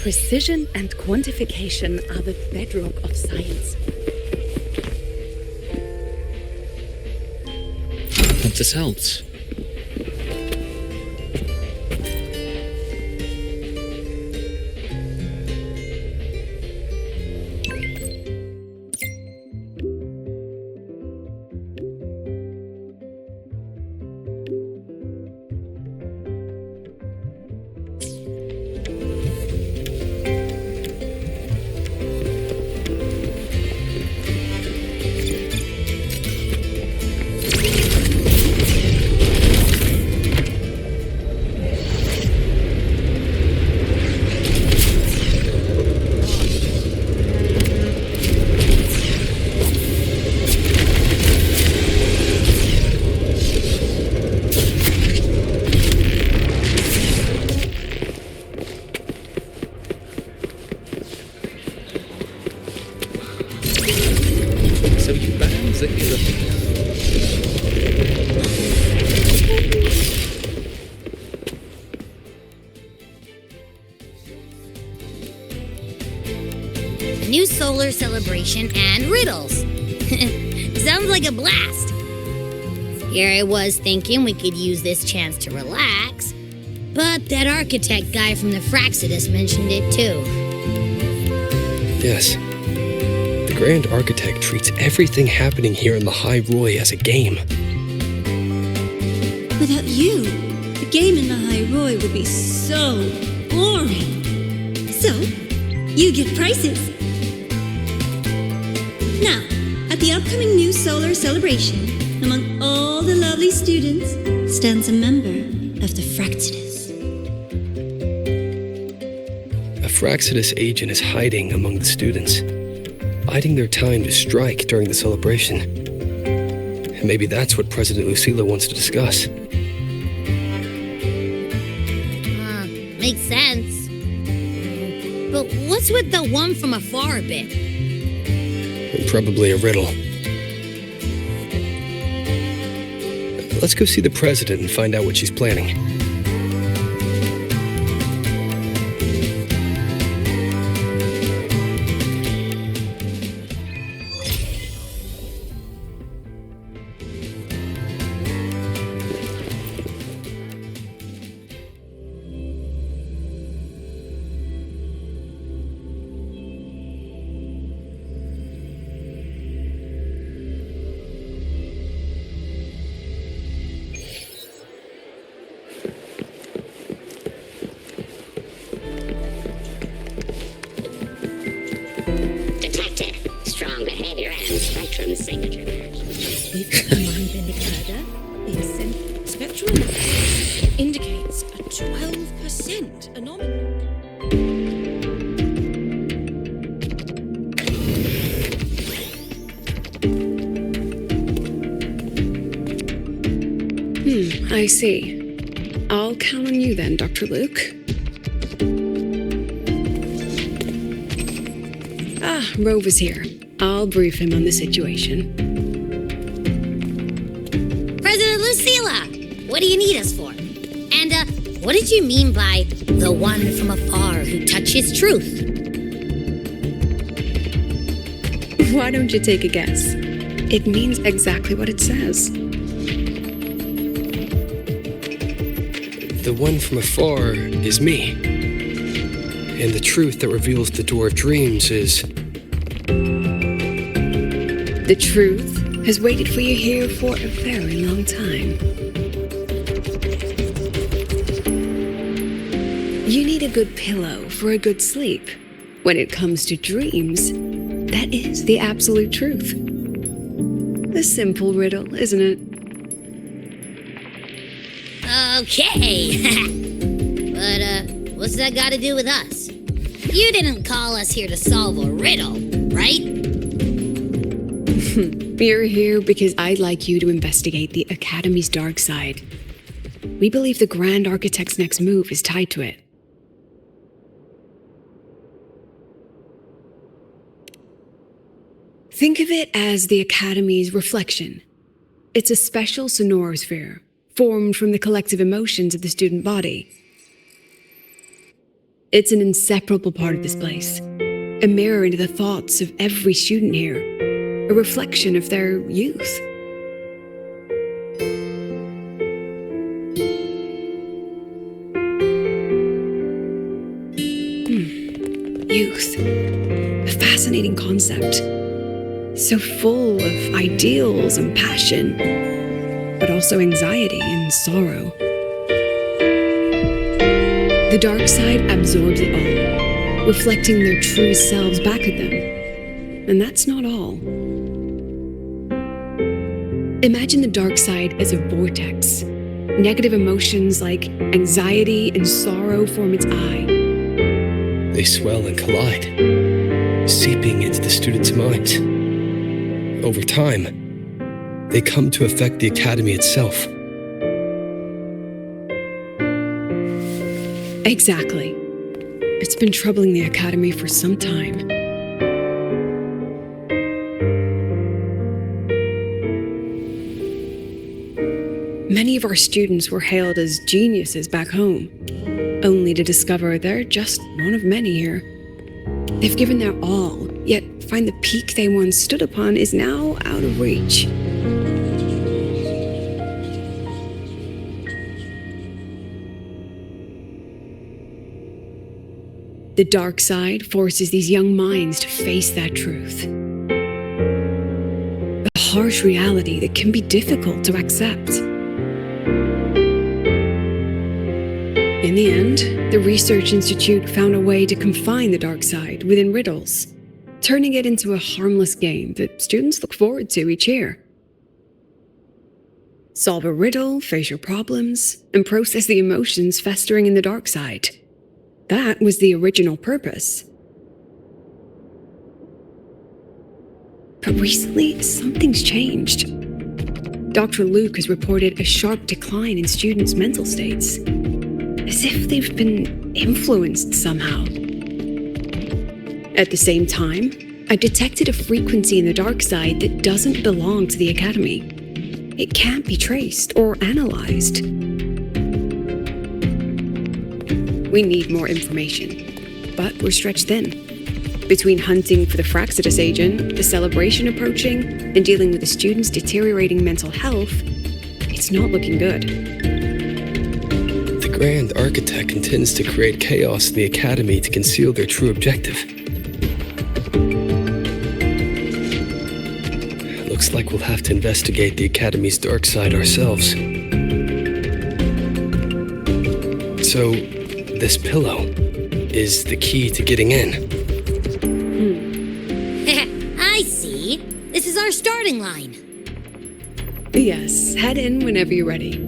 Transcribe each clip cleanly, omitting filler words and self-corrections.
Precision and quantification are the bedrock of science. Hope this helps. So you banned the New solar celebration and riddles. Sounds like a blast. Here I was thinking we could use this chance to relax, but that architect guy from the Fraxidus mentioned it too. Yes. The Grand Architect treats everything happening here in the High Roy as a game. Without you, the game in the High Roy would be so boring. So, you get prizes. Now, at the upcoming new solar celebration, among all the lovely students, stands a member of the Fraxidus. A Fraxidus agent is hiding among the students, biding their time to strike during the celebration. And maybe that's what President Lucilla wants to discuss. Makes sense. But what's with the one from afar bit? Probably a riddle. Let's go see the president and find out what she's planning. Spectrum signature. With a mind-bending murder, the spectral analysis indicates a 12% anomaly. I see. I'll count on you then, Dr. Luke. Rover's here. I'll brief him on the situation. President Lucilla, what do you need us for? And, what did you mean by the one from afar who touches truth? Why don't you take a guess? It means exactly what it says. The one from afar is me. And the truth that reveals the door of dreams is... The truth has waited for you here for a very long time. You need a good pillow for a good sleep. When it comes to dreams, that is the absolute truth. A simple riddle, isn't it? Okay. But, what's that got to do with us? You didn't call us here to solve a riddle, right? You're here because I'd like you to investigate the Academy's dark side. We believe the Grand Architect's next move is tied to it. Think of it as the Academy's reflection. It's a special sonorosphere formed from the collective emotions of the student body. It's an inseparable part of this place, a mirror into the thoughts of every student here, a reflection of their youth. Youth. A fascinating concept. So full of ideals and passion, but also anxiety and sorrow. The dark side absorbs it all, reflecting their truest selves back at them. And that's not all. Imagine the dark side as a vortex. Negative emotions like anxiety and sorrow form its eye. They swell and collide, seeping into the students' minds. Over time, they come to affect the academy itself. Exactly. It's been troubling the academy for some time. Many of our students were hailed as geniuses back home, only to discover they're just one of many here. They've given their all, yet find the peak they once stood upon is now out of reach. The dark side forces these young minds to face that truth. A harsh reality that can be difficult to accept. In the end, the Research Institute found a way to confine the dark side within riddles, turning it into a harmless game that students look forward to each year. Solve a riddle, face your problems, and process the emotions festering in the dark side. That was the original purpose. But recently, something's changed. Dr. Luke has reported a sharp decline in students' mental states, as if they've been influenced somehow. At the same time, I detected a frequency in the dark side that doesn't belong to the academy. It can't be traced or analyzed. We need more information, but we're stretched thin. Between hunting for the Fraxidus agent, the celebration approaching, and dealing with the students' deteriorating mental health, it's not looking good. The Grand Architect intends to create chaos in the Academy to conceal their true objective. Looks like we'll have to investigate the Academy's dark side ourselves. So, this pillow is the key to getting in. I see. This is our starting line. Yes, head in whenever you're ready.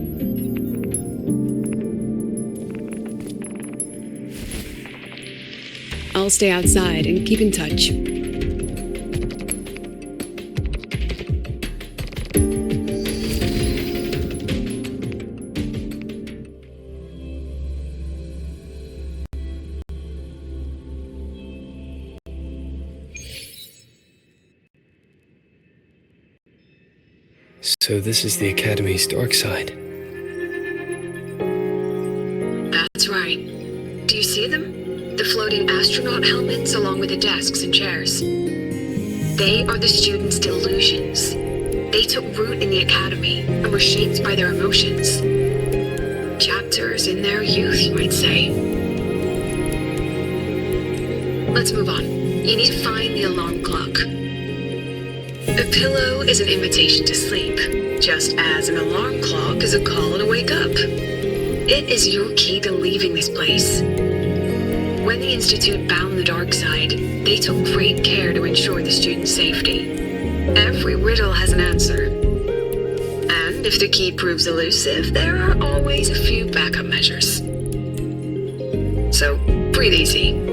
I'll stay outside and keep in touch. So this is the Academy's dark side. That's right. Do you see them? The floating astronaut helmets along with the desks and chairs. They are the students' delusions. They took root in the academy and were shaped by their emotions. Chapters in their youth, you might say. Let's move on. You need to find the alarm clock. A pillow is an invitation to sleep, just as an alarm clock is a call to wake up. It is your key to leaving this place. When the Institute bound the dark side, they took great care to ensure the students' safety. Every riddle has an answer. And if the key proves elusive, there are always a few backup measures. So, breathe easy.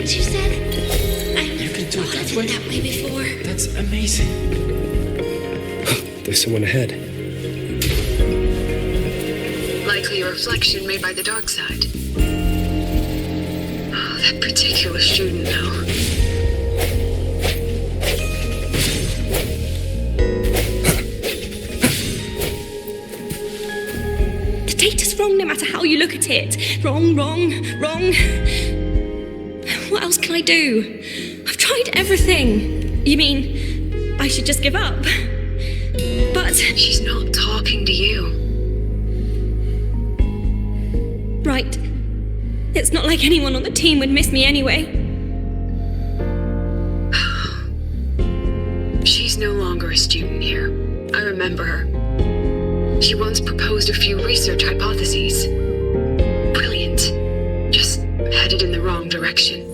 You said? You can do it that way? That way before. That's amazing. There's someone ahead. Likely a reflection made by the dark side. Oh, that particular student, though. you look at it. Wrong, wrong, wrong. What else can I do? I've tried everything. You mean I should just give up? But... She's not talking to you. Right. It's not like anyone on the team would miss me anyway. She's no longer a student here. I remember her. She once proposed a few research hypotheses. Brilliant. Just headed in the wrong direction.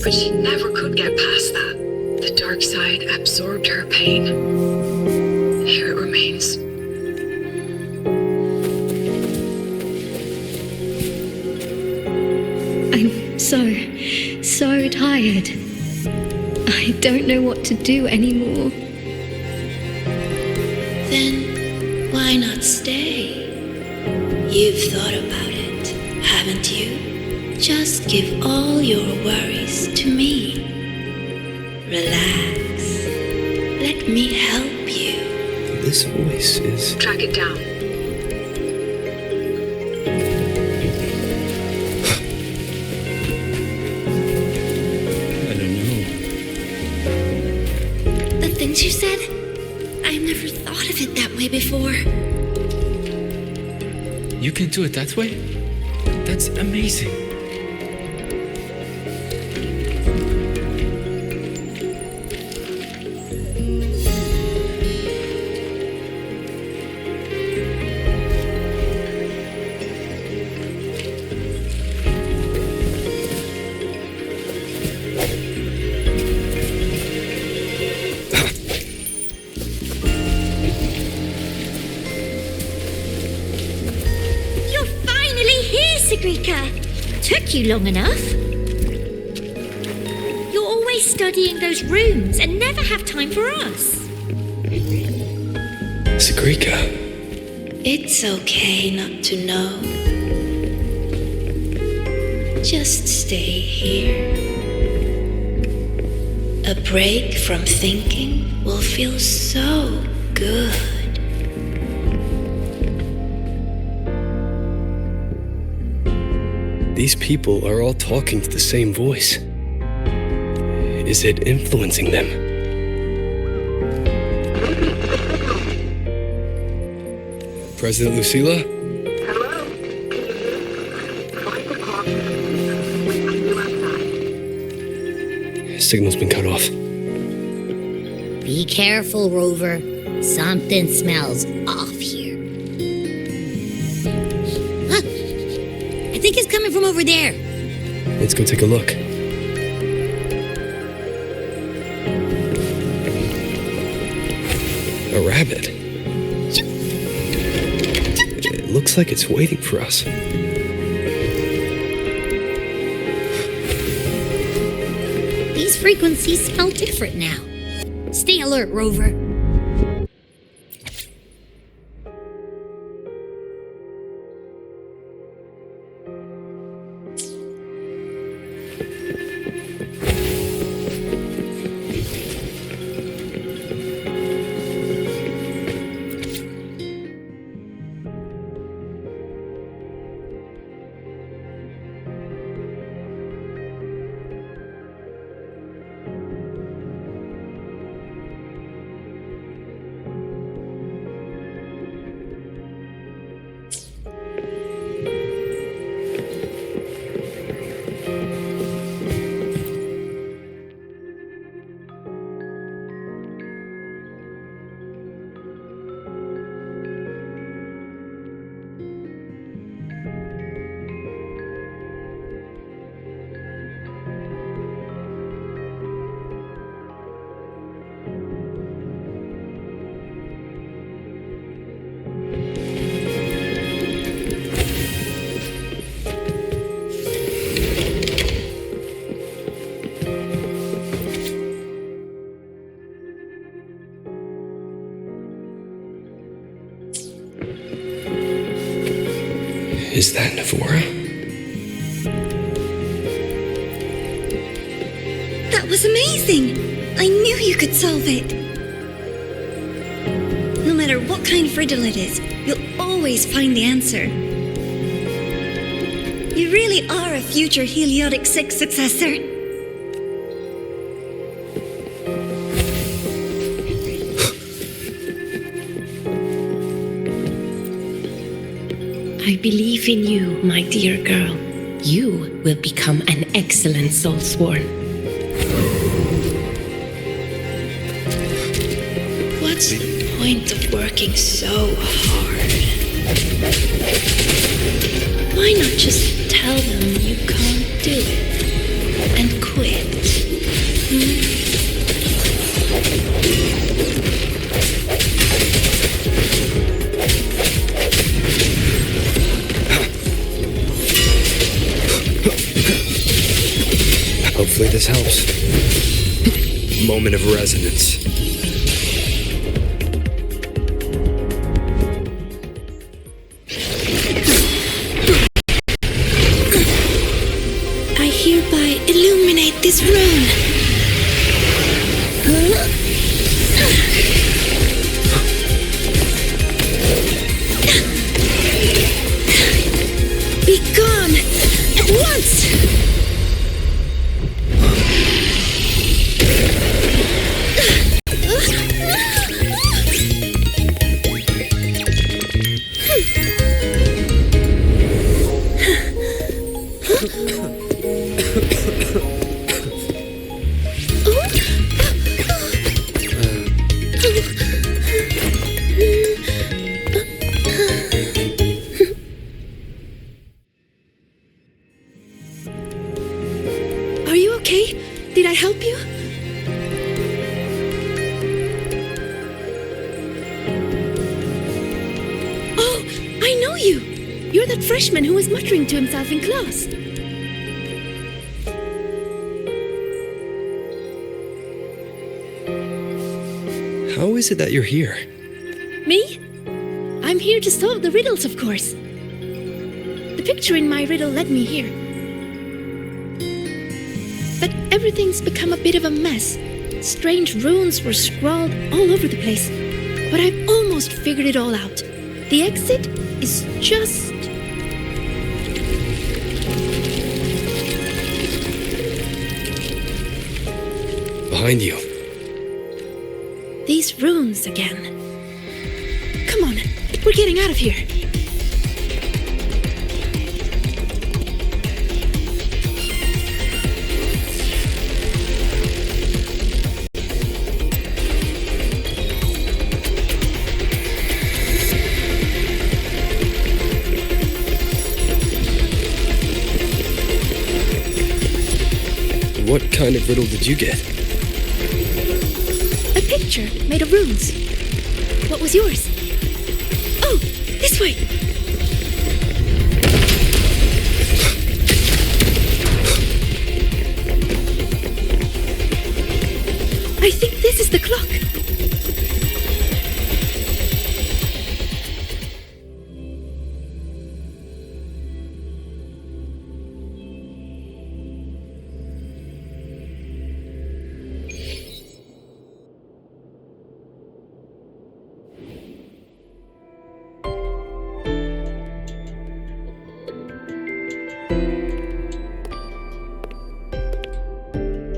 But she never could get past that. The dark side absorbed her pain. Here it remains. I'm so tired. I don't know what to do anymore. Then why not stay? You've thought about it, haven't you? Just give all your worries to me. Relax. Let me help you. This voice is... Track it down. I don't know. The things you said, I've never thought of it that way before. You can do it that way? That's amazing. Took you long enough. You're always studying those rooms and never have time for us. Sigrika. It's okay not to know. Just stay here. A break from thinking will feel so good. These people are all talking to the same voice. Is it influencing them? President Lucilla? Hello? Can you hear me? 5 o'clock. We see you outside. Signal's been cut off. Be careful, Rover. Something smells off here. Huh. I think it's coming from over there. Let's go take a look. A rabbit. It looks like it's waiting for us. These frequencies smell different now. Stay alert, Rover. Is that Navora? That was amazing! I knew you could solve it! No matter what kind of riddle it is, you'll always find the answer. You really are a future Heliotic 6 successor. I believe in you, my dear girl. You will become an excellent soulsworn. What's the point of working so hard? Why not just tell them you can't do it and quit? Hopefully this helps. Moment of resonance. I hereby illuminate this rune. Be gone at once! Are you okay? Did I help you? Oh, I know you! You're that freshman who was muttering to himself in class. How is it that you're here? Me? I'm here to solve the riddles, of course. The picture in my riddle led me here. But everything's become a bit of a mess. Strange runes were scrawled all over the place. But I've almost figured it all out. The exit is just... Behind you. these runes again. Come on, we're getting out of here. What kind of riddle did you get? A picture made of runes. What was yours? Oh, this way! I think this is the clock.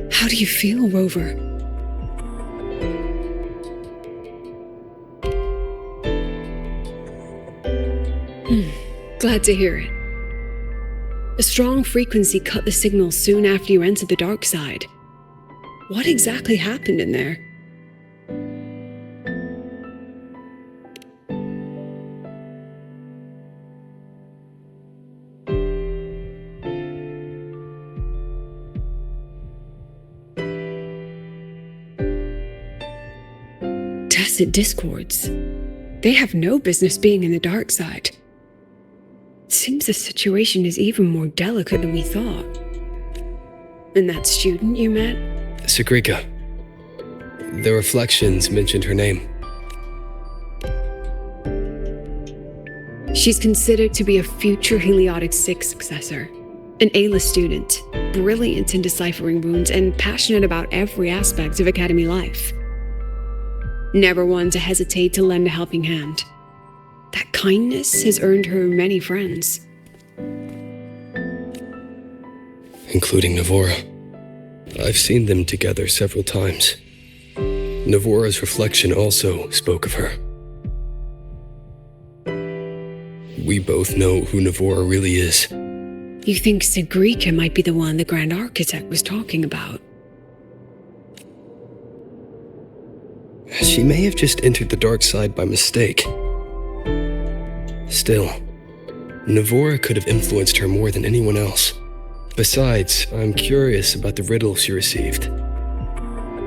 How do you feel, Rover? Glad to hear it. A strong frequency cut the signal soon after you entered the dark side. What exactly happened in there? Tacit discords. They have no business being in the dark side. It seems the situation is even more delicate than we thought. And that student you met? Sigrika. The reflections mentioned her name. She's considered to be a future Heliotic 6 successor. An A-list student, brilliant in deciphering runes and passionate about every aspect of academy life. Never one to hesitate to lend a helping hand. That kindness has earned her many friends. including Navora. I've seen them together several times. Navora's reflection also spoke of her. We both know who Navora really is. You think Sigrika might be the one the Grand Architect was talking about? She may have just entered the dark side by mistake. Still, Navora could have influenced her more than anyone else. Besides, I'm curious about the riddle she received.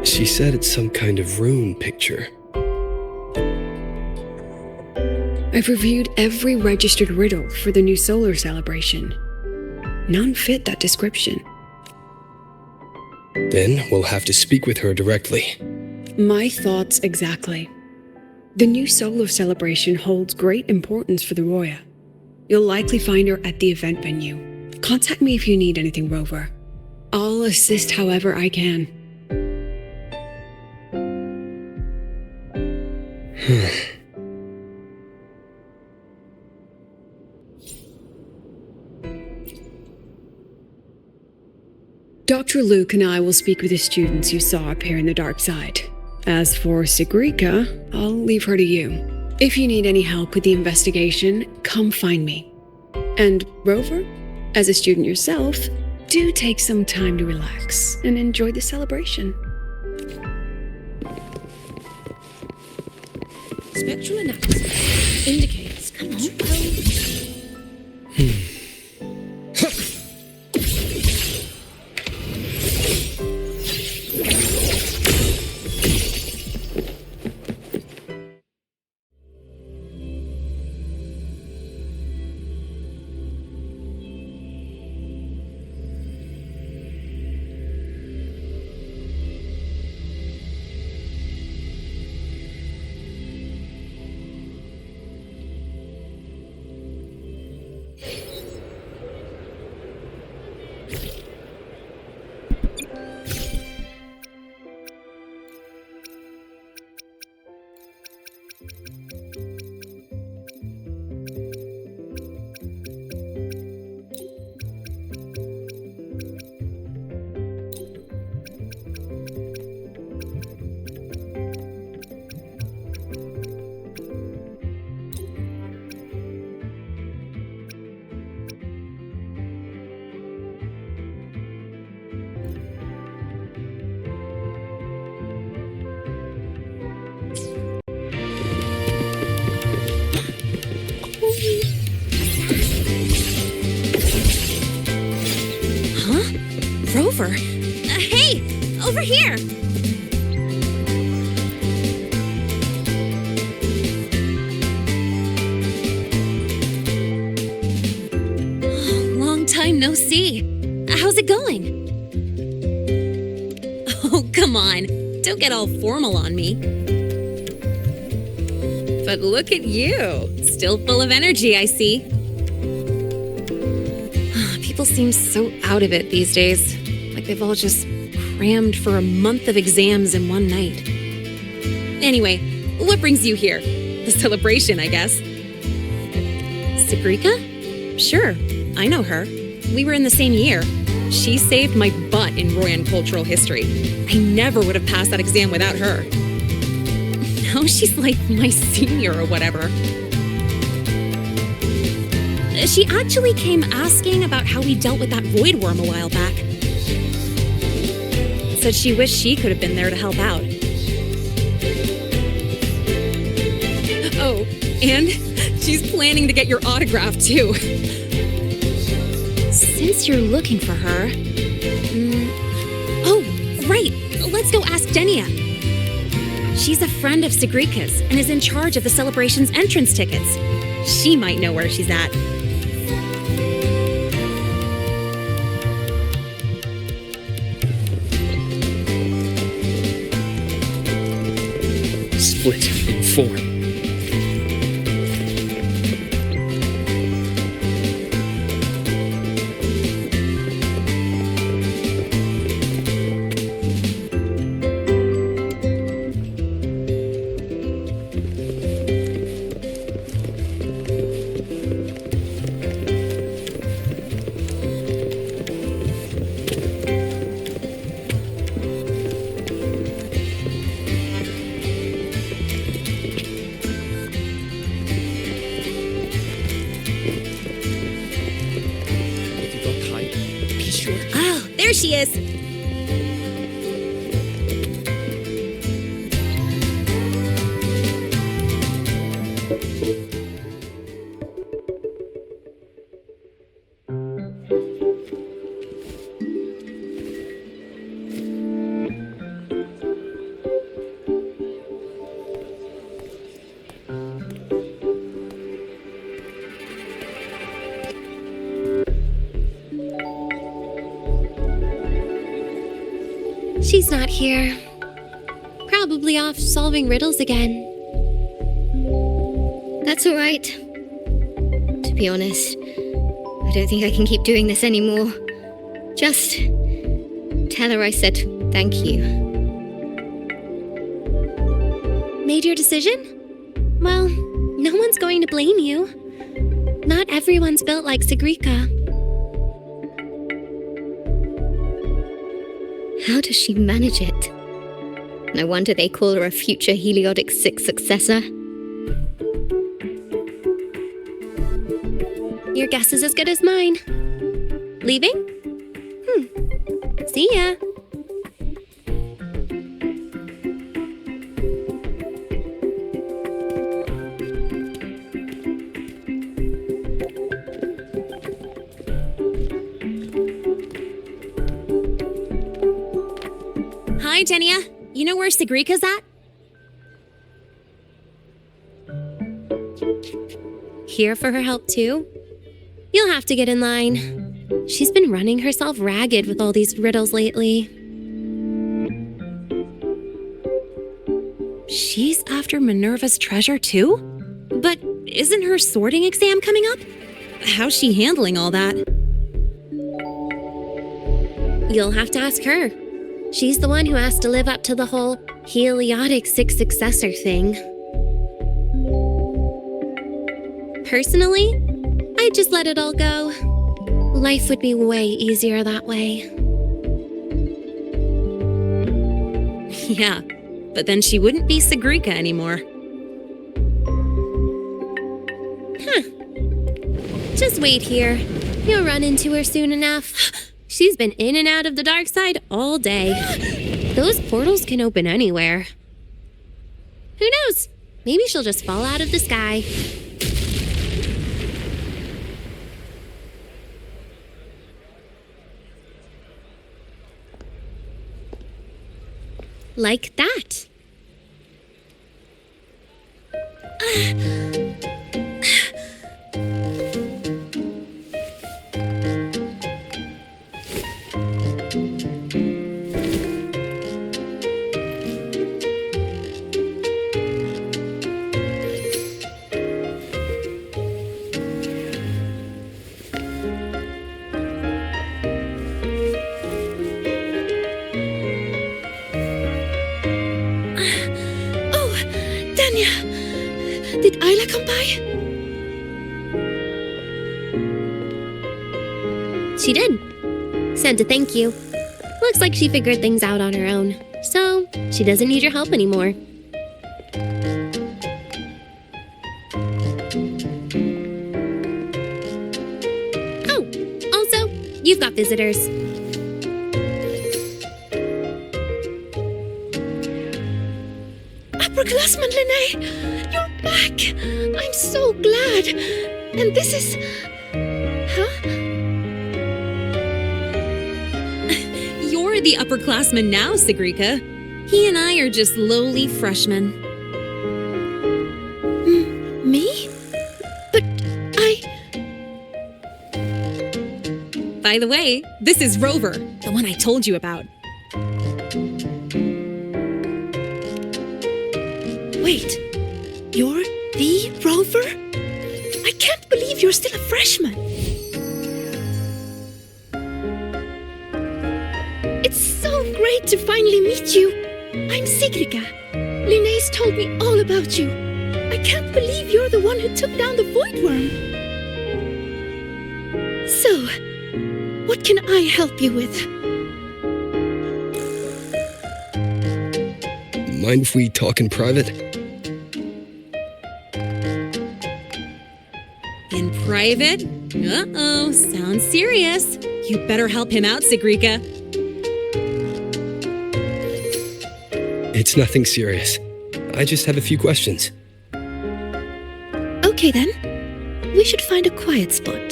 She said it's some kind of rune picture. I've reviewed every registered riddle for the new solar celebration. None fit that description. Then we'll have to speak with her directly. My thoughts exactly. The new solar celebration holds great importance for the Roya. You'll likely find her at the event venue. Contact me if you need anything, Rover. I'll assist however I can. Dr. Luke and I will speak with the students you saw appear in the dark side. As for Sigrika, I'll leave her to you. If you need any help with the investigation, come find me. And Rover, as a student yourself, do take some time to relax and enjoy the celebration. Spectral analysis indicates Rover? Hey! Over here! Long time no see. How's it going? Oh, come on. Don't get all formal on me. But look at you. Still full of energy, I see. People seem so out of it these days. Like they've all just crammed for a month of exams in one night. Anyway, what brings you here? The celebration, I guess. Sigrika? Sure, I know her. We were in the same year. She saved my butt in Royan cultural history. I never would have passed that exam without her. Now she's like my senior or whatever. She actually came asking about how we dealt with that void worm a while back. Said she wished she could have been there to help out. Oh, and she's planning to get your autograph too. Since you're looking for her... Oh, right. Let's go ask Denia. She's a friend of Sigrika's and is in charge of the celebration's entrance tickets. She might know where she's at. Split in 4. There she is! She's not here. Probably off solving riddles again. That's all right. To be honest, I don't think I can keep doing this anymore. Just tell her I said thank you. Made your decision? Well, no one's going to blame you. Not everyone's built like Sigrika. How does she manage it? No wonder they call her a future Heliotic 6 successor. Your guess is as good as mine. Leaving? See ya. Hi, Tenia. You know where Sigrika's at? Here for her help too? You'll have to get in line. She's been running herself ragged with all these riddles lately. She's after Minerva's treasure too? But isn't her sorting exam coming up? How's she handling all that? You'll have to ask her. She's the one who has to live up to the whole Heliotic 6 successor thing. Personally, I'd just let it all go. Life would be way easier that way. Yeah, but then she wouldn't be Sigrika anymore. Just wait here. You'll run into her soon enough. She's been in and out of the dark side all day. Those portals can open anywhere. Who knows? Maybe she'll just fall out of the sky. Like that. Did Isla come by? She did. Sent a thank you. Looks like she figured things out on her own. So, she doesn't need your help anymore. Oh, also, you've got visitors. Upperclassman Linnae, you're back. I'm so glad. And this is... Huh? You're the upperclassman now, Sigrika. He and I are just lowly freshmen. Me? But I... By the way, this is Rover, the one I told you about. Wait, you're the Rover? I can't believe you're still a freshman. It's so great to finally meet you. I'm Sigrika. Linnaeus told me all about you. I can't believe you're the one who took down the void worm. So, what can I help you with? Mind if we talk in private? In private? Uh-oh, sounds serious. You better help him out, Sigrika. It's nothing serious. I just have a few questions. Okay then. We should find a quiet spot.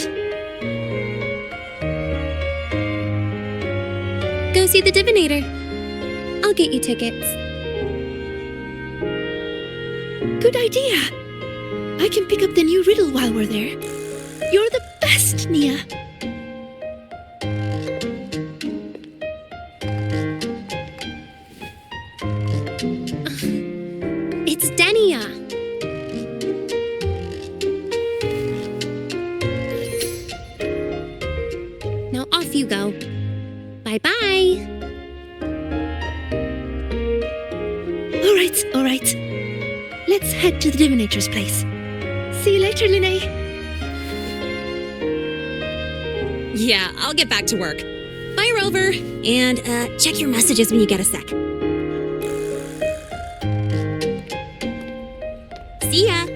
Go see the divinator. I'll get you tickets. Good idea. I can pick up the new riddle while we're there. You're the best, Nia. It's Denia. Now off you go. Bye-bye. All right. Let's head to the divinator's place. See you later, Linnae. Yeah, I'll get back to work. Bye, Rover. And check your messages when you get a sec. See ya.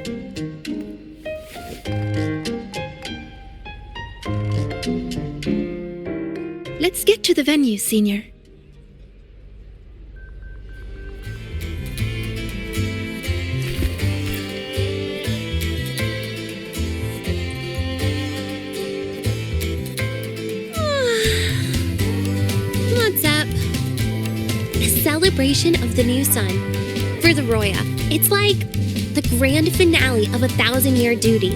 Let's get to the venue, Senior. What's up? A celebration of the new sun. For the Roya, it's like the grand finale of 1,000-year duty.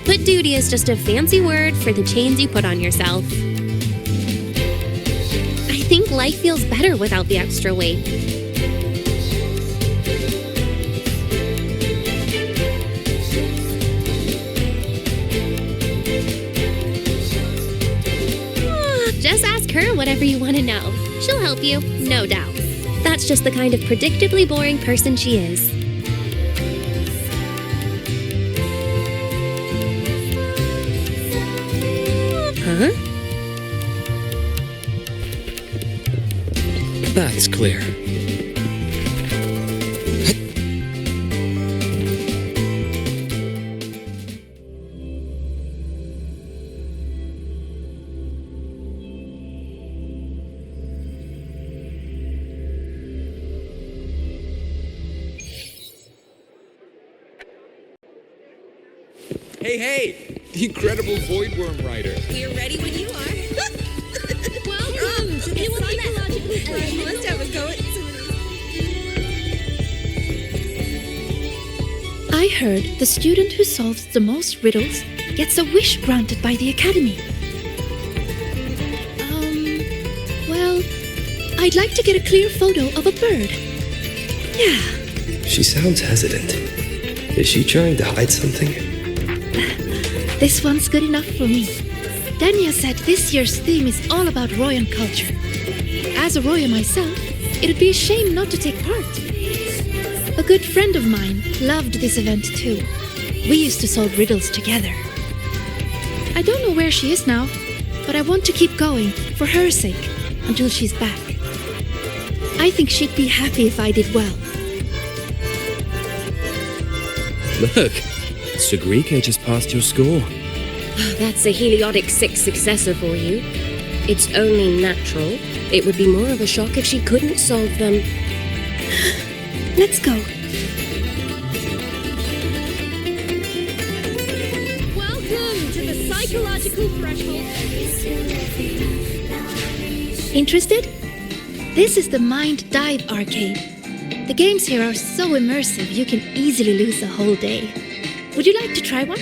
But duty is just a fancy word for the chains you put on yourself. I think life feels better without the extra weight. Just ask her whatever you want to know. She'll help you, no doubt. That's just the kind of predictably boring person she is. Huh? That's clear. Hey! The incredible void worm rider. We're ready when you are. Welcome to the psychological Let's have a go at I heard the student who solves the most riddles gets a wish granted by the Academy. Well, I'd like to get a clear photo of a bird. Yeah, She sounds hesitant. Is she trying to hide something? this one's good enough for me. Dania said this year's theme is all about Royan culture. As a Roya myself, it'd be a shame not to take part. A good friend of mine loved this event too. We used to solve riddles together. I don't know where she is now, but I want to keep going for her sake until she's back. I think she'd be happy if I did well. Look, Sigrika just passed your score. That's a heliotic 6 successor for you. It's only natural. It would be more of a shock if she couldn't solve them. Let's go. Welcome to the psychological threshold. Interested? This is the Mind Dive Arcade. The games here are so immersive you can easily lose a whole day. Would you like to try one?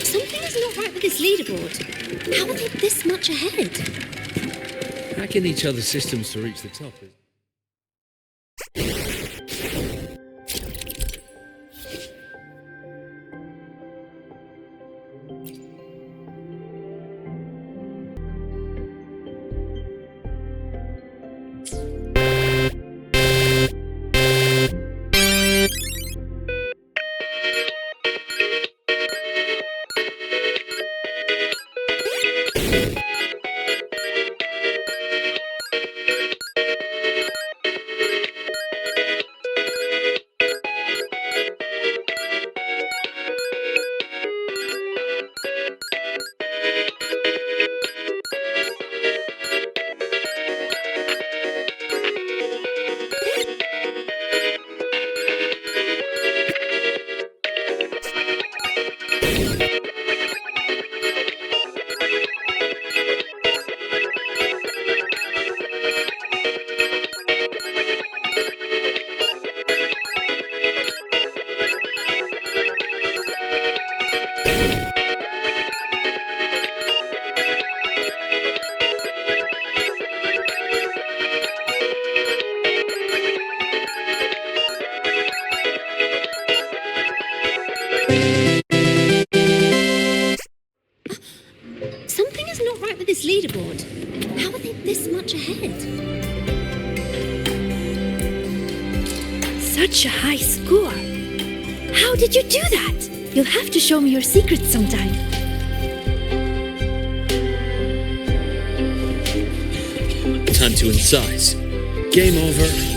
Something is not right with this leaderboard. How are they this much ahead? Hacking each other's systems to reach the top is... Something is not right with this leaderboard. How are they this much ahead? Such a high score. How did you do that? You'll have to show me your secrets sometime. Time to incise. Game over.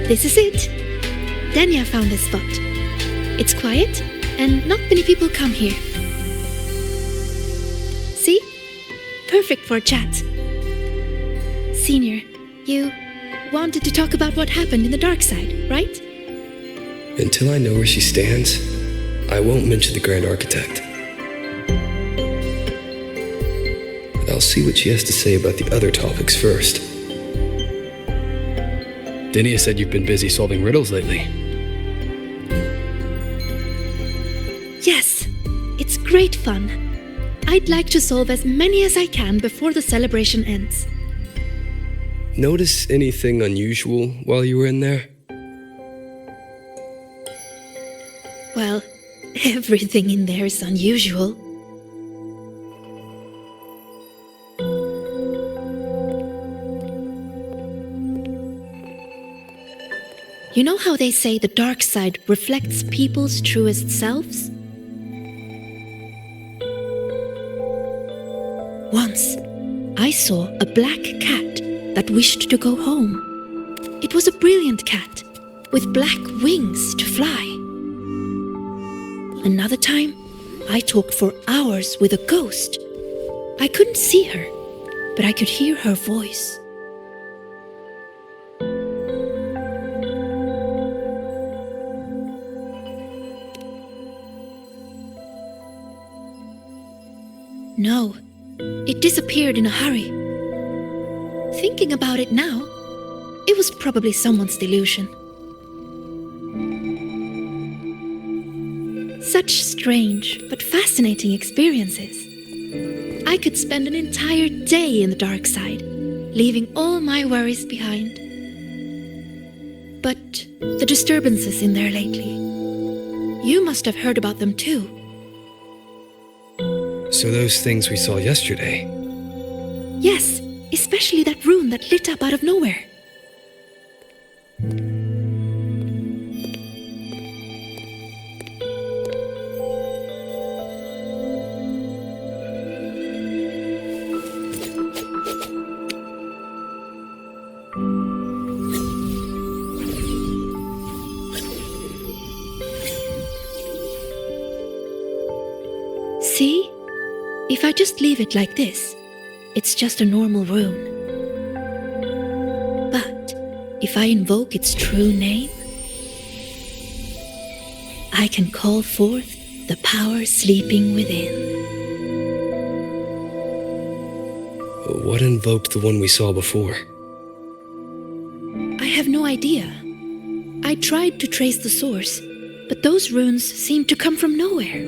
This is it. Danya found this spot. It's quiet, and not many people come here. See? Perfect for a chat. Senior, you wanted to talk about what happened in the dark side, right? Until I know where she stands, I won't mention the Grand Architect. I'll see what she has to say about the other topics first. Denia said you've been busy solving riddles lately. Yes, it's great fun. I'd like to solve as many as I can before the celebration ends. Notice anything unusual while you were in there? Well, everything in there is unusual. You know how they say the dark side reflects people's truest selves? Once, I saw a black cat that wished to go home. It was a brilliant cat with black wings to fly. Another time, I talked for hours with a ghost. I couldn't see her, but I could hear her voice. No, it disappeared in a hurry. Thinking about it now, it was probably someone's delusion. Such strange but fascinating experiences. I could spend an entire day in the dark side, leaving all my worries behind. But the disturbances in there lately, you must have heard about them too. So those things we saw yesterday. Yes, especially that rune that lit up out of nowhere. See? If I just leave it like this, it's just a normal rune. But if I invoke its true name, I can call forth the power sleeping within. What invoked the one we saw before? I have no idea. I tried to trace the source, but those runes seem to come from nowhere.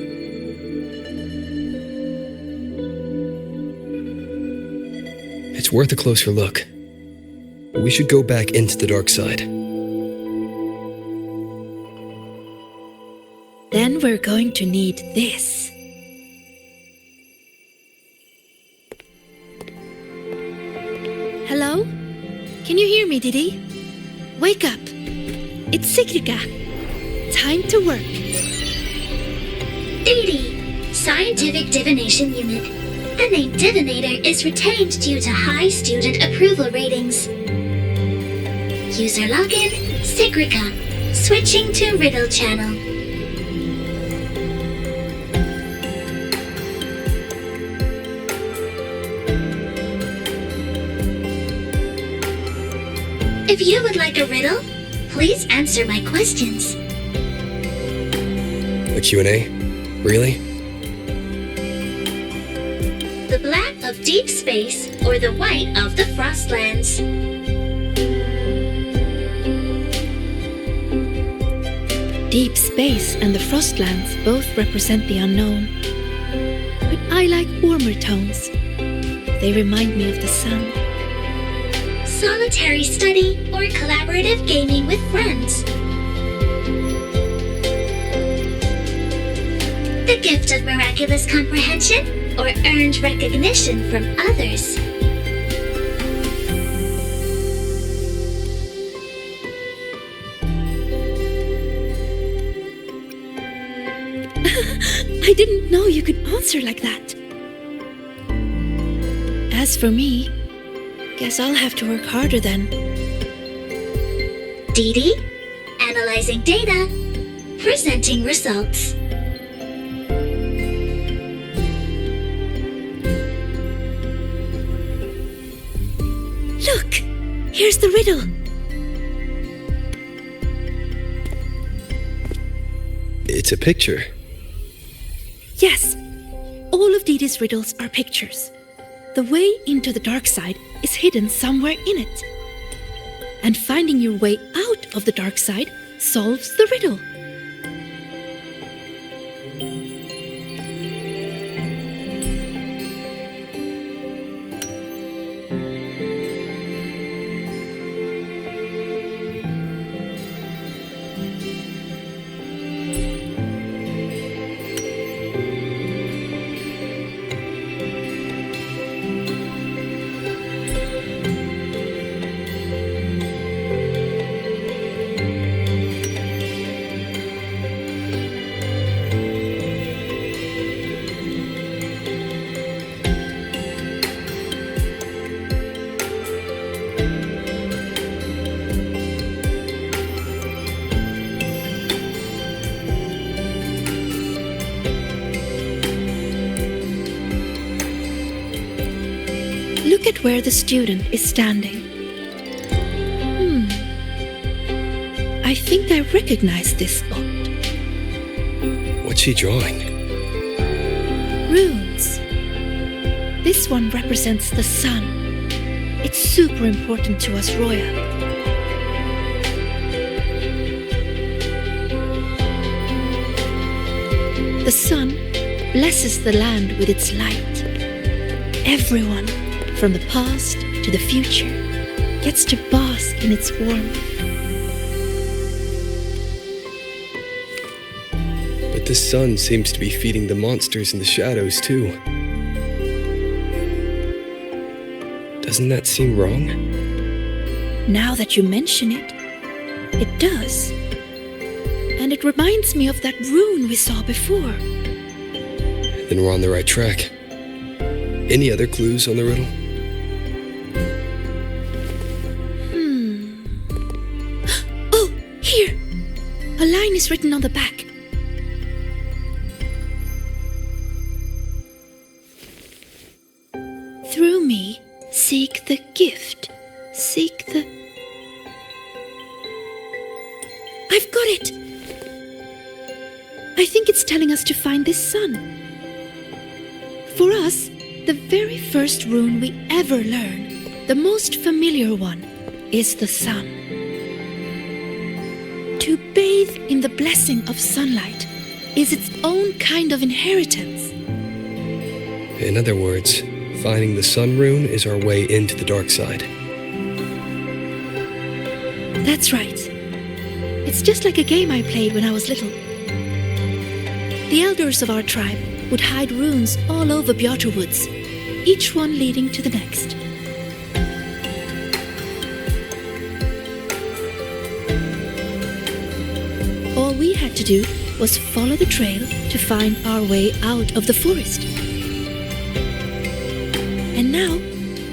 It's worth a closer look. We should go back into the dark side. Then we're going to need this. Hello? Can you hear me, Didi? Wake up. It's Sigrika. Time to work. Didi, Scientific Divination Unit. The name Divinator is retained due to high student approval ratings. User login, Sigrika. Switching to Riddle Channel. If you would like a riddle, please answer my questions. A Q&A? Really? The black of deep space or the white of the frostlands? Deep space and the frostlands both represent the unknown. But I like warmer tones. They remind me of the sun. Solitary study or collaborative gaming with friends? The gift of miraculous comprehension or earned recognition from others? I didn't know you could answer like that. As for me, guess I'll have to work harder then. Didi, analyzing data, presenting results. Look, here's the riddle. It's a picture. Yes, all of Didi's riddles are pictures. The way into the dark side is hidden somewhere in it. And finding your way out of the dark side solves the riddle. Look at where the student is standing. I think I recognize this spot. What's she drawing? Runes. This one represents the sun. It's super important to us, Roya. The sun blesses the land with its light. Everyone, from the past to the future, gets to bask in its warmth. But the sun seems to be feeding the monsters in the shadows, too. Doesn't that seem wrong? Now that you mention it, it does. And it reminds me of that rune we saw before. Then we're on the right track. Any other clues on the riddle? Oh, here! A line is written on the back. Through me, seek the gift. Seek the... I've got it! I think it's telling us to find this sun. For us, the very first rune we ever learn, the most familiar one, is the sun. To bathe in the blessing of sunlight is its own kind of inheritance. In other words, finding the sun rune is our way into the dark side. That's right. It's just like a game I played when I was little. The elders of our tribe would hide runes all over Bjorter Woods, each one leading to the next. All we had to do was follow the trail to find our way out of the forest. And now,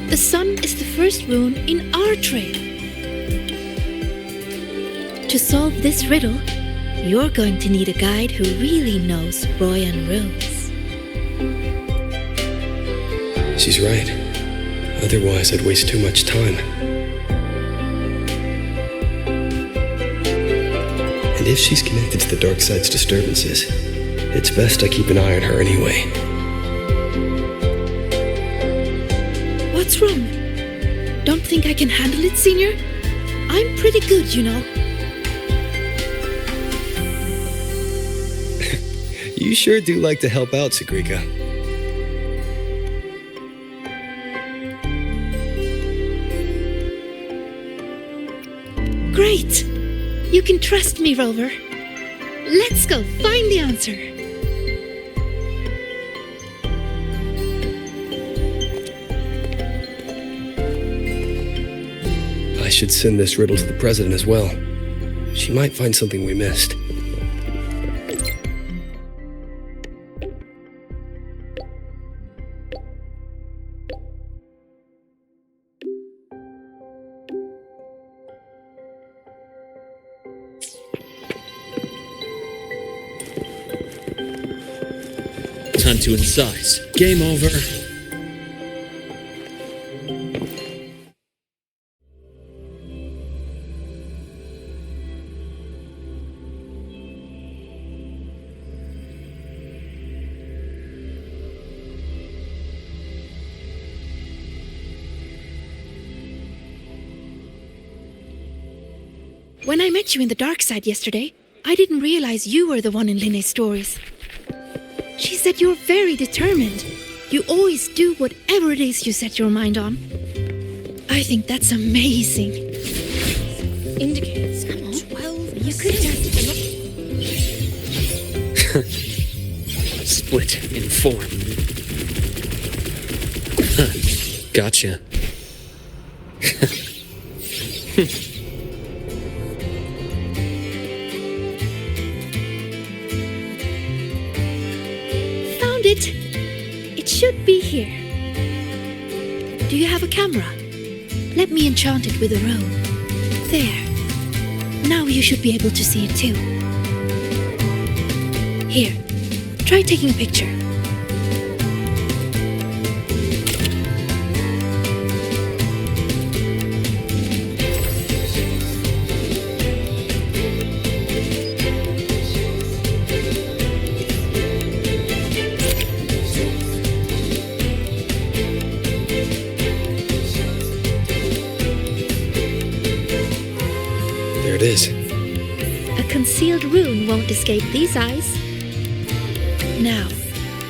the sun is the first rune in our trail. To solve this riddle, you're going to need a guide who really knows Royan runes. She's right. Otherwise, I'd waste too much time. And if she's connected to the dark side's disturbances, it's best I keep an eye on her anyway. What's wrong? Don't think I can handle it, Senior? I'm pretty good, you know. You sure do like to help out, Sigrika. Great! You can trust me, Rover. Let's go find the answer. I should send this riddle to the president as well. She might find something we missed. Time to incise. Game over. When I met you in the dark side yesterday, I didn't realize you were the one in Linne's stories. She said you're very determined. You always do whatever it is you set your mind on. I think that's amazing. Indicates 12. You could Split in form. Gotcha. It should be here. Do you have a camera? Let me enchant it with a rune. There. Now you should be able to see it too. Here, try taking a picture. There it is. A concealed rune won't escape these eyes. Now,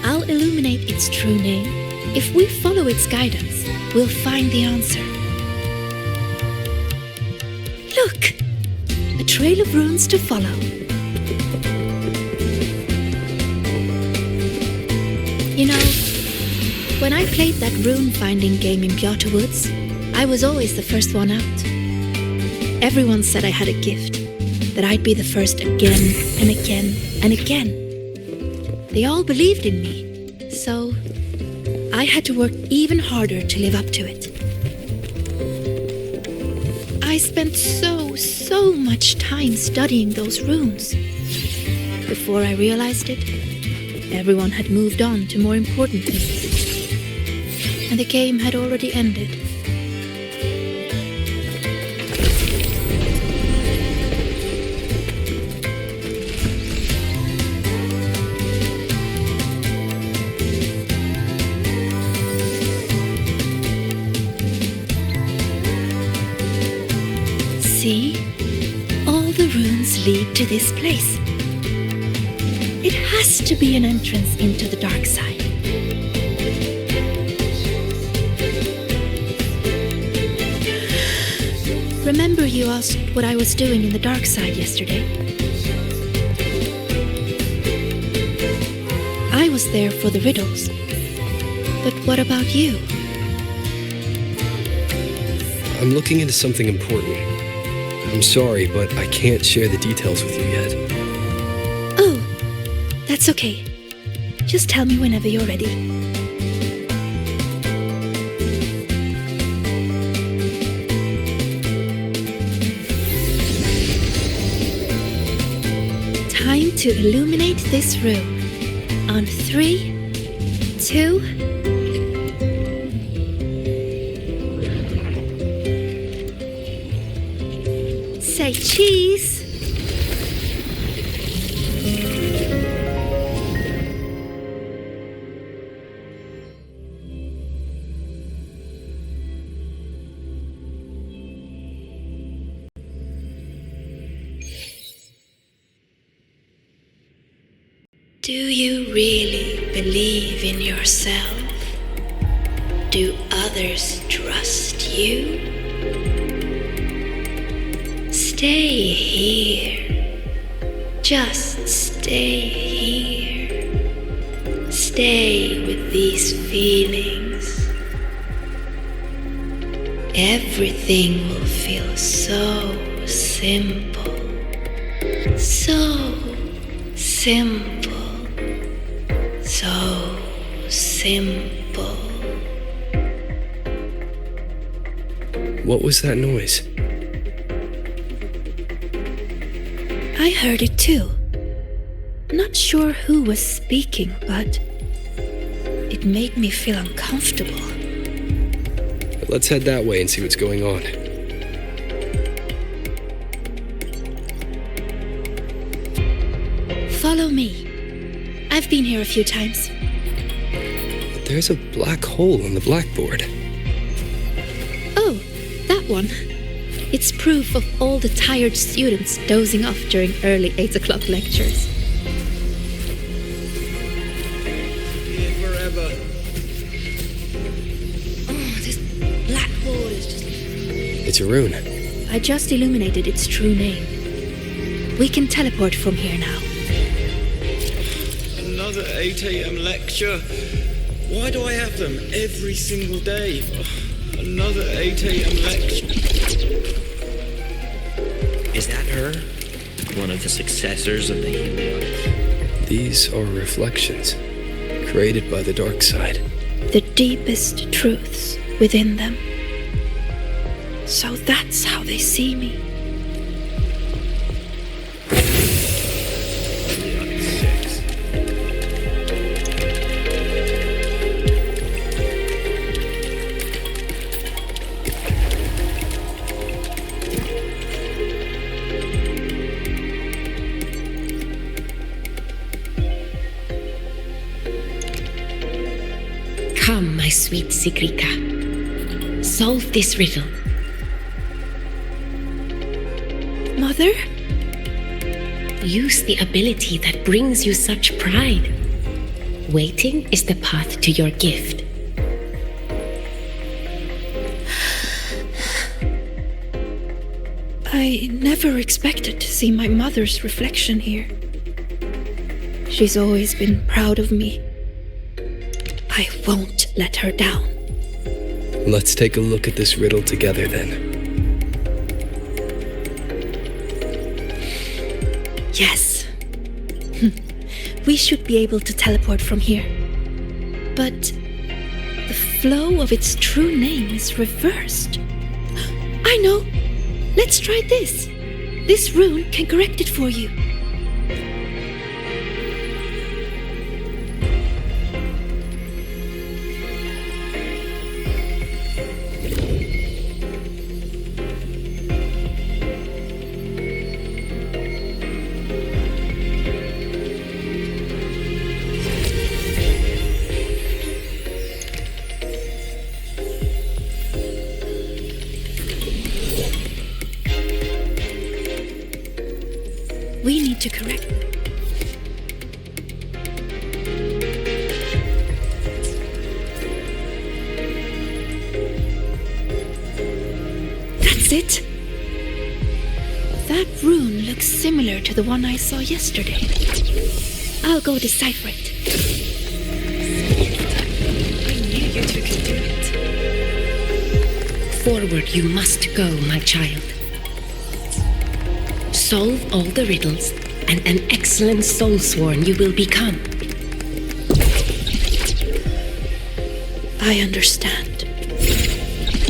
I'll illuminate its true name. If we follow its guidance, we'll find the answer. Look! A trail of runes to follow. You know, when I played that rune-finding game in Bjorter Woods, I was always the first one out. Everyone said I had a gift, that I'd be the first again and again and again. They all believed in me, so I had to work even harder to live up to it. I spent so much time studying those runes. Before I realized it, everyone had moved on to more important things, and the game had already ended. to this place. It has to be an entrance into the dark side. Remember you asked what I was doing in the dark side yesterday? I was there for the riddles. But what about you? I'm looking into something important. I'm sorry, but I can't share the details with you yet. Oh, that's okay. Just tell me whenever you're ready. Time to illuminate this room. On 3, 2... Say cheese. Do you really believe in yourself? Do others trust you? Stay here. Just stay here. Stay with these feelings. Everything will feel so simple. So simple. So simple. What was that noise? I heard it too. Not sure who was speaking, but it made me feel uncomfortable. Let's head that way and see what's going on. Follow me. I've been here a few times. There's a black hole on the blackboard. Oh, that one. It's proof of all the tired students dozing off during early 8 o'clock lectures. Forever. Oh, this blackboard is just... It's a rune. I just illuminated its true name. We can teleport from here now. Another 8 a.m. lecture. Why do I have them every single day? Another 8 a.m. lecture. Is that her? One of the successors of the Heliotics? These are reflections created by the dark side. The deepest truths within them. So that's how they see me. Come, my sweet Sigrika. Solve this riddle. Mother? Use the ability that brings you such pride. Waiting is the path to your gift. I never expected to see my mother's reflection here. She's always been proud of me. I won't let her down. Let's take a look at this riddle together then. Yes. We should be able to teleport from here. But the flow of its true name is reversed. I know! Let's try this. This rune can correct it for you. is it? That rune looks similar to the one I saw yesterday. I'll go decipher it. I knew you two could do it. Forward you must go, my child. Solve all the riddles, and an excellent soulsworn you will become. I understand.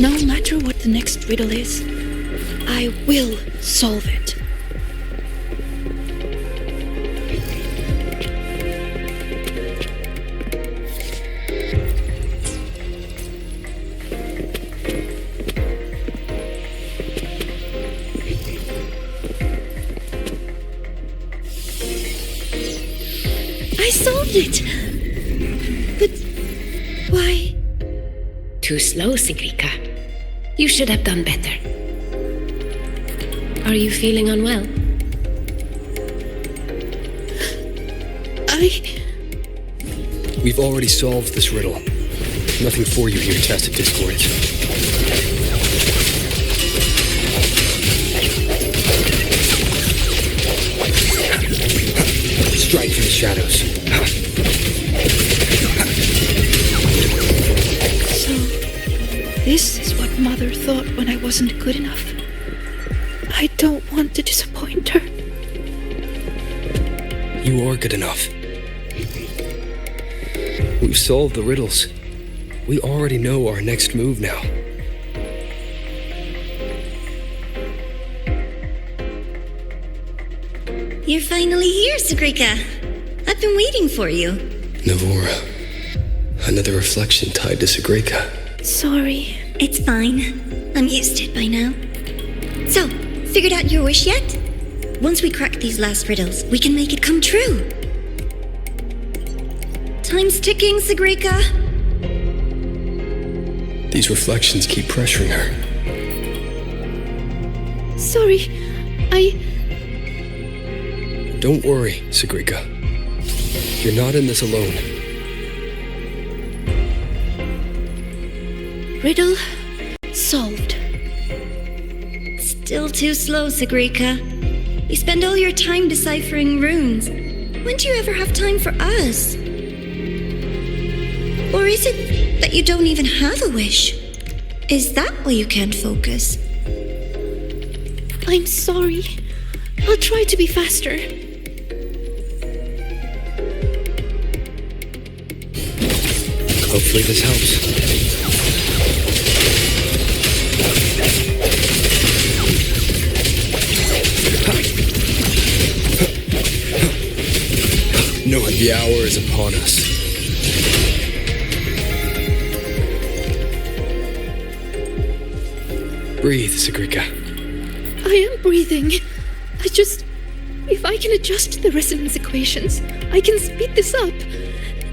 No matter what the next riddle is, I will solve it. I solved it! But why? Too slow, Sigrika. You should have done better. Are you feeling unwell? We've already solved this riddle. Nothing for you here, Tacit Discord. Strike from the shadows. So, this is what Mother thought when I wasn't good enough. I don't want to disappoint her. You are good enough. We've solved the riddles. We already know our next move now. You're finally here, Sigrika. I've been waiting for you. Navora. Another reflection tied to Sigrika. Sorry. It's fine. I'm used to it by now. So, figured out your wish yet? Once we crack these last riddles, we can make it come true. Time's ticking, Sigrika. These reflections keep pressuring her. Sorry, Don't worry, Sigrika. You're not in this alone. Riddle solved. Still too slow, Sigrika. You spend all your time deciphering runes. When do you ever have time for us? Or is it that you don't even have a wish? Is that why you can't focus? I'm sorry. I'll try to be faster. Hopefully this helps. Knowing the hour is upon us. Breathe, Sigrika. I am breathing. If I can adjust the resonance equations, I can speed this up.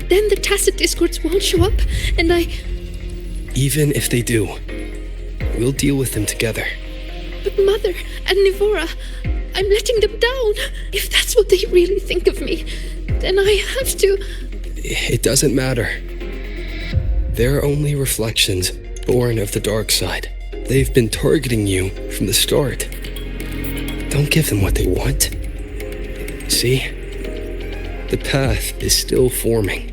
Then the tacit discords won't show up, and Even if they do, we'll deal with them together. But Mother and Nivora, I'm letting them down. If that's what they really think of me, then I have to... It doesn't matter. They're only reflections born of the dark side. They've been targeting you from the start. Don't give them what they want. See? The path is still forming.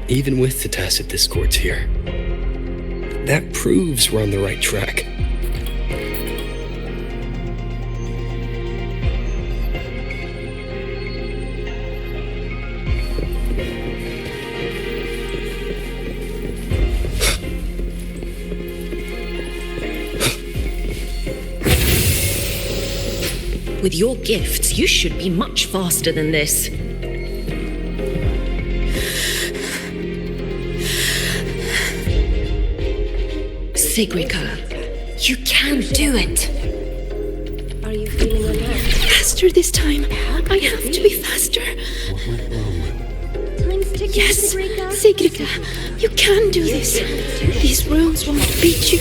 Even with the tacit discords here. That proves we're on the right track. With your gifts, you should be much faster than this. Sigrika, you can do it. Are you feeling alone? Faster this time. I have to be faster. Time's ticking, Yes, Sigrika. Sigrika, you can do this. These runes won't beat you.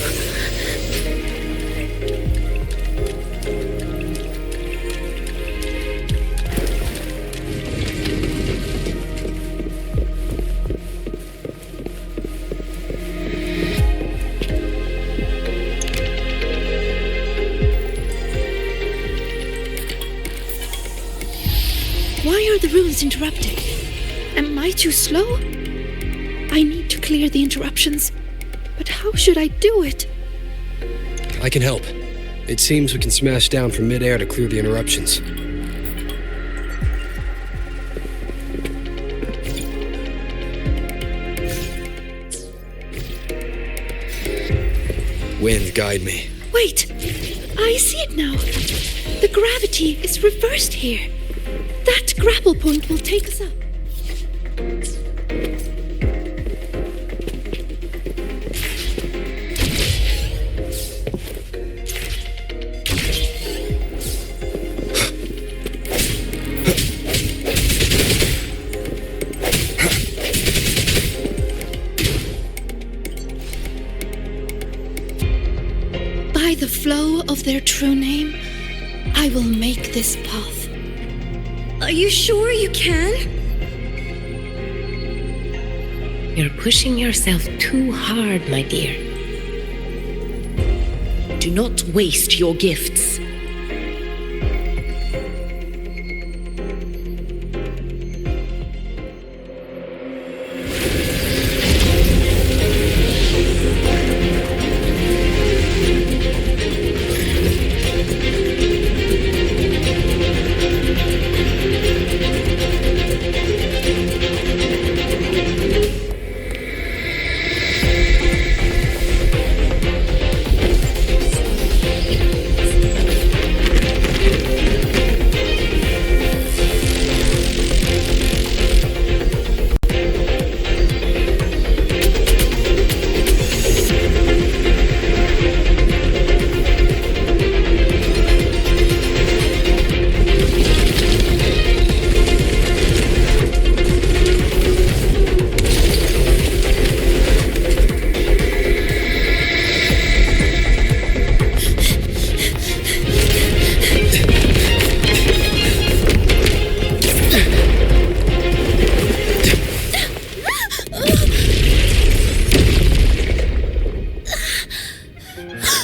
Why are the runes interrupted? Am I too slow? I need to clear the interruptions. But how should I do it? I can help. It seems we can smash down from midair to clear the interruptions. Wind, guide me. Wait! I see it now. The gravity is reversed here. That grapple point will take us up. By the flow of their true name, I will make this path. Are you sure you can? You're pushing yourself too hard, my dear. Do not waste your gifts.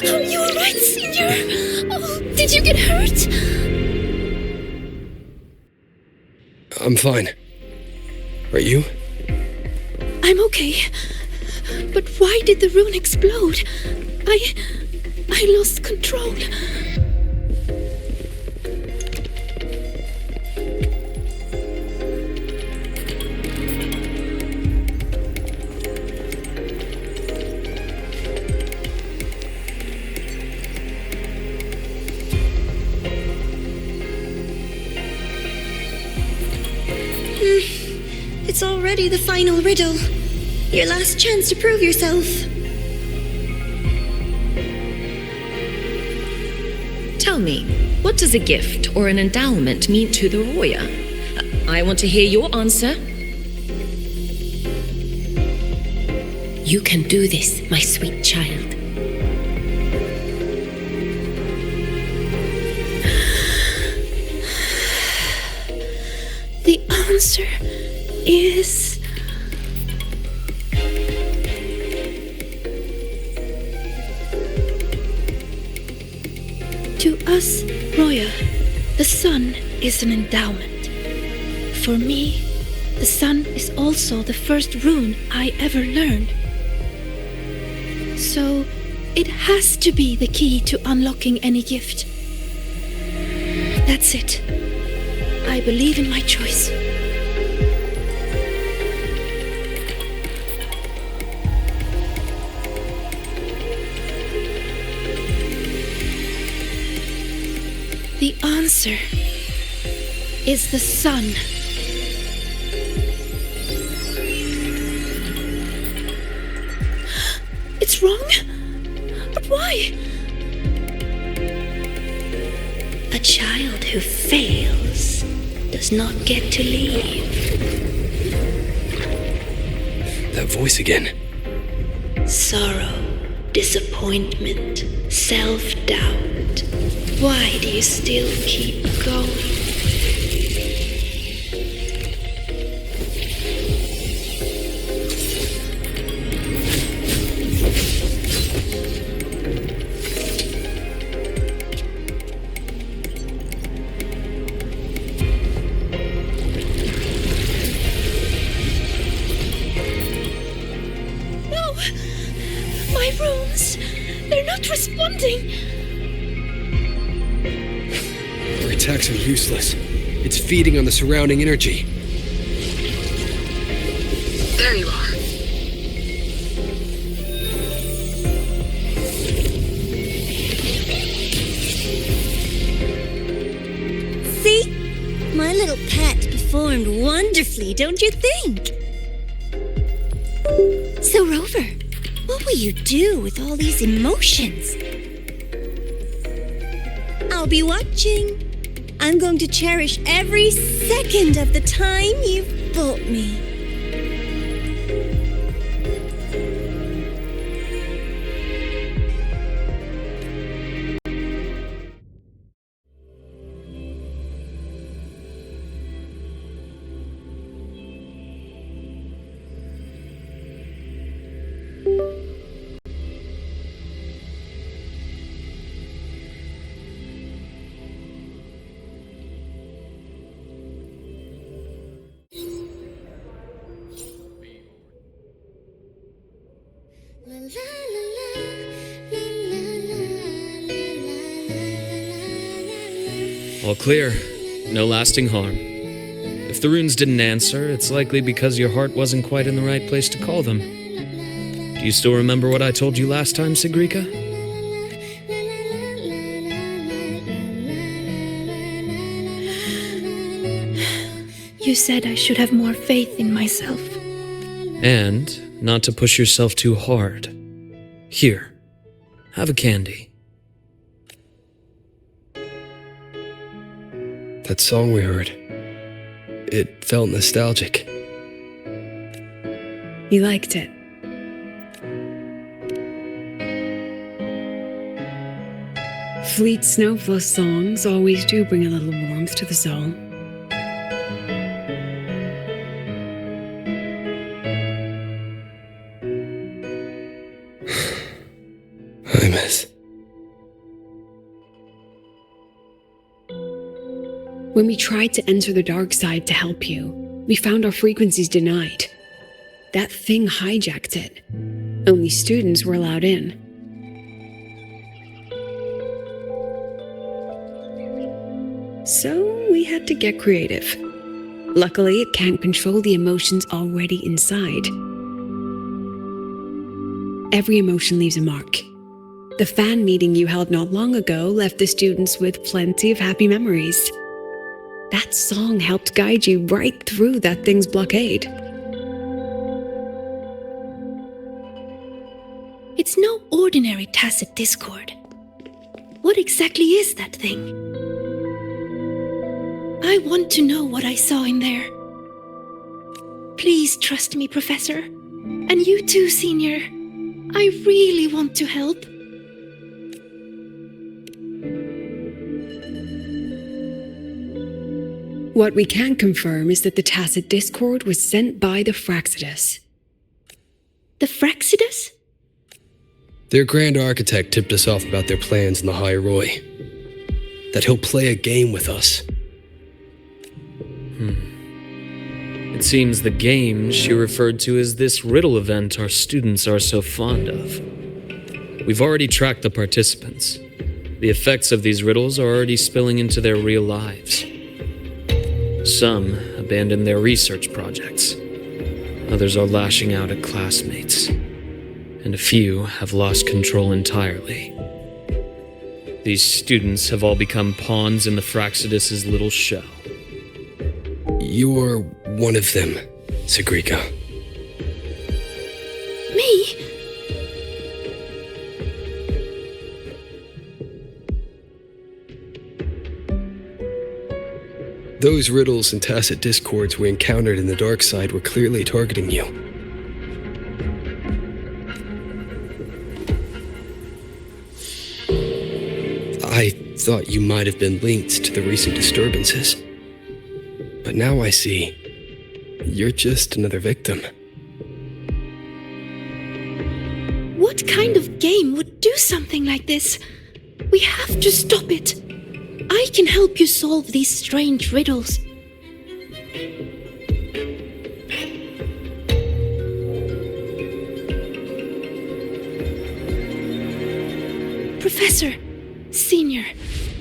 Are you alright, Senior? Oh, did you get hurt? I'm fine. Are you? I'm okay. But why did the rune explode? I lost control. It's already the final riddle. Your last chance to prove yourself. Tell me, what does a gift or an endowment mean to the Roya? I want to hear your answer. You can do this, my sweet child. The answer is... To us, Roya, the sun is an endowment. For me, the sun is also the first rune I ever learned. So, it has to be the key to unlocking any gift. That's it. I believe in my choice. The answer is the sun. It's wrong? But why? A child who fails does not get to leave. That voice again. Sorrow, disappointment, self-doubt. Why do you still keep going? not responding. Our attacks are useless. It's feeding on the surrounding energy. There you are. See? My little pet performed wonderfully, don't you think? So, Rover, what will you do with all these emotions? I'll be watching. I'm going to cherish every second of the time you've bought me. All clear. No lasting harm. If the runes didn't answer, it's likely because your heart wasn't quite in the right place to call them. Do you still remember what I told you last time, Sigrika? You said I should have more faith in myself. And not to push yourself too hard. Here, have a candy. That song we heard, it felt nostalgic. You liked it. Fleet Snowfall songs always do bring a little warmth to the soul. I miss. When we tried to enter the dark side to help you, we found our frequencies denied. That thing hijacked it. Only students were allowed in. So we had to get creative. Luckily, it can't control the emotions already inside. Every emotion leaves a mark. The fan meeting you held not long ago left the students with plenty of happy memories. That song helped guide you right through that thing's blockade. It's no ordinary tacit discord. What exactly is that thing? I want to know what I saw in there. Please trust me, Professor. And you too, Senior. I really want to help. What we can confirm is that the tacit discord was sent by the Fraxidus. The Fraxidus? Their Grand Architect tipped us off about their plans in the High Roy. That he'll play a game with us. It seems the game she referred to as this riddle event our students are so fond of. We've already tracked the participants. The effects of these riddles are already spilling into their real lives. Some abandoned their research projects. Others are lashing out at classmates. And a few have lost control entirely. These students have all become pawns in the Fraxidus' little show. You're one of them, Sigrika. Me? Those riddles and tacit discords we encountered in the dark side were clearly targeting you. I thought you might have been linked to the recent disturbances. But now I see, you're just another victim. What kind of game would do something like this? We have to stop it. I can help you solve these strange riddles. Professor, Senior,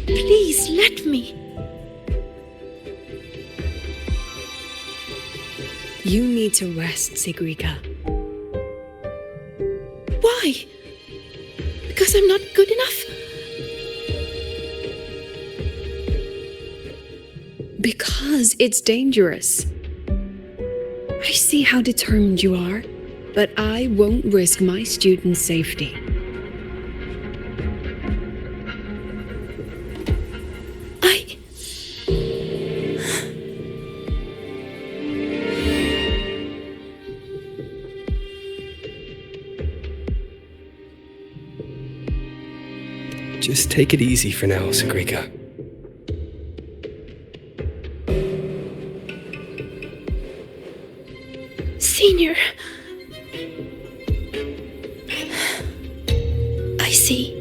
please let me. You need to rest, Sigrika. Why? Because I'm not good enough? Because it's dangerous. I see how determined you are, but I won't risk my students' safety. Just take it easy for now, Sigrika. Senior. I see.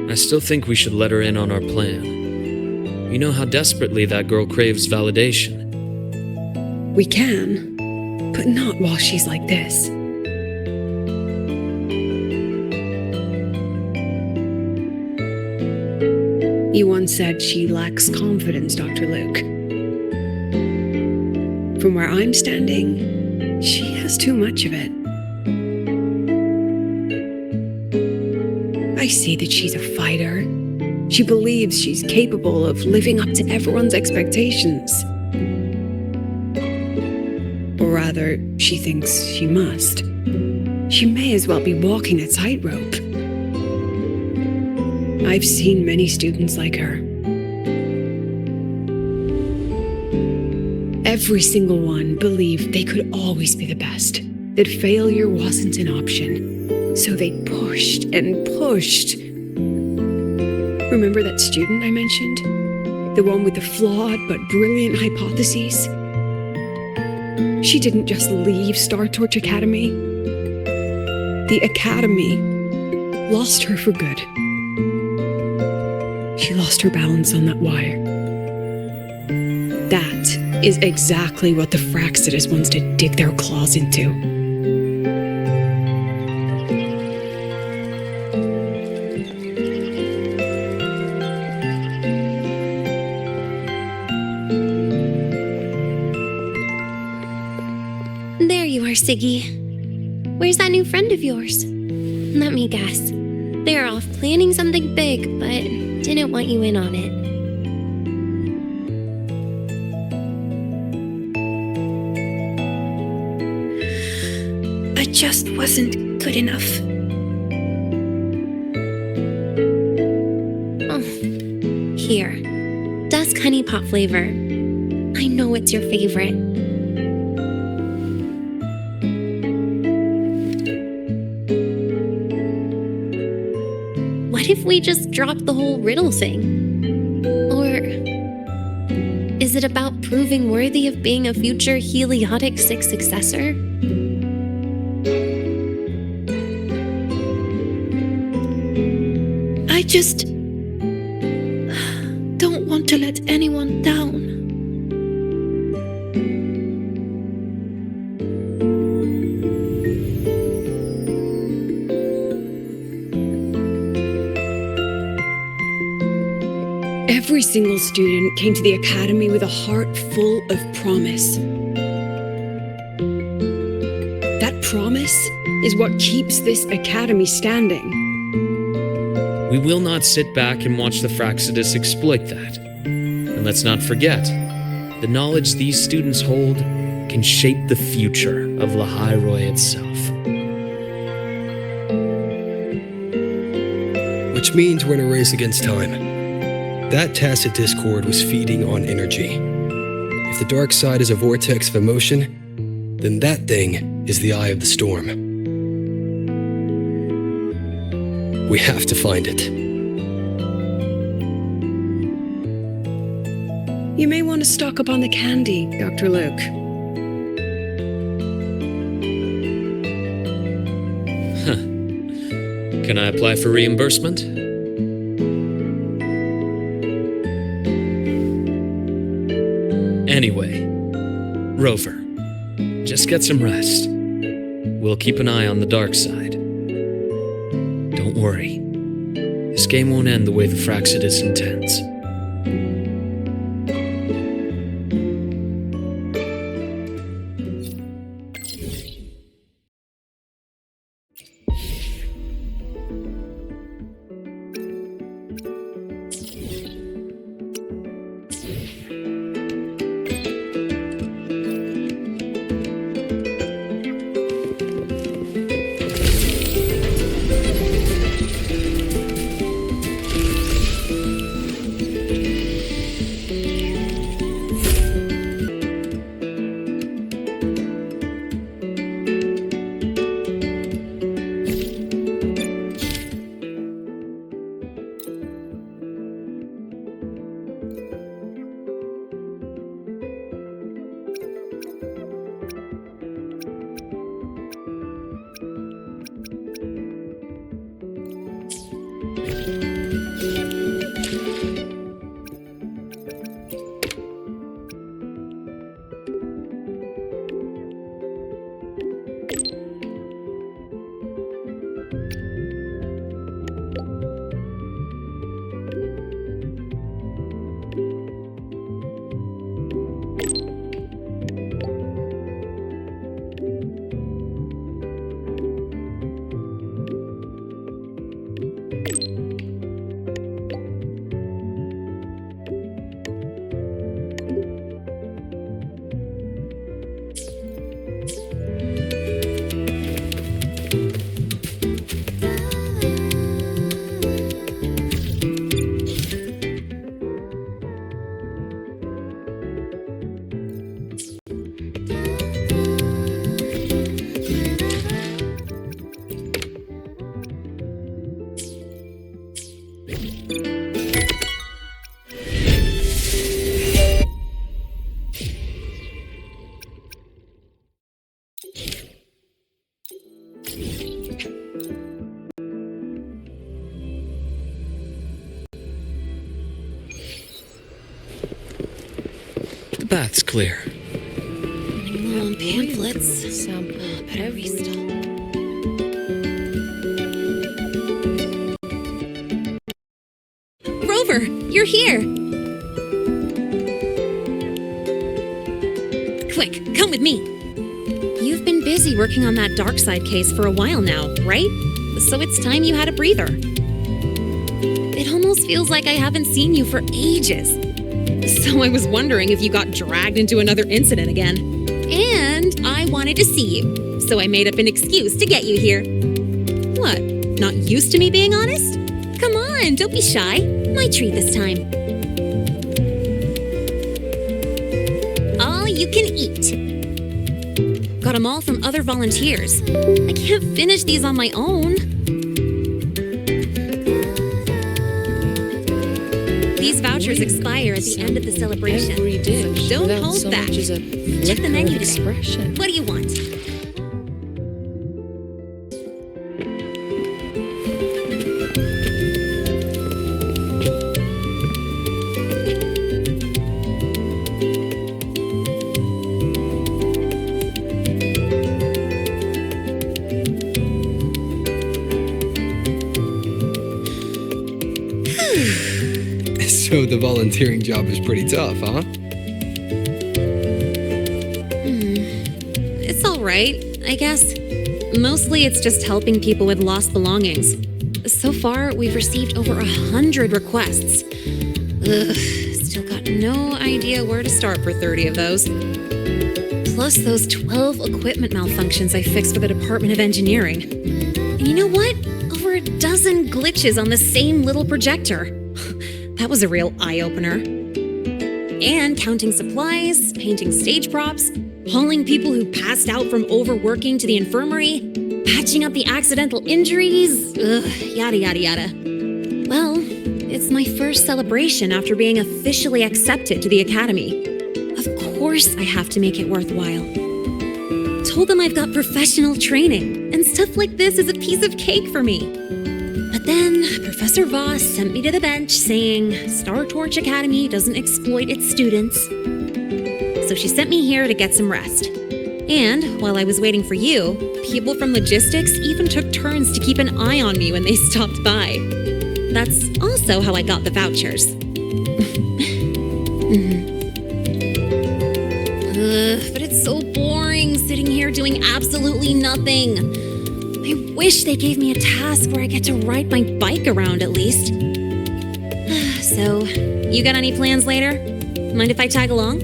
I still think we should let her in on our plan. You know how desperately that girl craves validation. We can, but not while she's like this. You once said she lacks confidence, Dr. Luke. From where I'm standing, she has too much of it. I see that she's a fighter. She believes she's capable of living up to everyone's expectations. Or rather, she thinks she must. She may as well be walking a tightrope. I've seen many students like her. Every single one believed they could always be the best, that failure wasn't an option. So they pushed and pushed. Remember that student I mentioned? The one with the flawed but brilliant hypotheses? She didn't just leave Star Torch Academy. The Academy lost her for good. She lost her balance on that wire. That is exactly what the Fraxidus wants to dig their claws into. Siggy. Where's that new friend of yours? Let me guess. They're off planning something big, but didn't want you in on it. I just wasn't good enough. Oh, here. Dusk honey pot flavor. I know it's your favorite. What if we just drop the whole riddle thing? Or is it about proving worthy of being a future Heliotic 6 successor? I just don't want to let anyone down. Every single student came to the academy with a heart full of promise. That promise is what keeps this academy standing. We will not sit back and watch the Fraxidus exploit that. And let's not forget, the knowledge these students hold can shape the future of Lahairoi itself. Which means we're in a race against time. That tacit discord was feeding on energy. If the dark side is a vortex of emotion, then that thing is the eye of the storm. We have to find it. You may want to stock up on the candy, Dr. Luke. Can I apply for reimbursement? Anyway, Rover, just get some rest. We'll keep an eye on the dark side. Don't worry. This game won't end the way the Fraxidus intends. The bath's clear. More pamphlets. Sample. Better restock. Rover, you're here. Quick, come with me. You've been busy working on that dark side case for a while now, right? So it's time you had a breather. It almost feels like I haven't seen you for ages. So I was wondering if you got dragged into another incident again. And I wanted to see you, so I made up an excuse to get you here. What, not used to me being honest? Come on, don't be shy. My treat this time. All you can eat. Got them all from other volunteers. I can't finish these on my own. These vouchers expire at the end of the celebration. Every dish, So don't without hold so back. much as a Check the flicker menu of today. expression. What do you want? So the volunteering job is pretty tough, huh? It's all right, I guess. Mostly it's just helping people with lost belongings. So far, we've received over 100 requests. Ugh, still got no idea where to start for 30 of those. Plus those 12 equipment malfunctions I fixed for the Department of Engineering. And you know what? Over a dozen glitches on the same little projector. That was a real eye-opener. And counting supplies, painting stage props, hauling people who passed out from overworking to the infirmary, patching up the accidental injuries, yada yada yada. Well, It's my first celebration after being officially accepted to the academy. Of course I have to make it worthwhile. Told them I've got professional training, and stuff like this is a piece of cake for me. But then Professor Voss sent me to the bench saying Star Torch Academy doesn't exploit its students. So she sent me here to get some rest. And while I was waiting for you, people from logistics even took turns to keep an eye on me when they stopped by. That's also how I got the vouchers. But it's so boring sitting here doing absolutely nothing. I wish they gave me a task where I get to ride my bike around at least. So, you got any plans later? Mind if I tag along?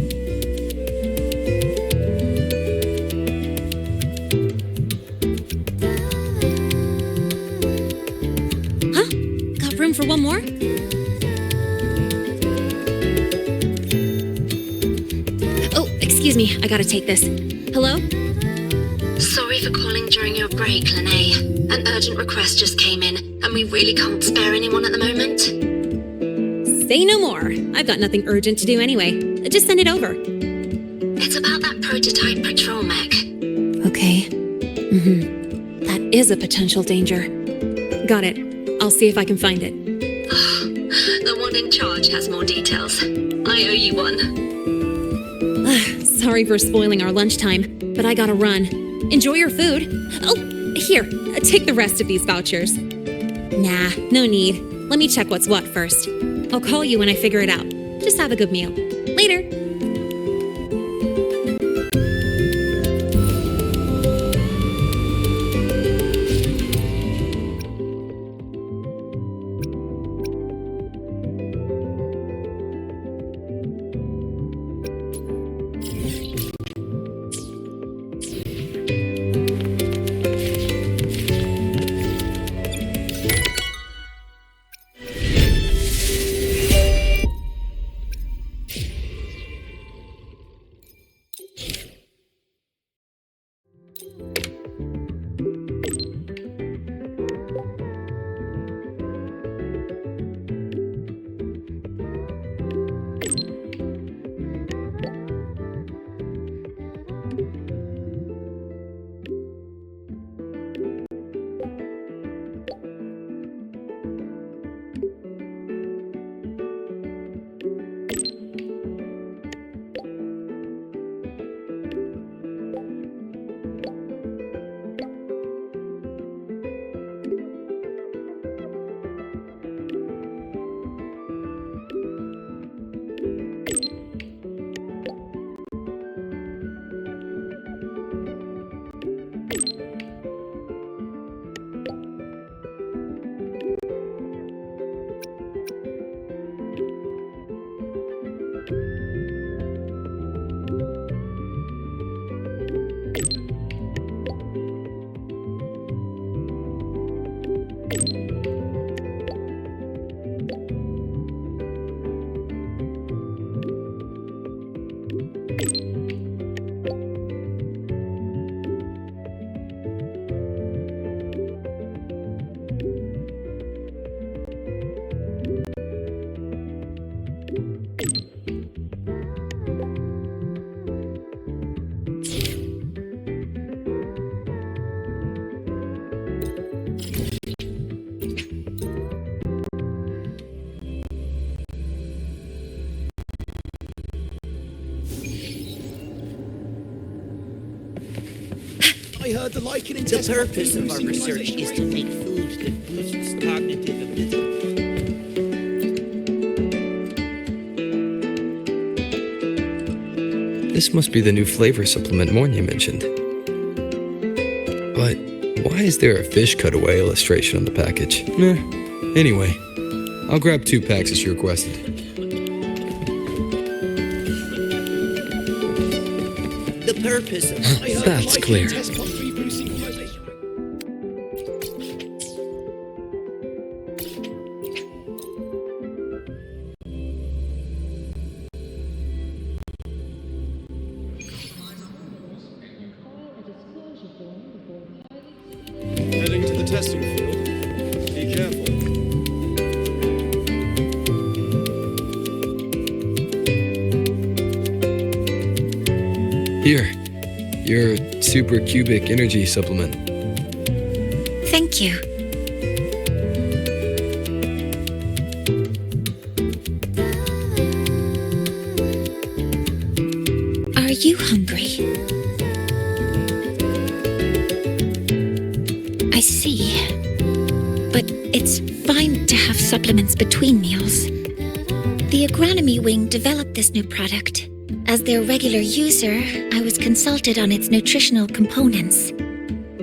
For one more? Oh, excuse me. I gotta take this. Hello? Sorry for calling during your break, Lene. An urgent request just came in, and we really can't spare anyone at the moment. Say no more. I've got nothing urgent to do anyway. Just send it over. It's about that prototype patrol mech. Okay. That is a potential danger. Got it. I'll see if I can find it. The one in charge has more details. I owe you one. Sorry for spoiling our lunchtime, but I gotta run. Enjoy your food. Oh, here, take the rest of these vouchers. Nah, no need. Let me check what's what first. I'll call you when I figure it out. Just have a good meal. Later. I heard the lichen in The purpose of our research is to make food that boosts cognitive ability. This must be the new flavor supplement Mornia mentioned. But why is there a fish cutaway illustration on the package? Anyway, I'll grab 2 packs as you requested. The purpose of That's clear. Heading to the testing field. Be careful. Here, your super cubic energy supplement. Thank you. Are you hungry? I see. But it's fine to have supplements between meals. The agronomy wing developed this new product. As their regular user, I was consulted on its nutritional components.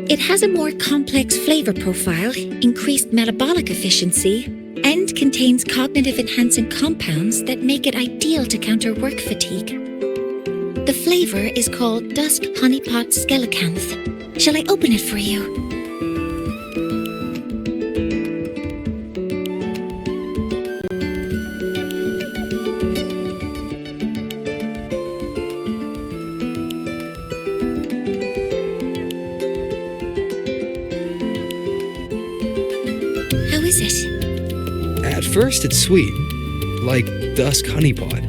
It has a more complex flavor profile, increased metabolic efficiency, and contains cognitive-enhancing compounds that make it ideal to counter work fatigue. The flavor is called Dusk Honeypot Skellicanth. Shall I open it for you? How is it? At first, it's sweet, like dusk honeypot.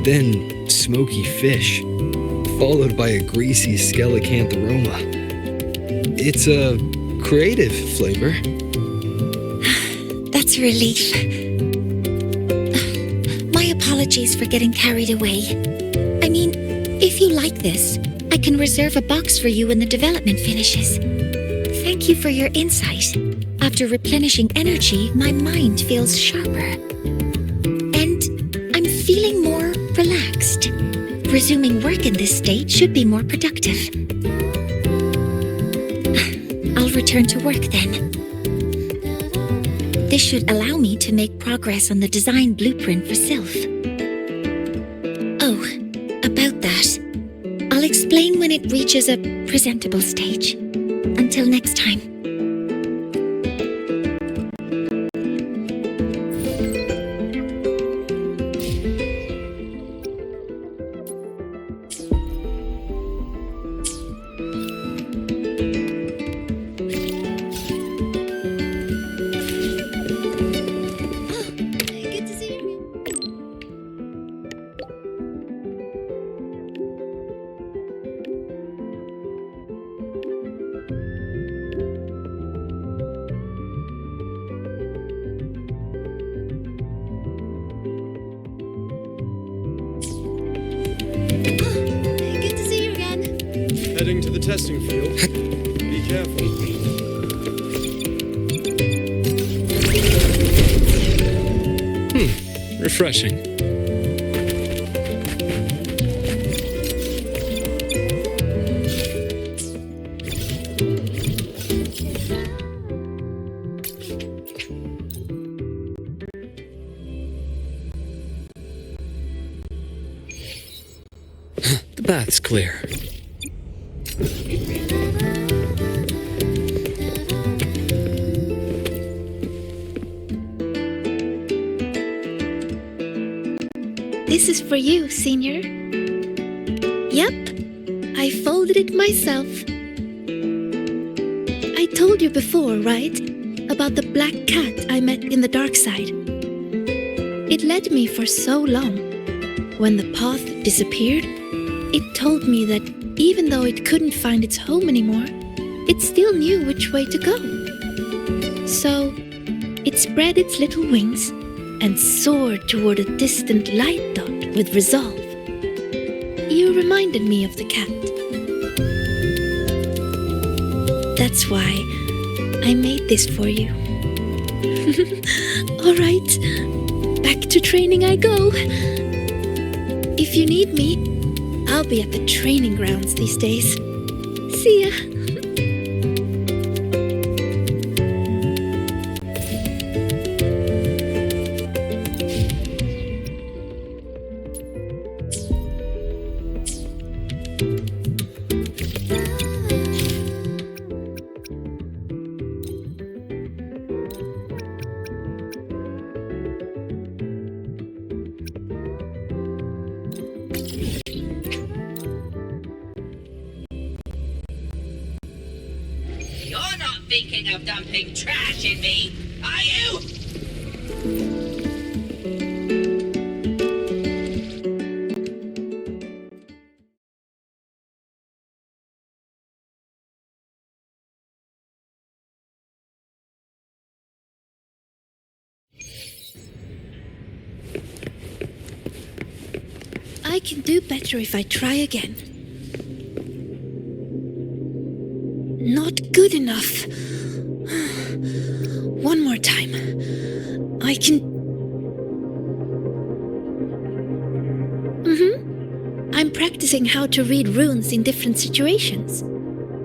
Then smoky fish, followed by a greasy skellicanth aroma. It's a creative flavor. That's a relief. My apologies for getting carried away. I mean, if you like this, I can reserve a box for you when the development finishes. Thank you for your insight. After replenishing energy, my mind feels sharper. And I'm feeling more relaxed. Resuming work in this state should be more productive. I'll return to work then. This should allow me to make progress on the design blueprint for Sylph. Oh, about that. I'll explain when it reaches a presentable stage. Until next time. Good to see you. Good to see you again. Heading to the testing field. Be careful. Refreshing. The bath's clear. This is for you, Senior. Yep, I folded it myself. I told you before, right? About the black cat I met in the dark side. It led me for so long. When the path disappeared, it told me that even though it couldn't find its home anymore, it still knew which way to go. So, it spread its little wings and soared toward a distant light dot with resolve. You reminded me of the cat. That's why I made this for you. All right, back to training I go. If you need me, I'll be at the training grounds these days. See ya. You're not thinking of dumping trash in me, are you? I can do better if I try again. Not good enough. One more time. I can... I'm practicing how to read runes in different situations.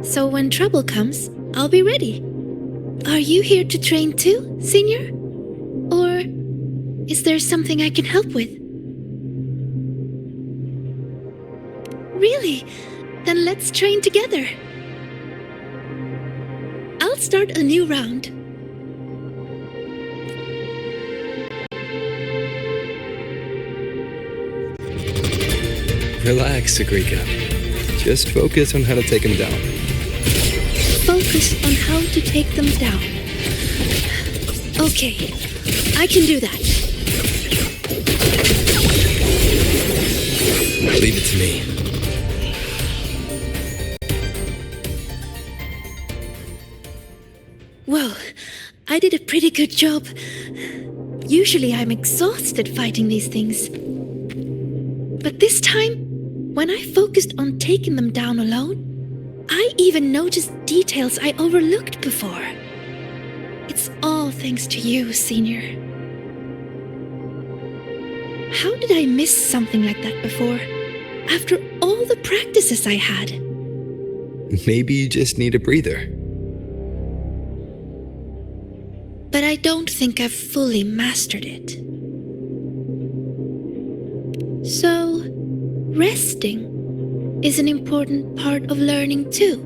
So when trouble comes, I'll be ready. Are you here to train too, Senior? Or is there something I can help with? Really? Then let's train together. I'll start a new round. Relax, Sigrika. Just focus on how to take him down. Focus on how to take them down. Okay, I can do that. Leave it to me. Well, I did a pretty good job. Usually I'm exhausted fighting these things. But this time, when I focused on taking them down alone, I even noticed details I overlooked before. It's all thanks to you, Senior. How did I miss something like that before? After all the practices I had. Maybe you just need a breather. But I don't think I've fully mastered it. So, resting is an important part of learning too.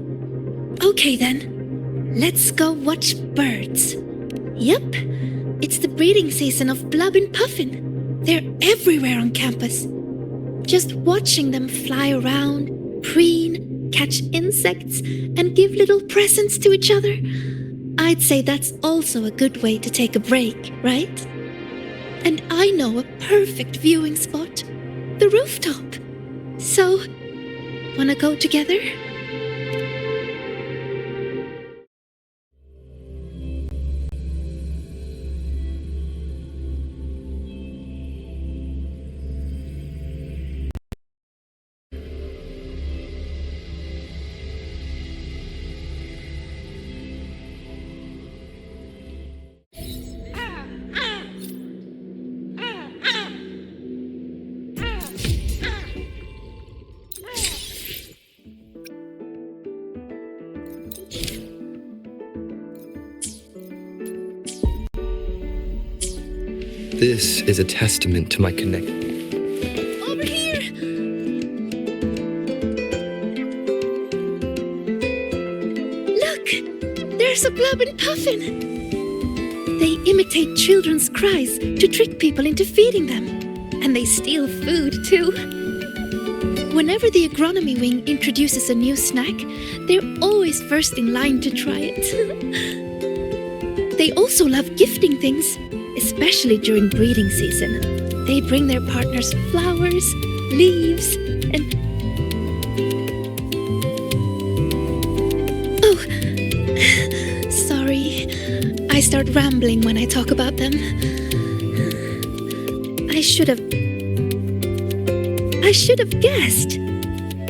Okay then, let's go watch birds. Yep, it's the breeding season of blub and puffin. They're everywhere on campus. Just watching them fly around, preen, catch insects, and give little presents to each other. I'd say that's also a good way to take a break, right? And I know a perfect viewing spot, the rooftop. So, wanna go together? This is a testament to my connect. Over here! Look! There's a blub and puffin! They imitate children's cries to trick people into feeding them. And they steal food, too. Whenever the agronomy wing introduces a new snack, they're always first in line to try it. They also love gifting things, especially during breeding season. They bring their partners flowers, leaves, and... Oh, sorry. I start rambling when I talk about them. I should have guessed.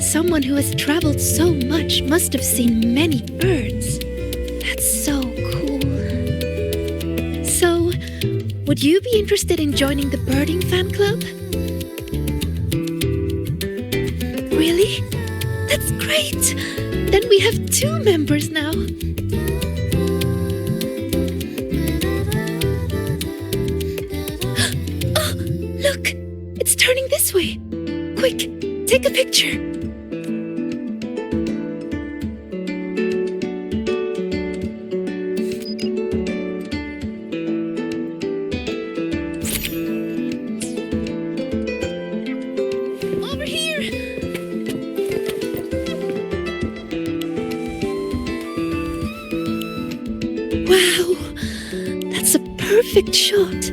Someone who has traveled so much must have seen many birds. That's so cool. So, would you be interested in joining the birding fan club? Really? That's great! Then we have 2 members now. Oh, look! It's turning this way. Quick, take a picture. Over here. Wow, that's a perfect shot.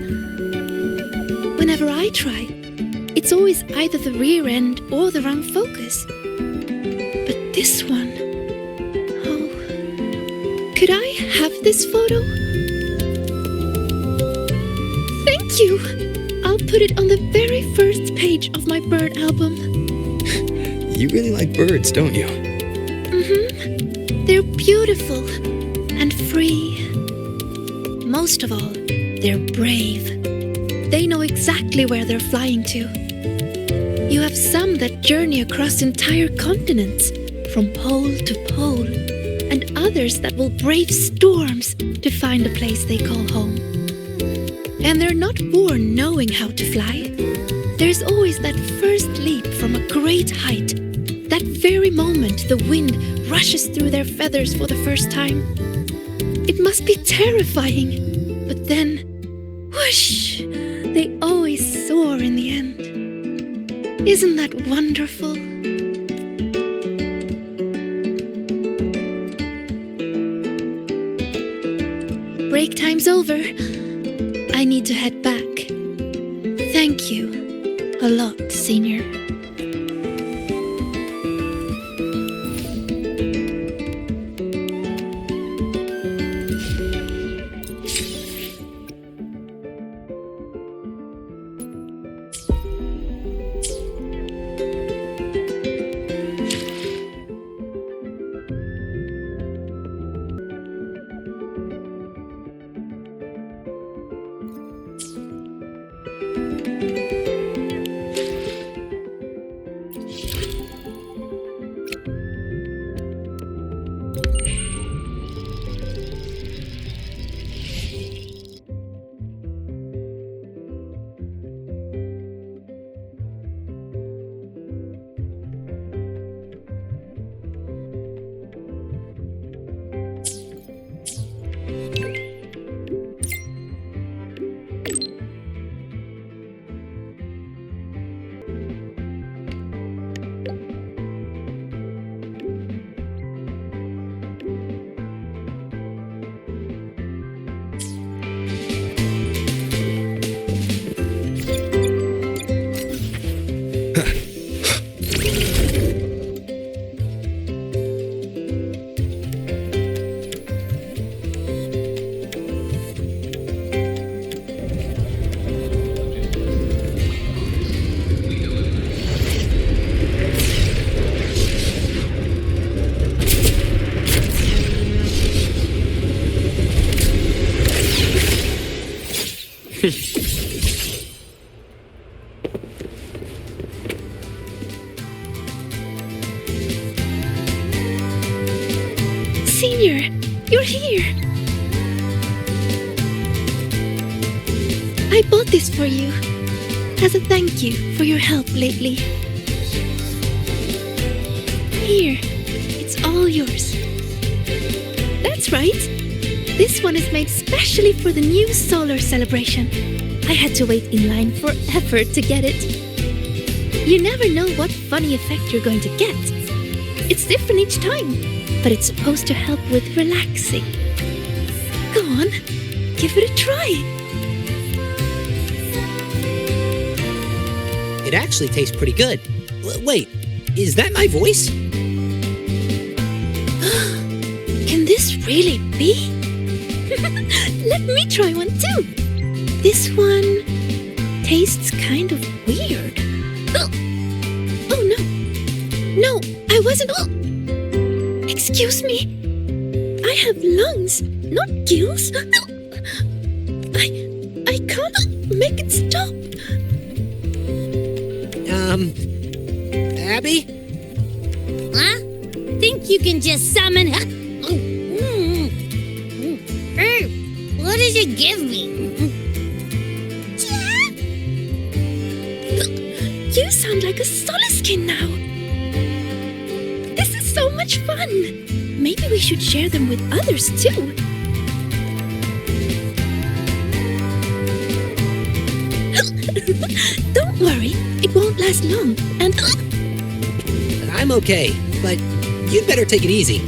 Whenever I try, it's always either the rear end or the wrong focus. But this one... Oh... Could I have this photo? Thank you! I'll put it on the very first page of my bird album. You really like birds, don't you? Mm-hmm. They're beautiful and free. Most of all, they're brave. They know exactly where they're flying to. You have some that journey across entire continents, from pole to pole, and others that will brave storms to find a place they call home. And they're not born knowing how to fly. There's always that first leap from a great height. That very moment the wind rushes through their feathers for the first time. It must be terrifying, but then, whoosh, they always soar in the end. Isn't that wonderful? Break time's over. I need to head back. Thank you a lot, Senior. Senior, you're here. I bought this for you as a thank you for your help lately. Here, it's all yours. That's right. This one is made specially for the new solar celebration. I had to wait in line forever to get it. You never know what funny effect you're going to get. It's different each time, but it's supposed to help with relaxing. Go on, give it a try. It actually tastes pretty good. Wait, is that my voice? Can this really be? Let me try one too. This one tastes kind of weird. Oh no. No, I wasn't. Oh. Excuse me. I have lungs, not gills. I can't make it stop. Abby? Huh? Think you can just summon her? Hey, what did you give me? You sound like a Soliskin now. This is so much fun. Maybe we should share them with others too. Don't worry, it won't last long. And I'm okay, but you'd better take it easy.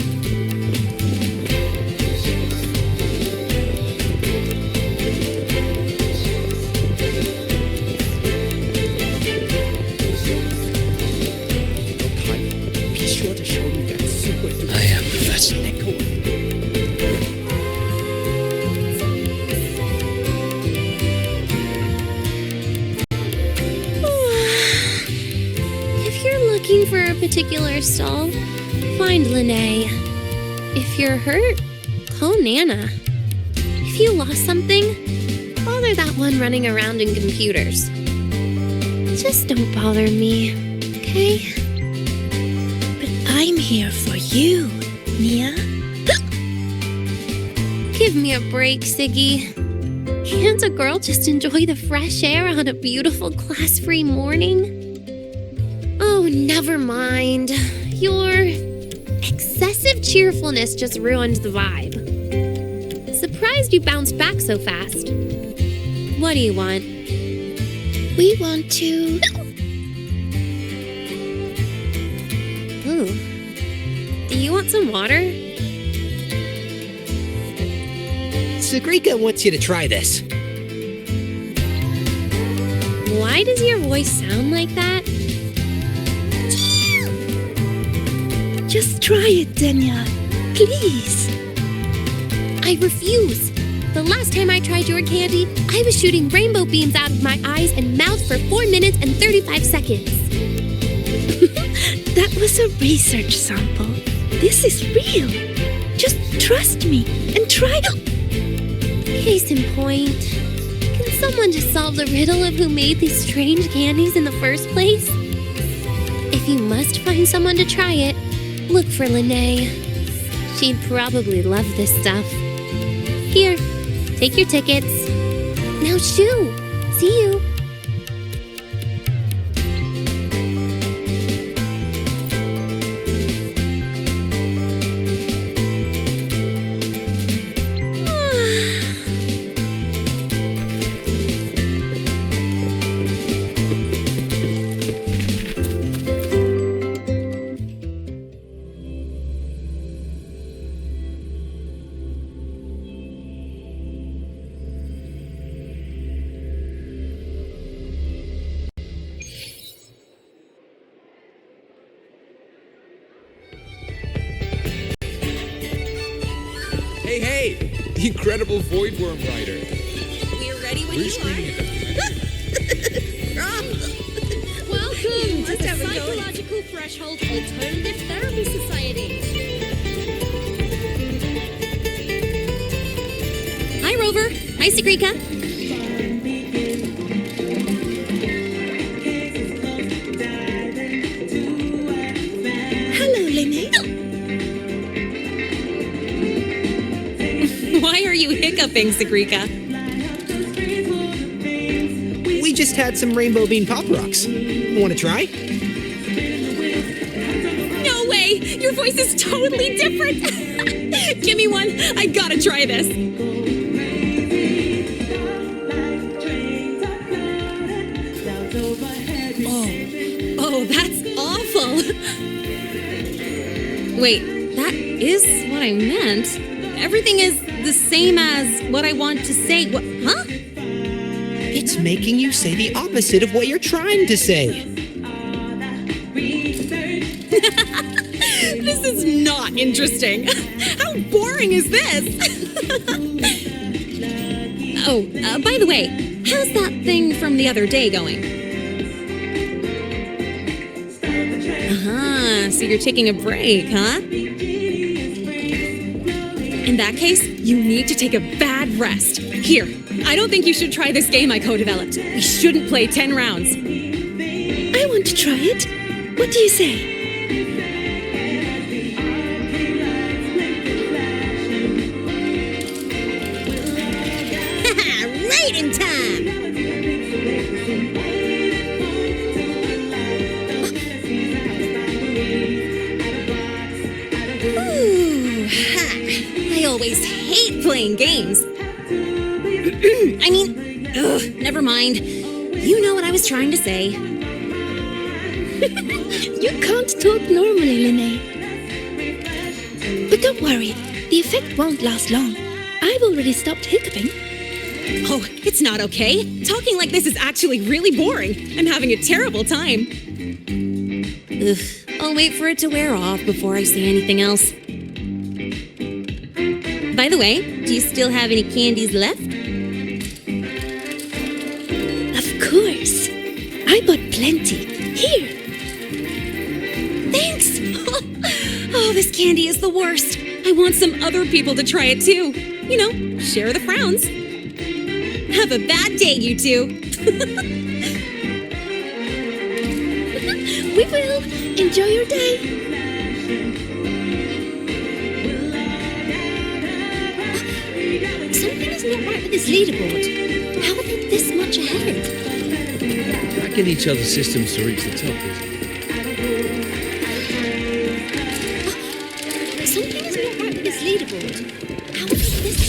I am Professor. particular stall, find Lene. If you're hurt, call Nana. If you lost something, bother that one running around in computers. Just don't bother me, okay? But I'm here for you, Nia. Give me a break, Siggy. Can't a girl just enjoy the fresh air on a beautiful class-free morning? Oh, never mind. Your excessive cheerfulness just ruined the vibe. Surprised you bounced back so fast. What do you want? We want to... Ooh. Do you want some water? Sagrika wants you to try this. Why does your voice sound like that? Just try it, Denya. Please. I refuse. The last time I tried your candy, I was shooting rainbow beams out of my eyes and mouth for 4 minutes and 35 seconds. That was a research sample. This is real. Just trust me and try to... Case in point, can someone just solve the riddle of who made these strange candies in the first place? If you must find someone to try it, look for Lene. She'd probably love this stuff. Here, take your tickets. Now shoo! See you! Hey! The incredible void worm rider. We're ready when We're you screaming are. Welcome to the Psychological Threshold Alternative Therapy Society. Hi, Rover. Hi, Sagrika. Hello, Lene. Why are you hiccuping, Sagrika? We just had some rainbow bean pop rocks. Want to try? No way! Your voice is totally different! Give me one! I gotta try this! Oh, that's awful! Wait, that is what I meant. Everything is the same as what I want to say. What, huh? It's making you say the opposite of what you're trying to say. This is not interesting. How boring is this? Oh, by the way, how's that thing from the other day going? So you're taking a break, huh? In that case, you need to take a bad rest. Here, I don't think you should try this game I co-developed. We shouldn't play 10 rounds. I want to try it. What do you say? Right in time! Ooh, ha. I always hate playing games. I mean, never mind. You know what I was trying to say. You can't talk normally, Lene. But don't worry, the effect won't last long. I've already stopped hiccuping. Oh, it's not okay. Talking like this is actually really boring. I'm having a terrible time. Ugh, I'll wait for it to wear off before I say anything else. By the way, do you still have any candies left? Of course. I bought plenty. Here. Oh, this candy is the worst. I want some other people to try it too. You know, share the frowns. Have a bad day, you two. We will. Enjoy your day. Something is not right with this leaderboard. How are they this much ahead? Hacking each other's systems to reach the top is Something is not right with this leaderboard. How are they this...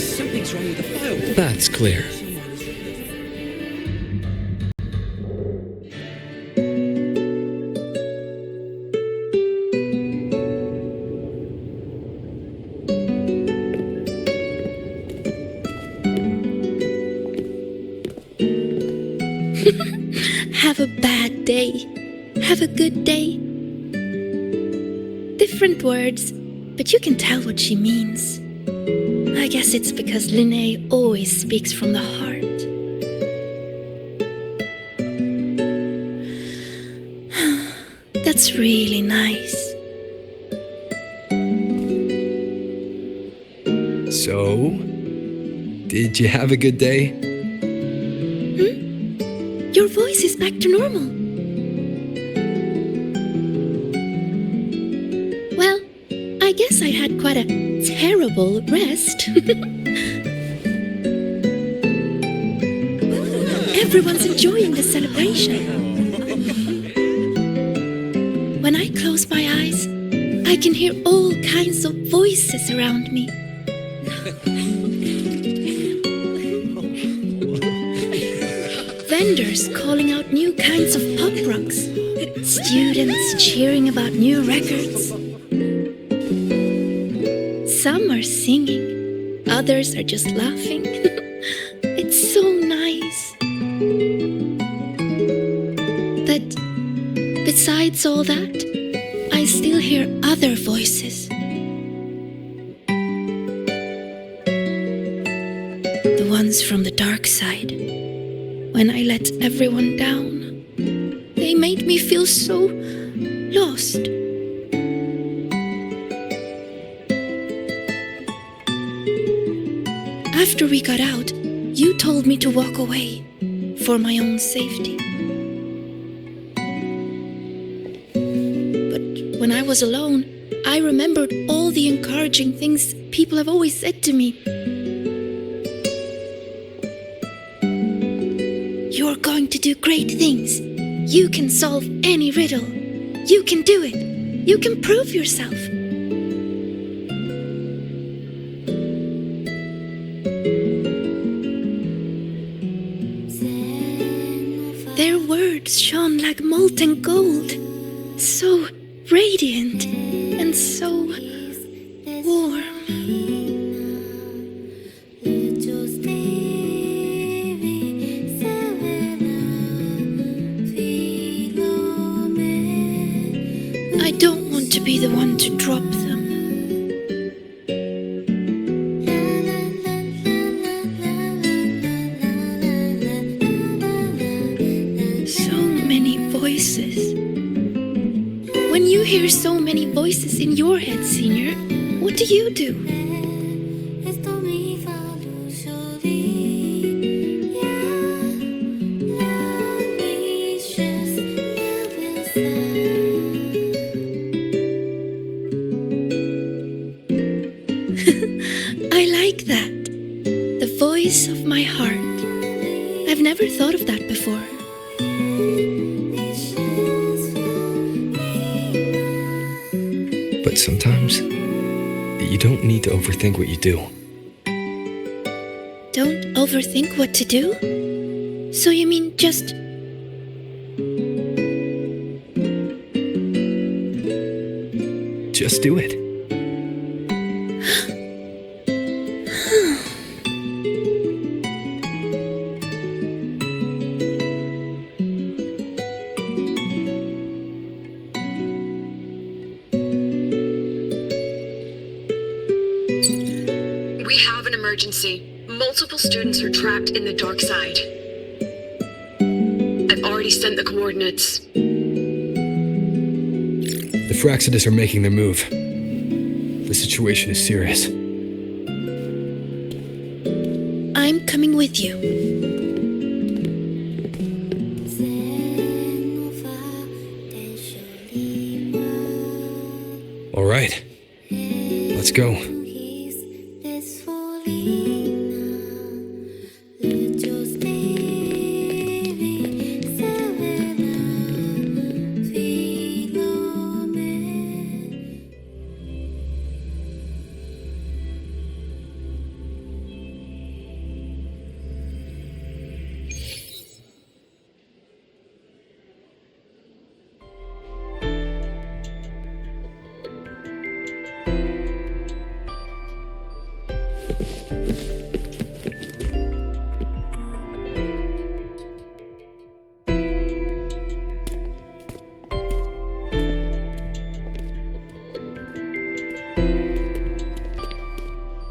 Something's wrong with the firewall. That's clear. Have a bad day. Have a good day. Different words, but you can tell what she means. I guess it's because Linnae always speaks from the heart. That's really nice. So, did you have a good day? Your voice is back to normal. Well, I guess I had quite a terrible rest. Everyone's enjoying the celebration. When I close my eyes, I can hear all kinds of voices around me. Vendors calling out new kinds of pop rocks. Students cheering about new records. Some are singing, others are just laughing. It's so nice. But besides all that, I still hear other voices. The ones from the dark side. When I let everyone down, they made me feel so lost. After we got out, you told me to walk away for my own safety. But when I was alone, I remembered all the encouraging things people have always said to me. You're going to do great things. You can solve any riddle. You can do it. You can prove yourself. Their words shone like molten gold, so radiant and so warm. I don't want to be the one to drop them. So many voices. When you hear so many voices in your head, Senior, what do you do? I like that. The voice of my heart. I've never thought of that before. But sometimes, you don't need to overthink what you do. Don't overthink what to do? So you mean just... Just do it. emergency. Multiple students are trapped in the dark side. I've already sent the coordinates. The Fraxidus are making their move. The situation is serious. I'm coming with you. All right. Let's go.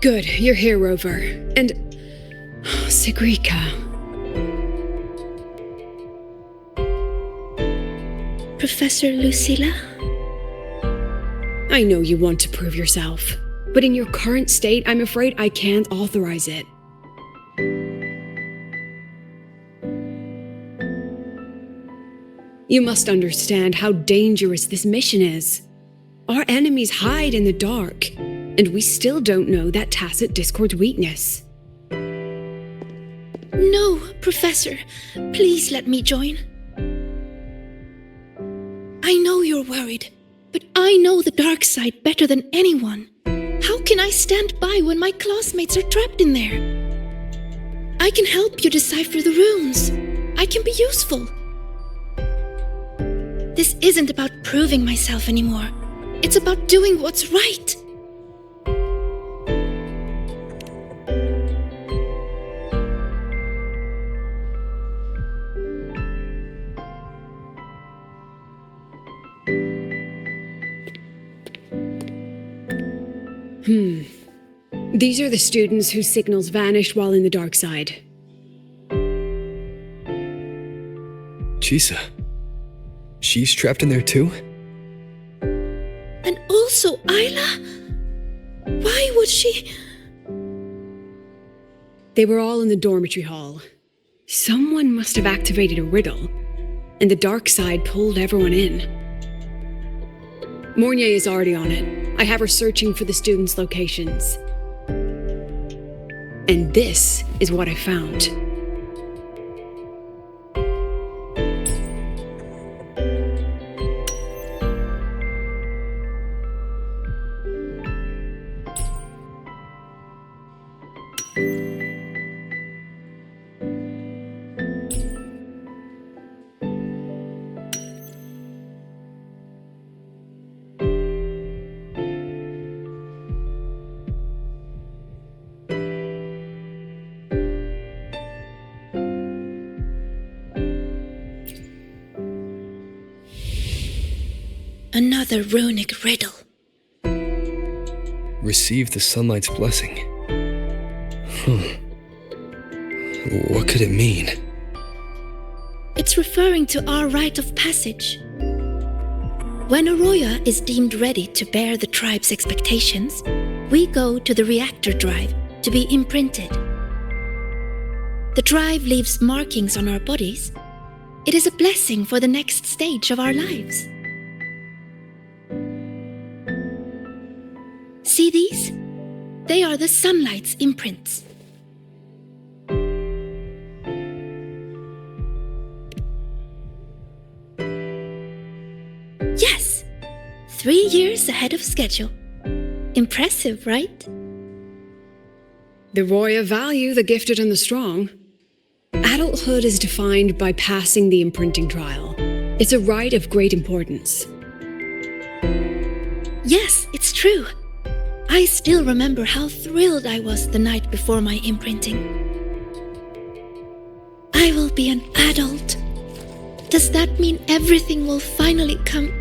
Good, you're here, Rover. And... Sigrika. Professor Lucilla? I know you want to prove yourself, but in your current state, I'm afraid I can't authorize it. You must understand how dangerous this mission is. Our enemies hide in the dark, and we still don't know that tacit discord's weakness. No, Professor. Please let me join. I know you're worried, but I know the dark side better than anyone. How can I stand by when my classmates are trapped in there? I can help you decipher the runes. I can be useful. This isn't about proving myself anymore. It's about doing what's right. These are the students whose signals vanished while in the dark side. Chisa. She's trapped in there too? And also Ayla? Why would she... They were all in the dormitory hall. Someone must have activated a riddle, and the dark side pulled everyone in. Mornier is already on it. I have her searching for the students' locations. And this is what I found. Another runic riddle. Receive the sunlight's blessing. What could it mean? It's referring to our rite of passage. When Arroya is deemed ready to bear the tribe's expectations, we go to the reactor drive to be imprinted. The drive leaves markings on our bodies. It is a blessing for the next stage of our lives. See these? They are the sunlight's imprints. Yes! 3 years ahead of schedule. Impressive, right? The Roya value the gifted and the strong. Adulthood is defined by passing the imprinting trial. It's a rite of great importance. Yes, it's true. I still remember how thrilled I was the night before my imprinting. I will be an adult. Does that mean everything will finally come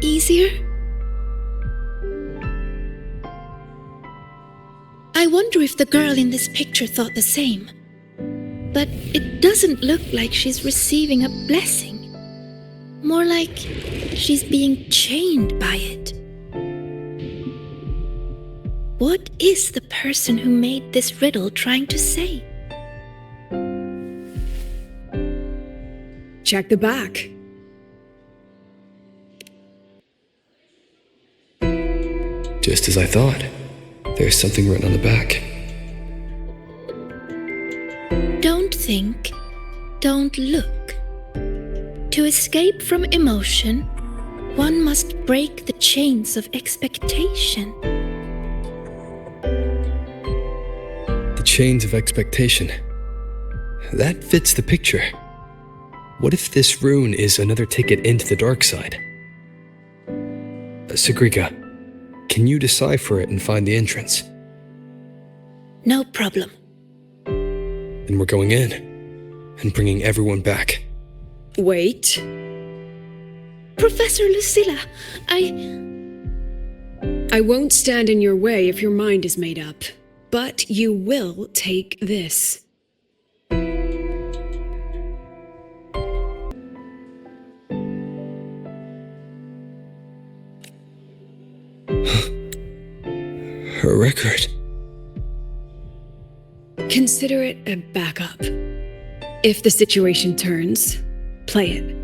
I wonder if the girl in this picture thought the same. But it doesn't look like she's receiving a blessing. More like she's being chained by it. What is the person who made this riddle trying to say? Check the back. Just as I thought. There's something written on the back. Don't think, don't look. To escape from emotion, one must break the chains of expectation. The chains of expectation. That fits the picture. What if this rune is another ticket into the dark side? Sigrika, can you decipher it and find the entrance? No problem. Then we're going in and bringing everyone back. Wait. Professor Lucilla, I won't stand in your way if your mind is made up, but you will take this. Her record. Consider it a backup. If the situation turns, play it.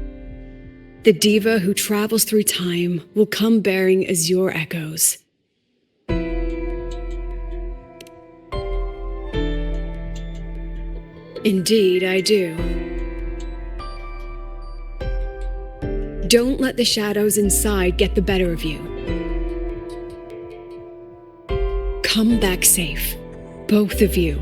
The diva who travels through time will come bearing azure echoes. Indeed, I do. Don't let the shadows inside get the better of you. Come back safe, both of you.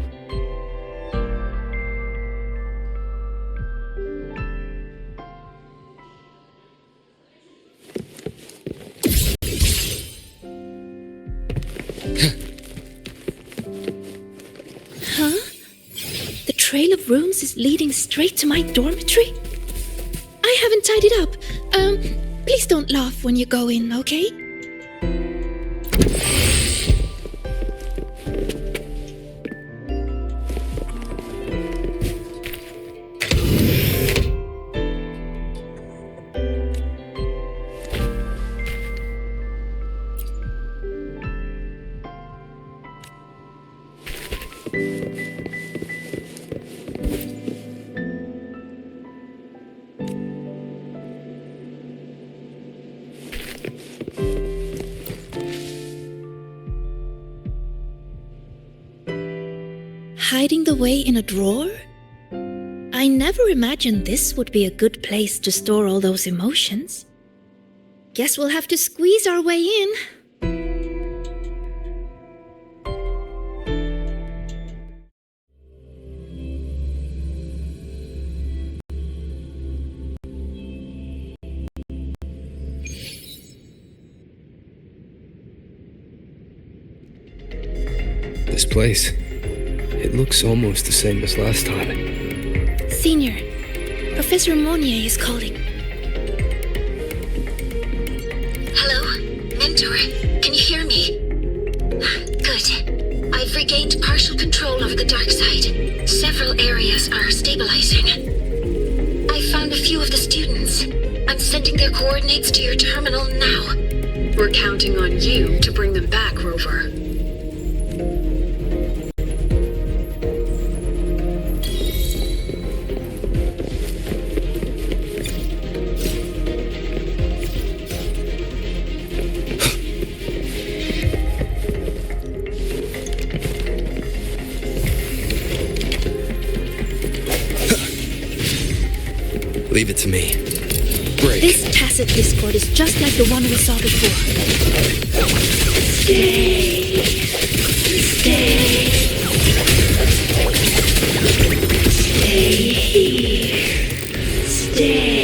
Huh? The trail of runes is leading straight to my dormitory? I haven't tidied up. Please don't laugh when you go in, okay? Hiding the way in a drawer? I never imagined this would be a good place to store all those emotions. Guess we'll have to squeeze our way in. This place. It looks almost the same as last time. Senior, Professor Monnier is calling. Hello? Mentor, can you hear me? Good. I've regained partial control over the dark side. Several areas are stabilizing. I found a few of the students. I'm sending their coordinates to your terminal now. We're counting on you to bring them back, Rover. Leave it to me. Break. This tacit discord is just like the one we saw before. Stay. Stay. Stay here. Stay.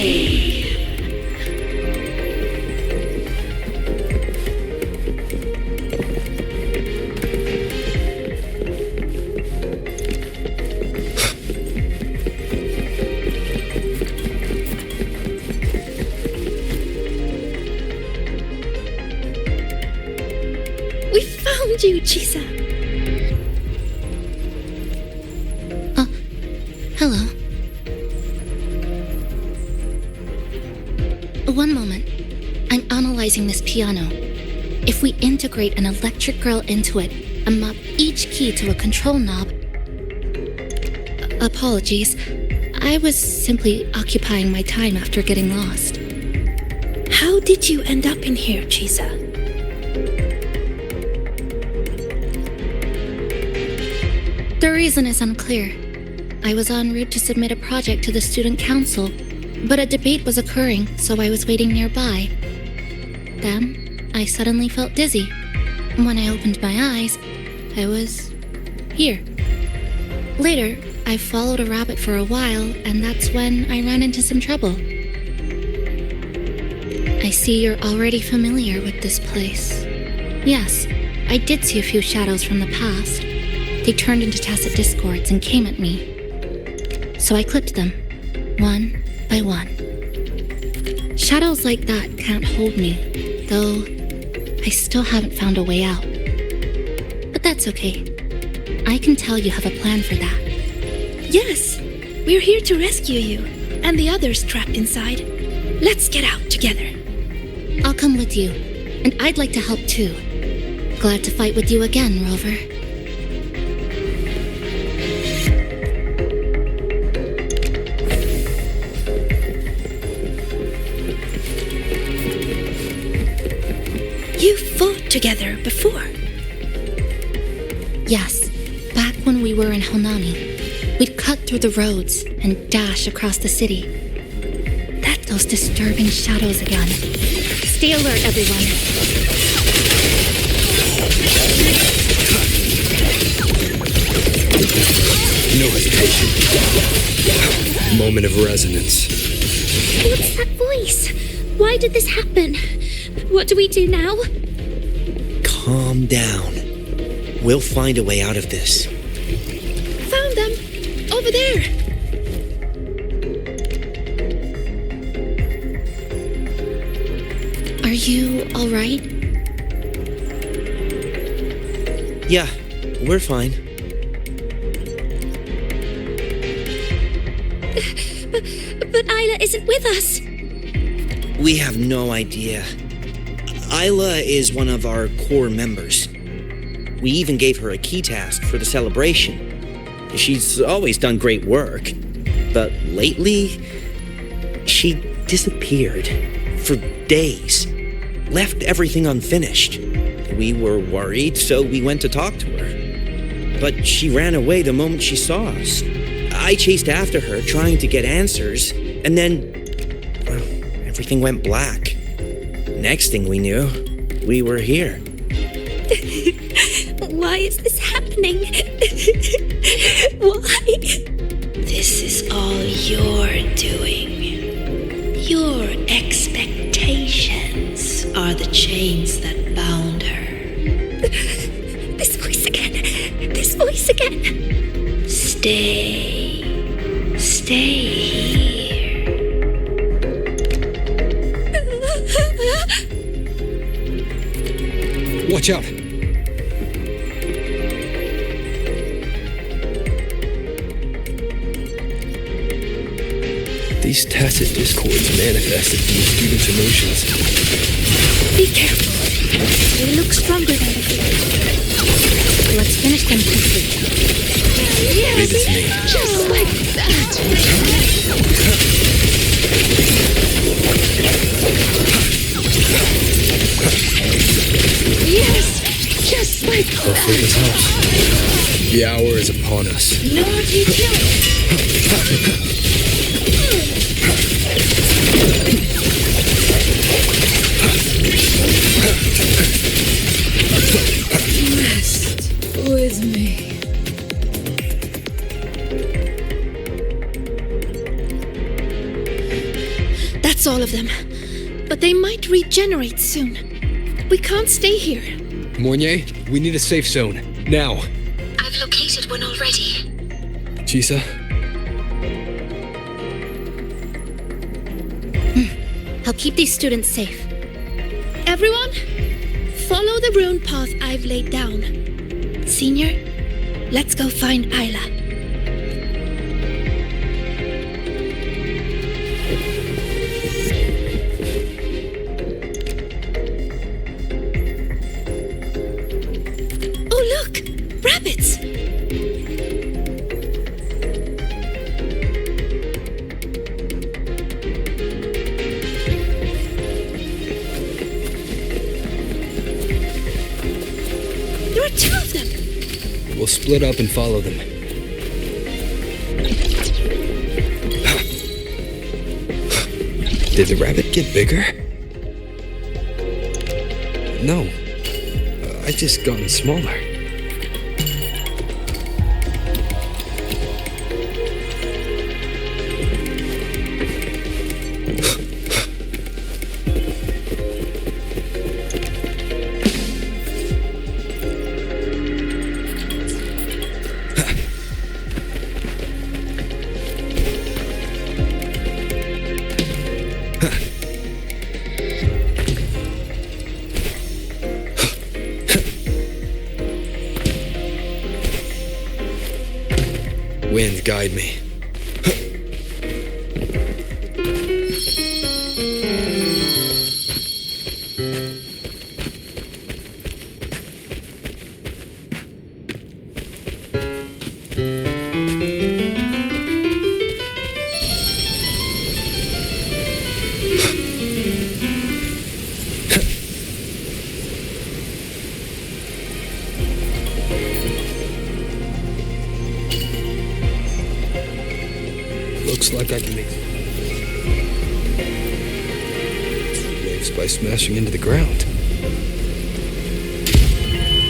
We found you, Chisa. One moment. I'm analyzing this piano. If we integrate an electric girl into it and map each key to a control knob... Apologies. I was simply occupying my time after getting lost. How did you end up in here, Chisa? The reason is unclear. I was en route to submit a project to the student council, but a debate was occurring, so I was waiting nearby. Then, I suddenly felt dizzy. When I opened my eyes, I was here. Later, I followed a rabbit for a while, and that's when I ran into some trouble. I see you're already familiar with this place. Yes, I did see a few shadows from the past. They turned into tacit discords and came at me. So I clipped them, one by one. Shadows like that can't hold me, though I still haven't found a way out. But that's okay. I can tell you have a plan for that. Yes, we're here to rescue you, and the others trapped inside. Let's get out together. I'll come with you, and I'd like to help too. Glad to fight with you again, Rover. You fought together before. Yes, back when we were in Honami. We'd cut through the roads and dash across the city. That's those disturbing shadows again. Stay alert, everyone. No hesitation. Moment of resonance. What's that voice? Why did this happen? What do we do now? Calm down. We'll find a way out of this. Found them! Over there! Are you alright? Yeah, we're fine. But Isla isn't with us. We have no idea. Isla is one of our core members. We even gave her a key task for the celebration. She's always done great work, but lately, she disappeared for days, left everything unfinished. We were worried, so we went to talk to her. But she ran away the moment she saw us. I chased after her, trying to get answers, and then, well, everything went black. Next thing we knew, we were here. Why is this happening? Why? This is all your doing. Your expectations are the chains that bound her. This voice again. This voice again. Stay here. Watch out! These tacit discords manifested from the students' emotions. Be careful. They look stronger than before. Let's finish them quickly. Yes, Leave it to me. just like that. Yes, just like Hopefully this helps. The hour is upon us. Lord, you kill it. Rest with me. That's all of them. But they might regenerate soon. We can't stay here. Mornier, we need a safe zone. Now. I've located one already. Chisa? I'll keep these students safe. Everyone, follow the rune path I've laid down. Senior, let's go find Isla. split up and follow them. Did the rabbit get bigger? No. I just gotten smaller. Wind, guide me. Looks like I can make waves by smashing into the ground.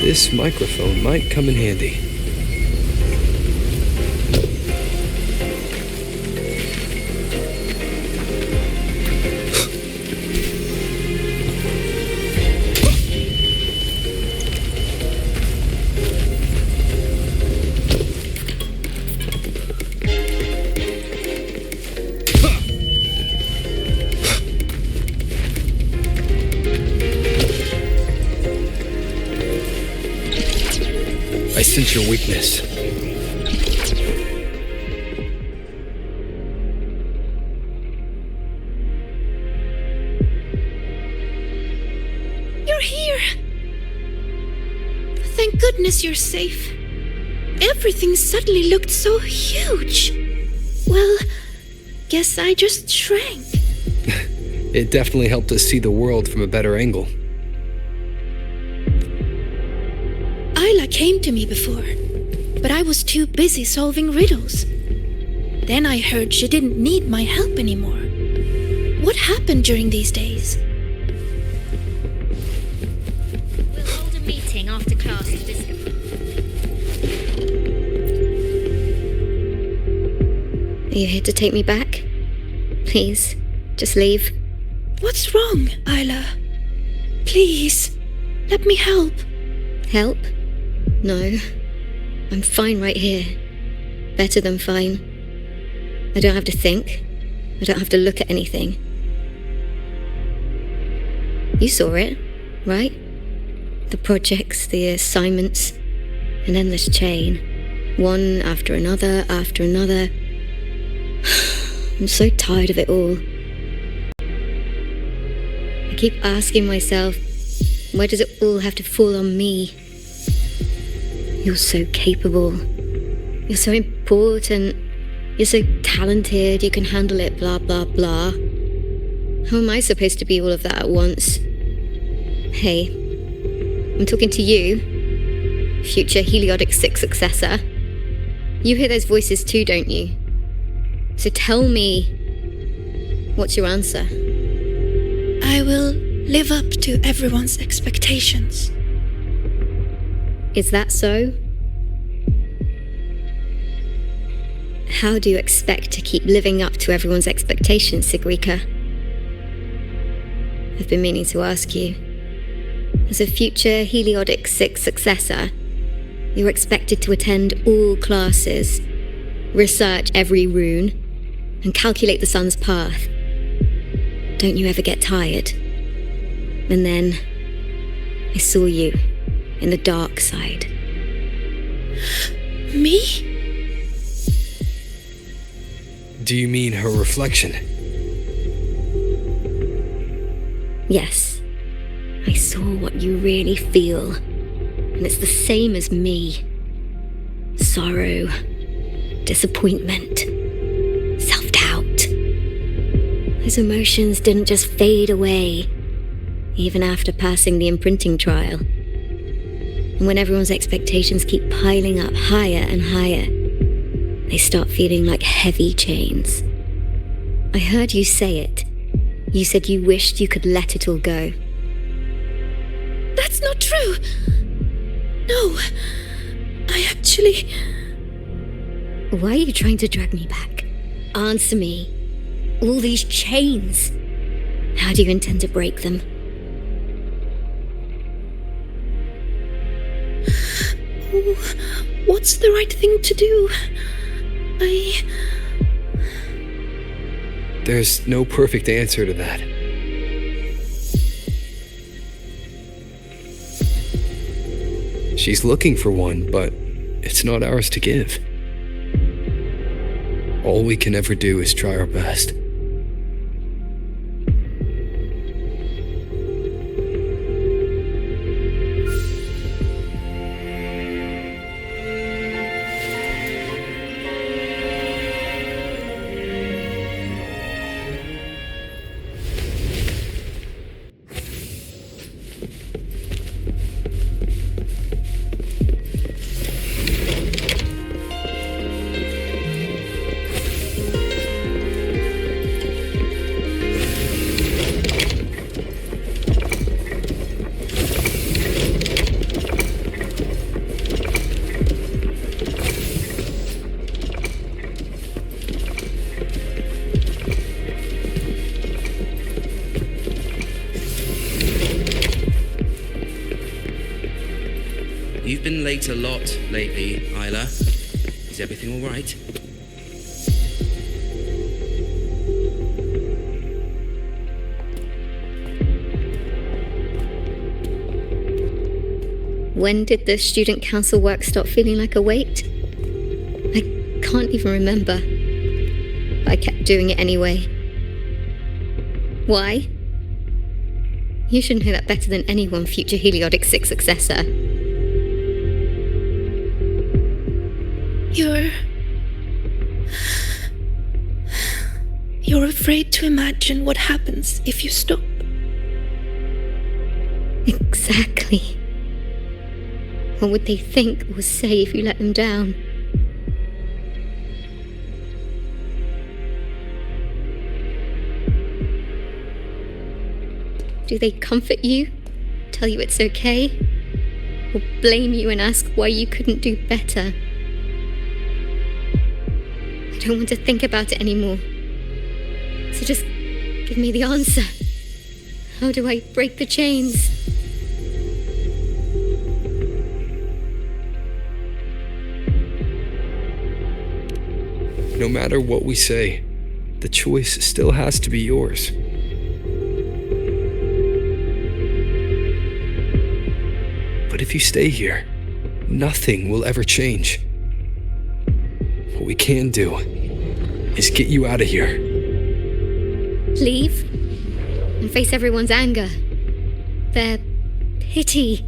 This microphone might come in handy. I sense your weakness. You're here. Thank goodness you're safe. Everything suddenly looked so huge. Well, guess I just shrank. It definitely helped us see the world from a better angle. Isla came to me before, but I was too busy solving riddles. Then I heard she didn't need my help anymore. What happened during these days? We'll hold a meeting after class to discuss. Are you here to take me back? Please, just leave. What's wrong, Isla? Please, let me help. Help? No. I'm fine right here. Better than fine. I don't have to think. I don't have to look at anything. You saw it, right? The projects, the assignments, an endless chain. One after another after another. I'm so tired of it all. I keep asking myself, why does it all have to fall on me? You're so capable. You're so important. You're so talented. You can handle it, blah, blah, blah. How am I supposed to be all of that at once? Hey, I'm talking to you, future Heliodic 6 successor. You hear those voices too, don't you? So tell me, what's your answer? I will live up to everyone's expectations. Is that so? How do you expect to keep living up to everyone's expectations, Sigrika? I've been meaning to ask you. As a future Heliodic 6 successor, you're expected to attend all classes, research every rune, and calculate the sun's path. Don't you ever get tired? And then I saw you in the dark side. Me? Do you mean her reflection? Yes. I saw what you really feel. And it's the same as me. Sorrow, disappointment, self-doubt. Those emotions didn't just fade away, even after passing the imprinting trial. And when everyone's expectations keep piling up higher and higher, they start feeling like heavy chains. I heard you say it. You said you wished you could let it all go. That's not true. No. I actually... Why are you trying to drag me back? Answer me. All these chains. How do you intend to break them? Oh, what's the right thing to do? There's no perfect answer to that. She's looking for one, but it's not ours to give. All we can ever do is try our best. You've been late a lot lately, Isla. Is everything all right? When did the student council work stop feeling like a weight? I can't even remember. But I kept doing it anyway. Why? You should know that better than anyone, future Heliodic 6 successor. You're afraid to imagine what happens if you stop. Exactly. What would they think or say if you let them down? Do they comfort you? Tell you it's okay? Or blame you and ask why you couldn't do better? I don't want to think about it anymore. So just give me the answer. How do I break the chains? No matter what we say, the choice still has to be yours. But if you stay here, nothing will ever change. What we can do is get you out of here. Leave and face everyone's anger, their pity,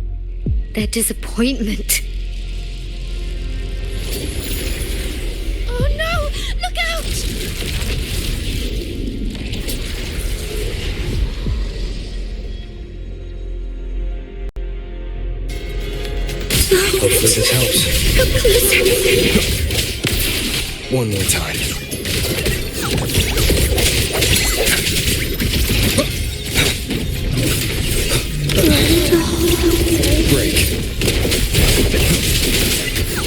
their disappointment. Oh no! Look out! Hopefully this helps. Come closer. One more time. Break.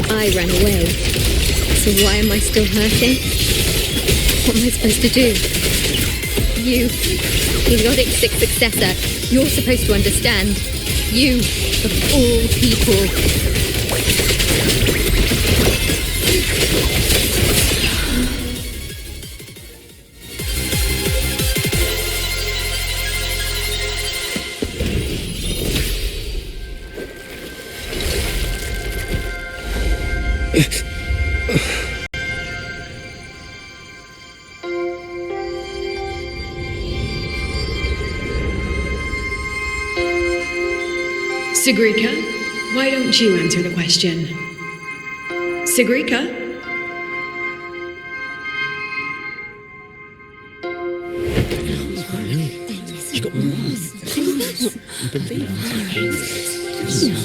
I ran away. So why am I still hurting? What am I supposed to do? You, Heliodic 6 successor, you're supposed to understand. You, of all people. Sigrika, why don't you answer the question? Sigrika? She's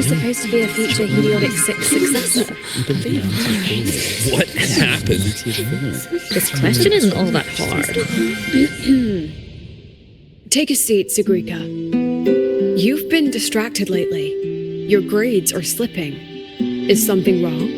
supposed to be a future Heliotic 6 successor. What happened? This question isn't all that hard. Take a seat, Sigrika. You've been distracted lately. Your grades are slipping. Is something wrong?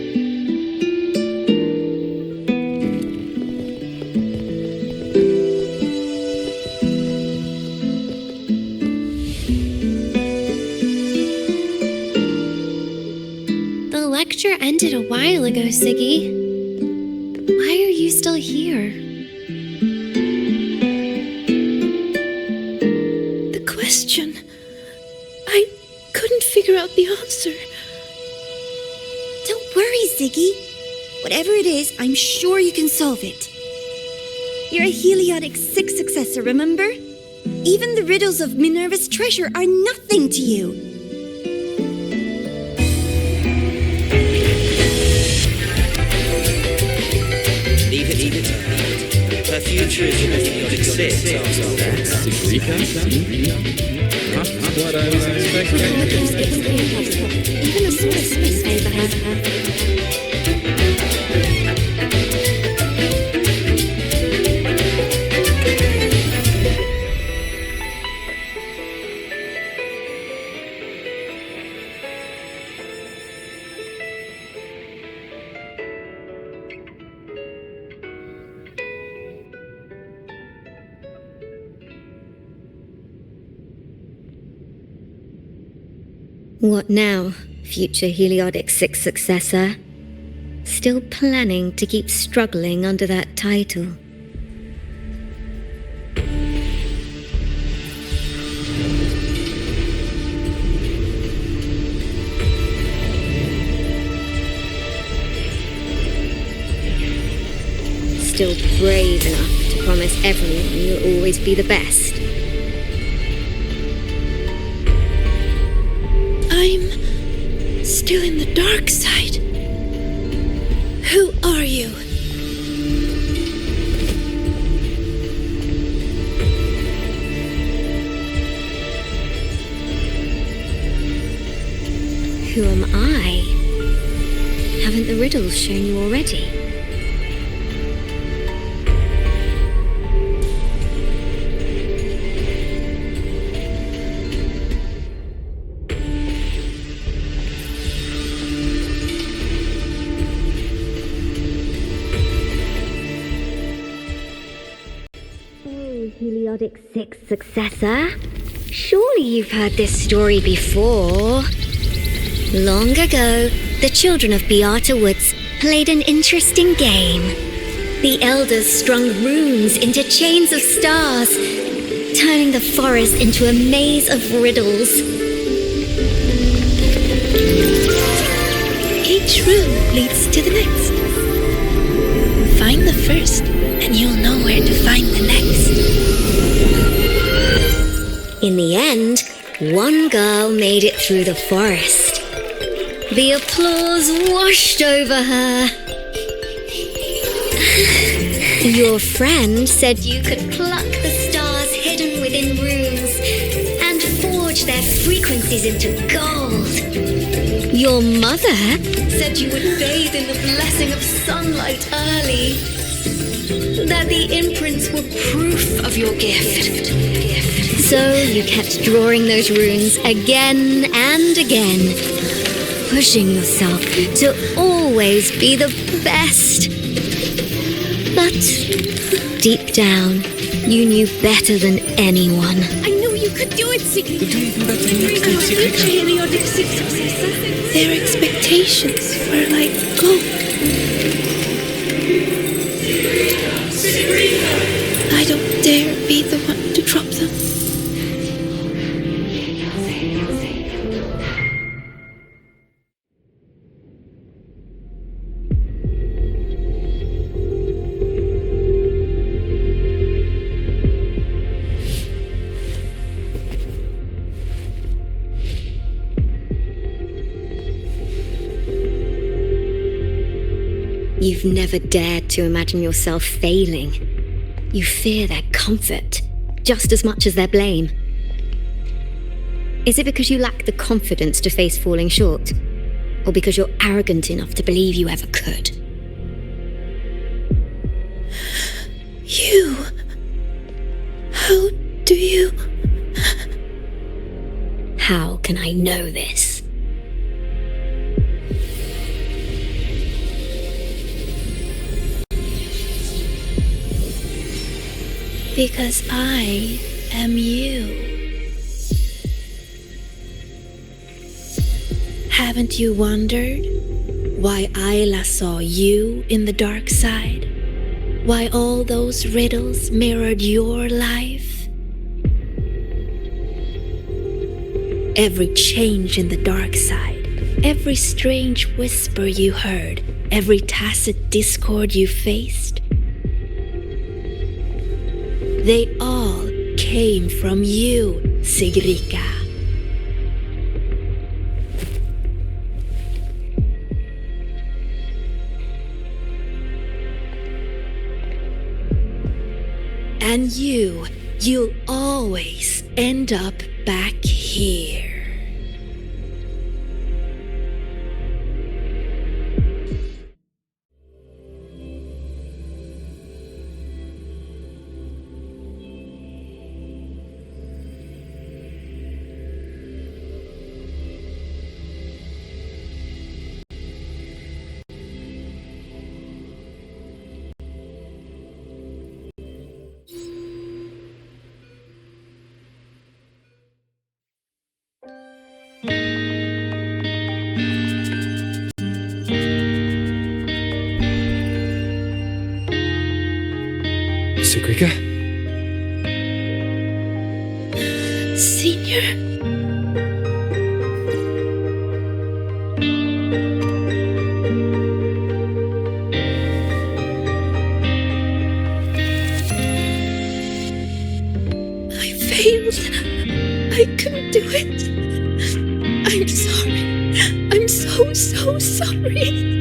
The lecture ended a while ago, Siggy. Why are you still here? The question. I couldn't figure out the answer. Don't worry, Ziggy. Whatever it is, I'm sure you can solve it. You're a Heliotic 6 successor, remember? Even the riddles of Minerva's treasure are nothing to you. Leave it. Her future is in the Heliotic 6. What I was expecting. Even a sort of space favor. What now, future Heliotic 6 successor? Still planning to keep struggling under that title? Still brave enough to promise everyone you'll always be the best? I'm still in the dark side. Who are you? Who am I? Haven't the riddles shown you already? Heliotic 6 successor? Surely you've heard this story before. Long ago, the children of Beata Woods played an interesting game. The elders strung runes into chains of stars, turning the forest into a maze of riddles. Each rune leads to the next. Find the first, and you'll know where to find the next. In the end, one girl made it through the forest. The applause washed over her. Your friend said you could pluck the stars hidden within runes and forge their frequencies into gold. Your mother said you would bathe in the blessing of sunlight early. That the imprints were proof of your gift. So you kept drawing those runes again and again, pushing yourself to always be the best. But deep down, you knew better than anyone. I knew you could do it, Siggy. Heliotic 6 successor. Their expectations were like gold. I don't dare be the one to drop them. You've never dared to imagine yourself failing. You fear their comfort just as much as their blame. Is it because you lack the confidence to face falling short? Or because you're arrogant enough to believe you ever could? You... How do you... How can I know this? Because I am you. Haven't you wondered why Ayla saw you in the dark side? Why all those riddles mirrored your life? Every change in the dark side, every strange whisper you heard, every tacit discord you faced, they all came from you, Sigrika. And you'll always end up back here. Sigrika? Senior? I failed. I couldn't do it. I'm sorry. I'm so sorry.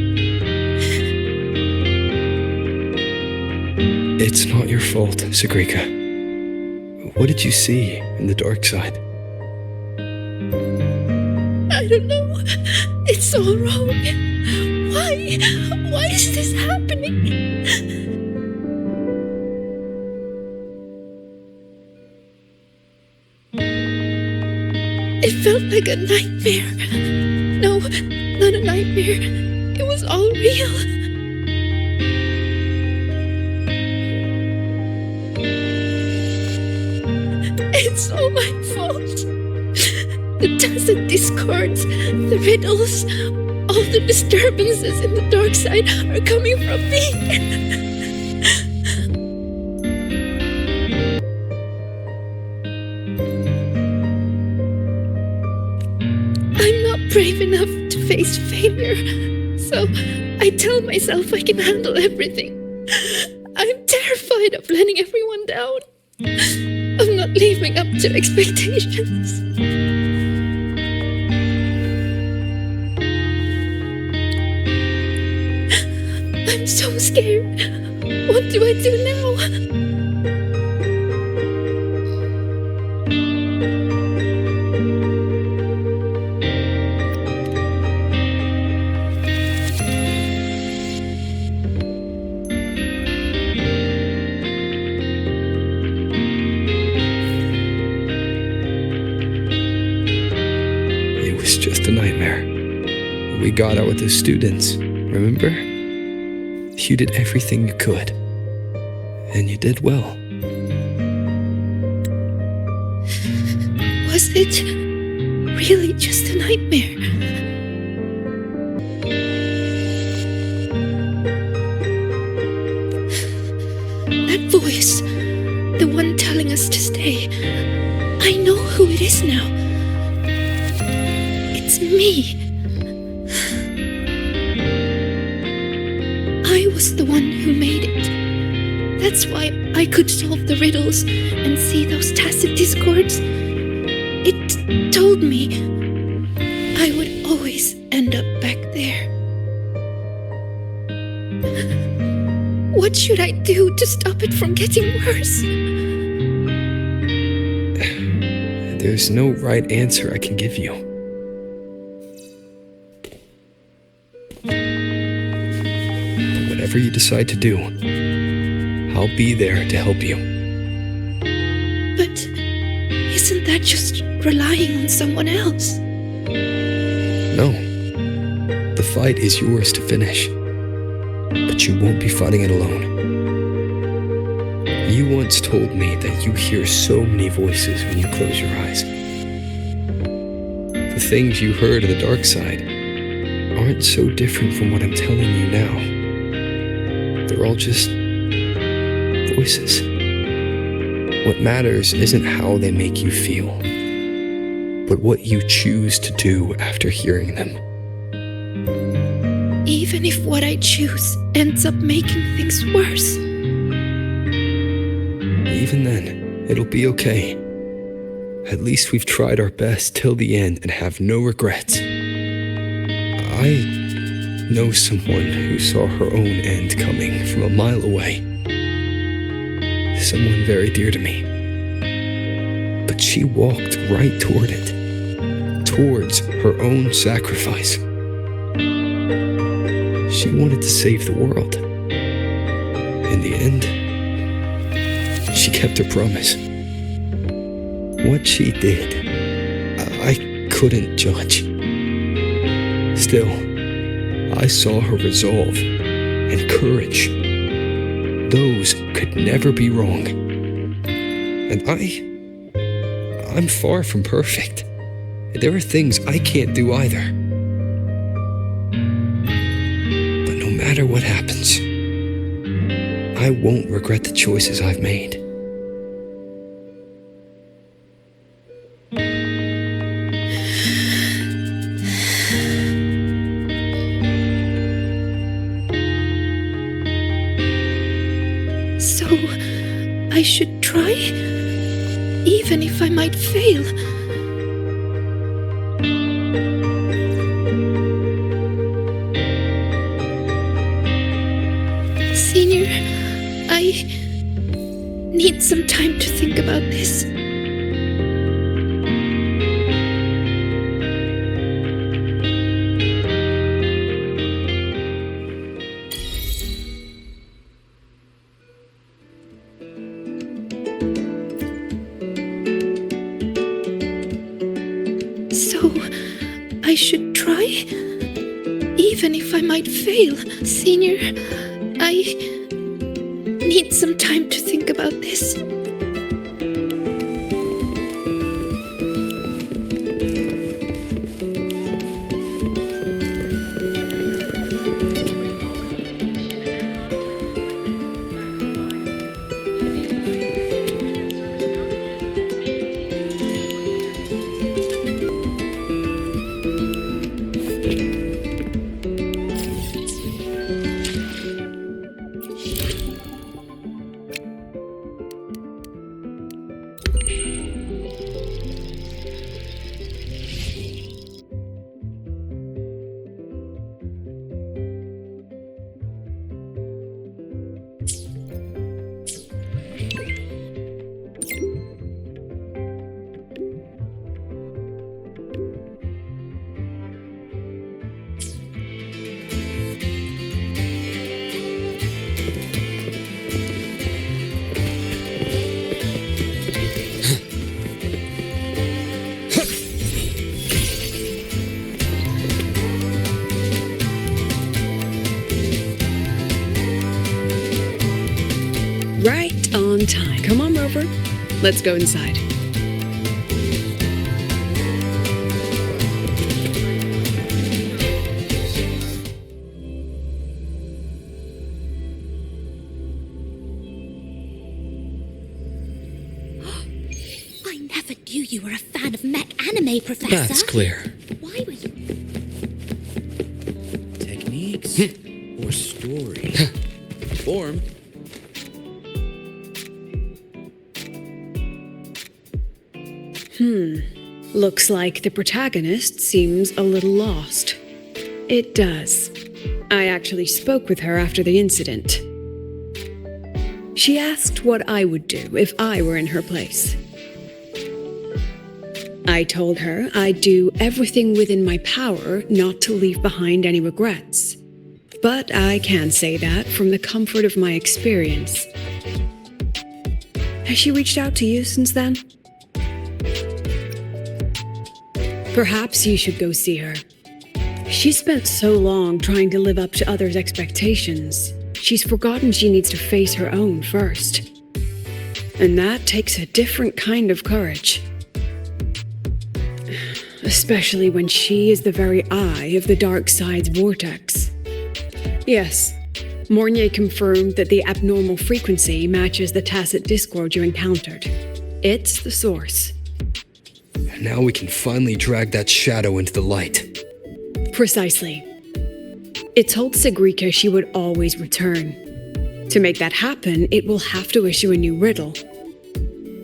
It's not your fault, Sigrika. What did you see in the dark side? I don't know. It's all wrong. Why is this happening? It felt like a nightmare. No, not a nightmare. It was all real. It's all my fault. The tacit discords, the riddles, all the disturbances in the dark side are coming from me. I'm not brave enough to face failure, so I tell myself I can handle everything. I'm terrified of letting everyone down. I'm not living up to expectations. I'm so scared. What do I do now? It's just a nightmare. We got out with the students, remember? You did everything you could. And you did well. Was it really just a nightmare? That voice, the one telling us to stay, I know who it is now. It's me. I was the one who made it. That's why I could solve the riddles and see those tacit discords. It told me I would always end up back there. What should I do to stop it from getting worse? There's no right answer I can give you. But whatever you decide to do, I'll be there to help you. But isn't that just relying on someone else? No. The fight is yours to finish. But you won't be fighting it alone. You once told me that you hear so many voices when you close your eyes. The things you heard of the dark side aren't so different from what I'm telling you now. They're all just voices. What matters isn't how they make you feel, but what you choose to do after hearing them. Even if what I choose ends up making things worse. Even then, it'll be okay. At least we've tried our best till the end and have no regrets. I know someone who saw her own end coming from a mile away. Someone very dear to me. But she walked right toward it. Towards her own sacrifice. She wanted to save the world. In the end, she kept her promise. What she did, I couldn't judge. Still, I saw her resolve and courage. Those could never be wrong. And I'm far from perfect. There are things I can't do either. But no matter what happens, I won't regret the choices I've made. So, I should try? Even if I might fail? Senior, I need some time to think about this. So, I should try? Even if I might fail, Senior, I need some time to think about this. Right on time. Come on, Rover. Let's go inside. I never knew you were a fan of mech anime, Professor. That's clear. Why were you... Techniques or story? Form. Looks like the protagonist seems a little lost. It does. I actually spoke with her after the incident. She asked what I would do if I were in her place. I told her I'd do everything within my power not to leave behind any regrets. But I can't say that from the comfort of my experience. Has she reached out to you since then? Perhaps you should go see her. She spent so long trying to live up to others' expectations, she's forgotten she needs to face her own first. And that takes a different kind of courage. Especially when she is the very eye of the dark side's vortex. Yes, Mornier confirmed that the abnormal frequency matches the tacit discord you encountered. It's the source. And now we can finally drag that shadow into the light. Precisely. It told Sigrika she would always return. To make that happen, it will have to issue a new riddle.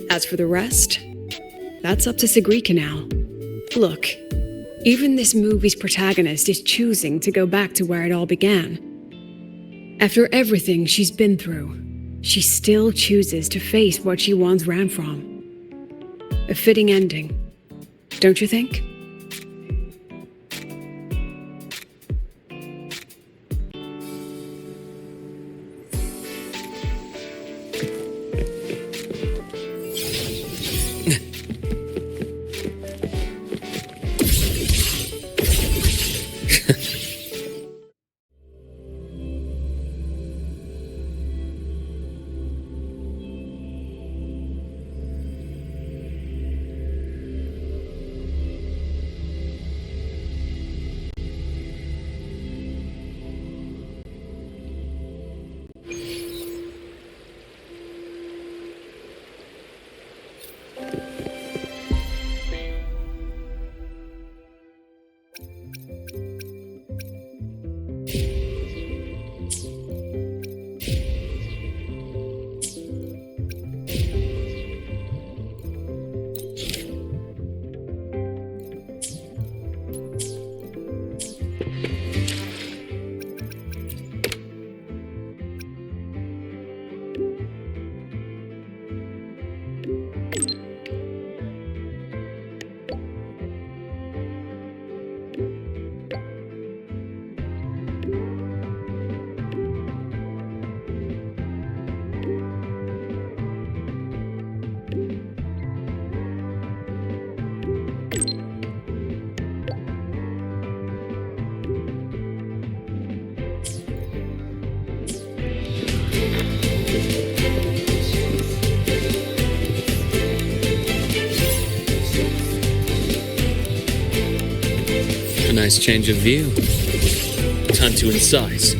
As for the rest, that's up to Sigrika now. Look, even this movie's protagonist is choosing to go back to where it all began. After everything she's been through, she still chooses to face what she once ran from. A fitting ending, don't you think? A nice change of view. Time to incise.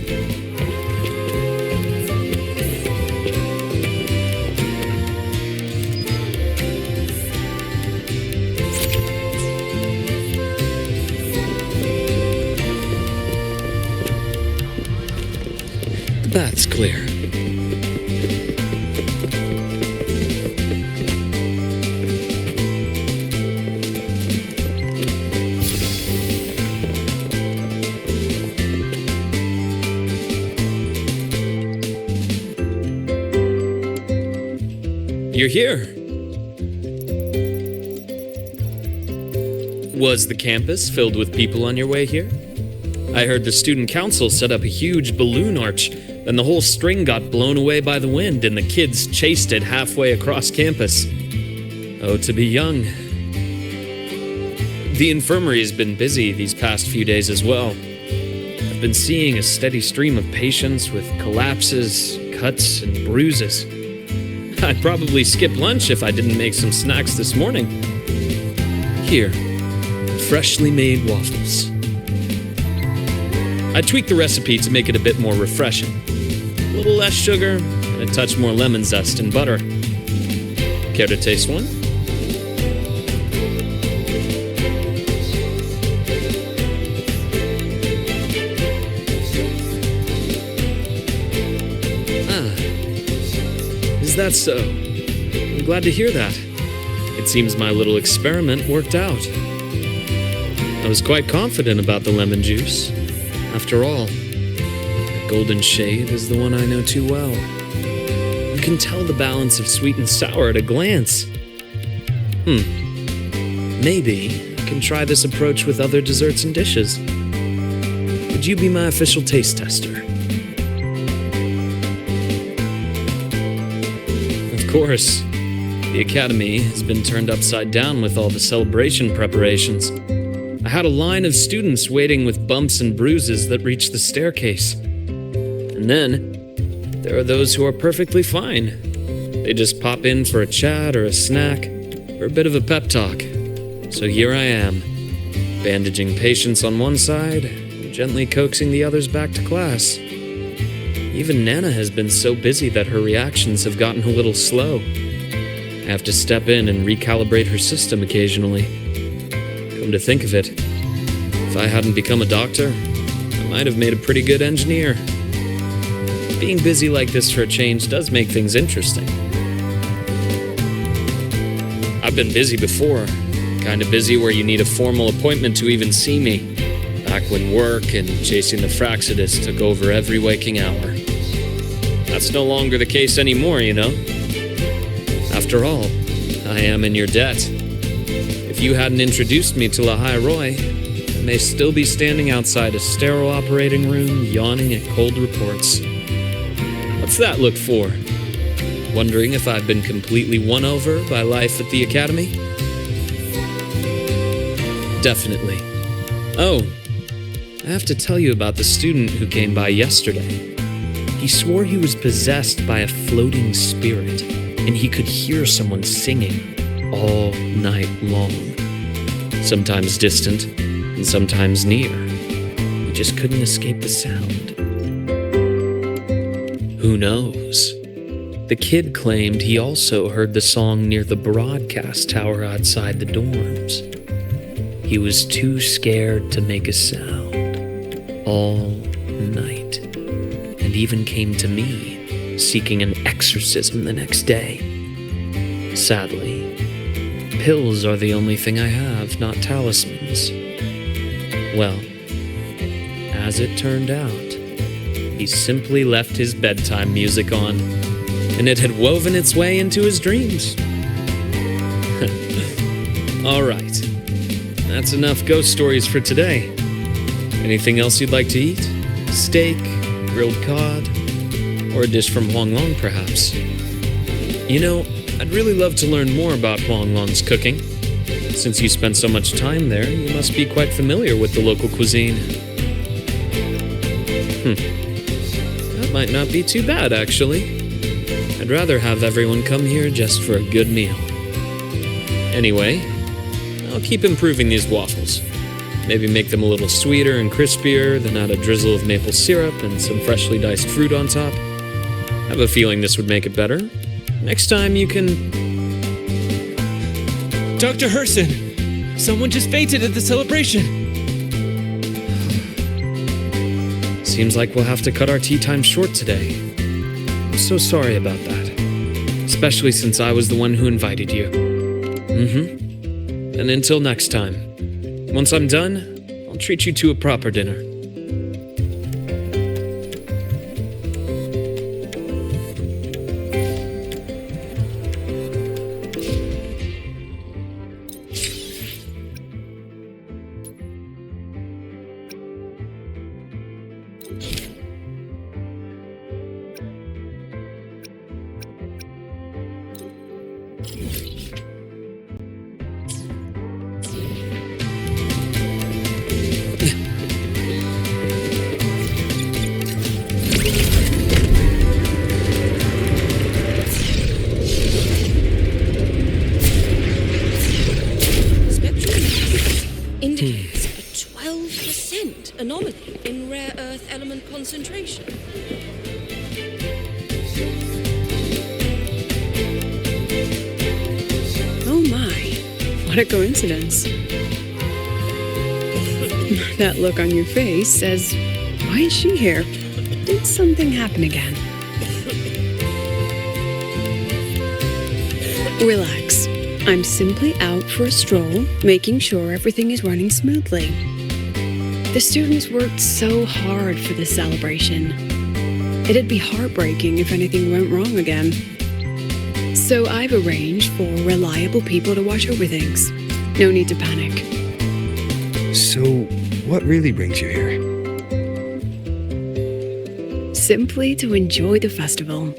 That's clear. You're here. Was the campus filled with people on your way here? I heard the student council set up a huge balloon arch, then the whole string got blown away by the wind and the kids chased it halfway across campus. Oh, to be young. The infirmary has been busy these past few days as well. I've been seeing a steady stream of patients with collapses, cuts, and bruises. I'd probably skip lunch if I didn't make some snacks this morning. Here, freshly made waffles. I tweaked the recipe to make it a bit more refreshing. A little less sugar, and a touch more lemon zest and butter. Care to taste one? Is that so? I'm glad to hear that. It seems my little experiment worked out. I was quite confident about the lemon juice. After all, that golden shade is the one I know too well. can tell the balance of sweet and sour at a glance. Maybe I can try this approach with other desserts and dishes. Would you be my official taste tester? Of course. The academy has been turned upside down with all the celebration preparations. I had a line of students waiting with bumps and bruises that reached the staircase. And then, there are those who are perfectly fine. They just pop in for a chat or a snack, or a bit of a pep talk. So here I am, bandaging patients on one side, gently coaxing the others back to class. Even Nana has been so busy that her reactions have gotten a little slow. I have to step in and recalibrate her system occasionally. Come to think of it, if I hadn't become a doctor, I might have made a pretty good engineer. Being busy like this for a change does make things interesting. I've been busy before, kinda busy where you need a formal appointment to even see me, back when work and chasing the Fraxidus took over every waking hour. That's no longer the case anymore, you know? After all, I am in your debt. If you hadn't introduced me to Lahai Roy, I may still be standing outside a sterile operating room, yawning at cold reports. What's that look for? Wondering if I've been completely won over by life at the academy? Definitely. Oh, I have to tell you about the student who came by yesterday. He swore he was possessed by a floating spirit, and he could hear someone singing all night long. Sometimes distant, and sometimes near. He just couldn't escape the sound. Who knows? The kid claimed he also heard the song near the broadcast tower outside the dorms. He was too scared to make a sound all night, and even came to me, seeking an exorcism the next day. Sadly, pills are the only thing I have, not talismans. Well, as it turned out, he simply left his bedtime music on, and it had woven its way into his dreams. All right, that's enough ghost stories for today. Anything else you'd like to eat? Steak, grilled cod, or a dish from Huanglong, perhaps? You know, I'd really love to learn more about Huanglong's cooking. Since you spent so much time there, you must be quite familiar with the local cuisine. That might not be too bad, actually. I'd rather have everyone come here just for a good meal. Anyway, I'll keep improving these waffles. Maybe make them a little sweeter and crispier, then add a drizzle of maple syrup and some freshly diced fruit on top. I have a feeling this would make it better. Next time you can... Dr. Herson! Someone just fainted at the celebration! Seems like we'll have to cut our tea time short today. I'm so sorry about that. Especially since I was the one who invited you. And until next time. Once I'm done, I'll treat you to a proper dinner. Indicates a 12% anomaly in rare earth element concentration. Oh my, what a coincidence. That look on your face says, why is she here? Did something happen again? Relax. I'm simply out for a stroll, making sure everything is running smoothly. The students worked so hard for this celebration. It'd be heartbreaking if anything went wrong again. So I've arranged for reliable people to watch over things. No need to panic. So, what really brings you here? Simply to enjoy the festival.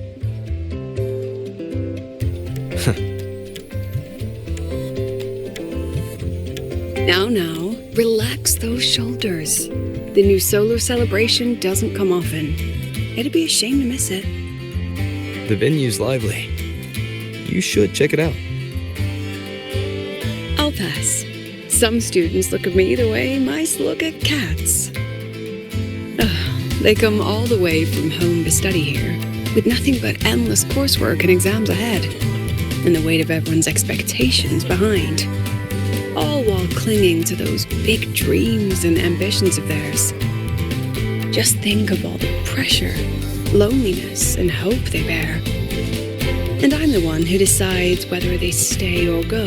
Now, relax those shoulders. The new solar celebration doesn't come often. It'd be a shame to miss it. The venue's lively. You should check it out. I'll pass. Some students look at me the way mice look at cats. They come all the way from home to study here, with nothing but endless coursework and exams ahead, and the weight of everyone's expectations behind. All while clinging to those big dreams and ambitions of theirs. Just think of all the pressure, loneliness, and hope they bear. And I'm the one who decides whether they stay or go.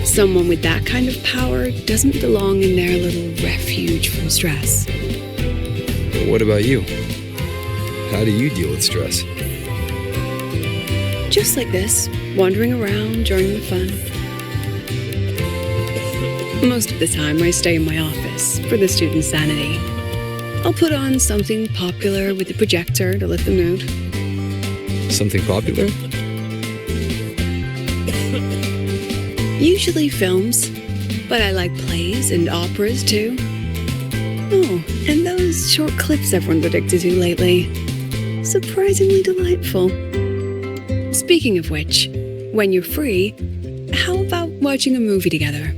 Someone with that kind of power doesn't belong in their little refuge from stress. What about you? How do you deal with stress? Just like this, wandering around during the fun. Most of the time, I stay in my office for the students' sanity. I'll put on something popular with the projector to lift the mood. Something popular? Usually films, but I like plays and operas too. Oh, and those short clips everyone's addicted to lately. Surprisingly delightful. Speaking of which, when you're free, how about watching a movie together?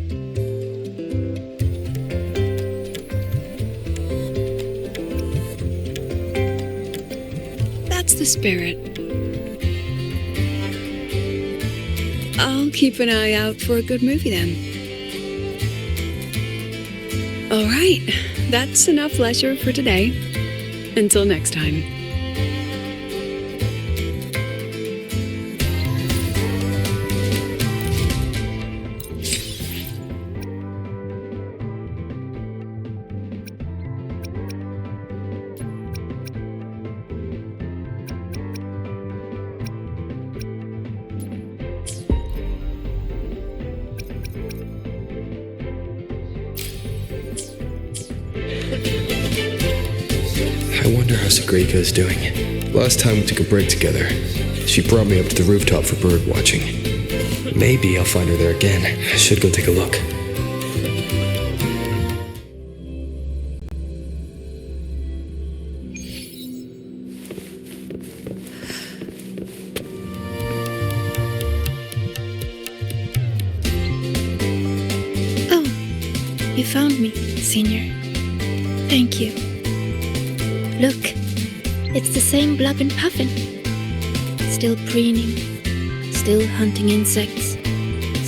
That's the spirit. I'll keep an eye out for a good movie then. All right, that's enough leisure for today. Until next time. I wonder how Sagrika is doing. Last time we took a break together, she brought me up to the rooftop for bird watching. Maybe I'll find her there again. I should go take a look. Oh, you found me, Senior. Thank you. Look, it's the same Blub and Puffin. Still preening, still hunting insects,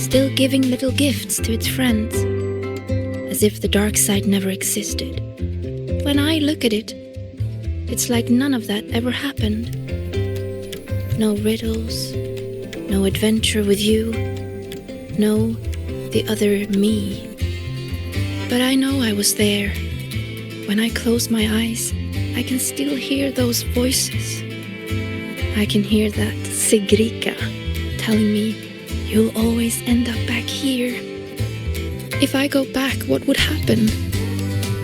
still giving little gifts to its friends, as if the dark side never existed. When I look at it, it's like none of that ever happened. No riddles, no adventure with you, no the other me. But I know I was there. When I close my eyes, I can still hear those voices. I can hear that Sigrika telling me, you'll always end up back here. If I go back, what would happen?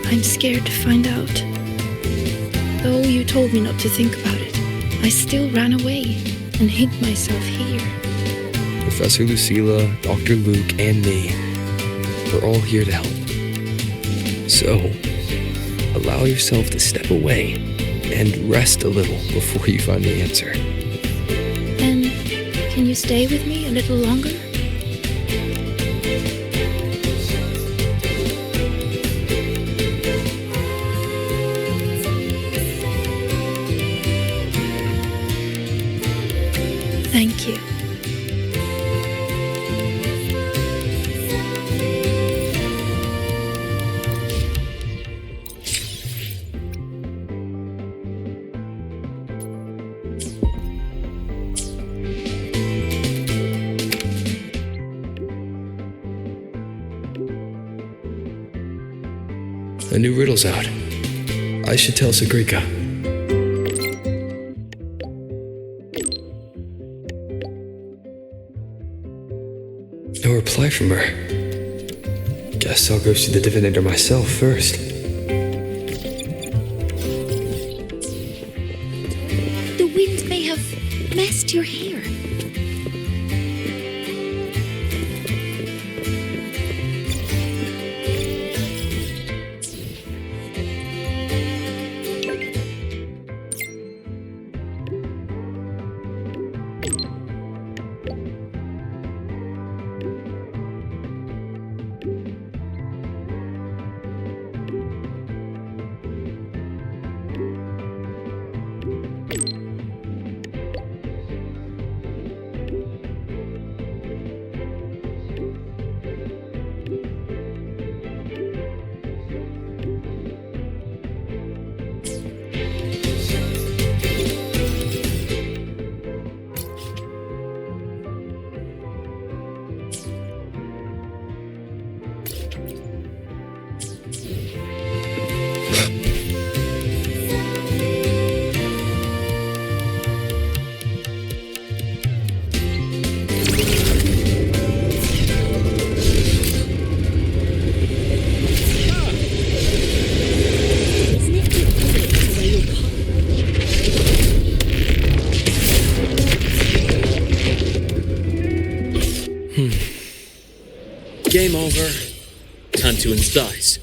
I'm scared to find out. Though you told me not to think about it, I still ran away and hid myself here. Professor Lucilla, Dr. Luke, and me, we're all here to help. So, allow yourself to step away and rest a little before you find the answer. And can you stay with me a little longer? Thank you. A new riddle's out. I should tell Sagrika. from her. Guess I'll go see the divinator myself first. The wind may have messed your hair. Game over. Time to incise.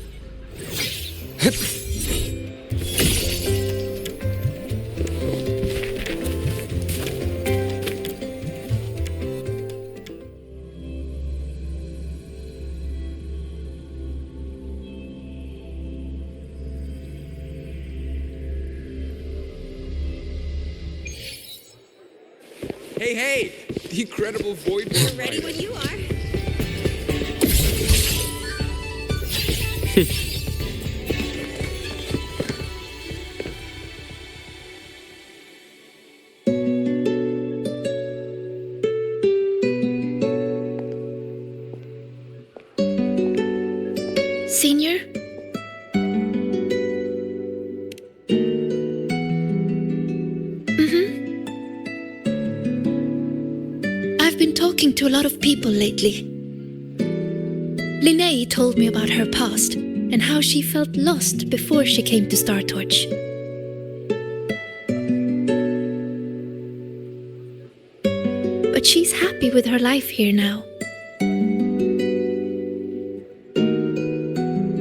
Hey! The incredible void worm Ready when you are. Senior? I've been talking to a lot of people lately. Linnea told me about her past and how she felt lost before she came to Star Torch. But she's happy with her life here now.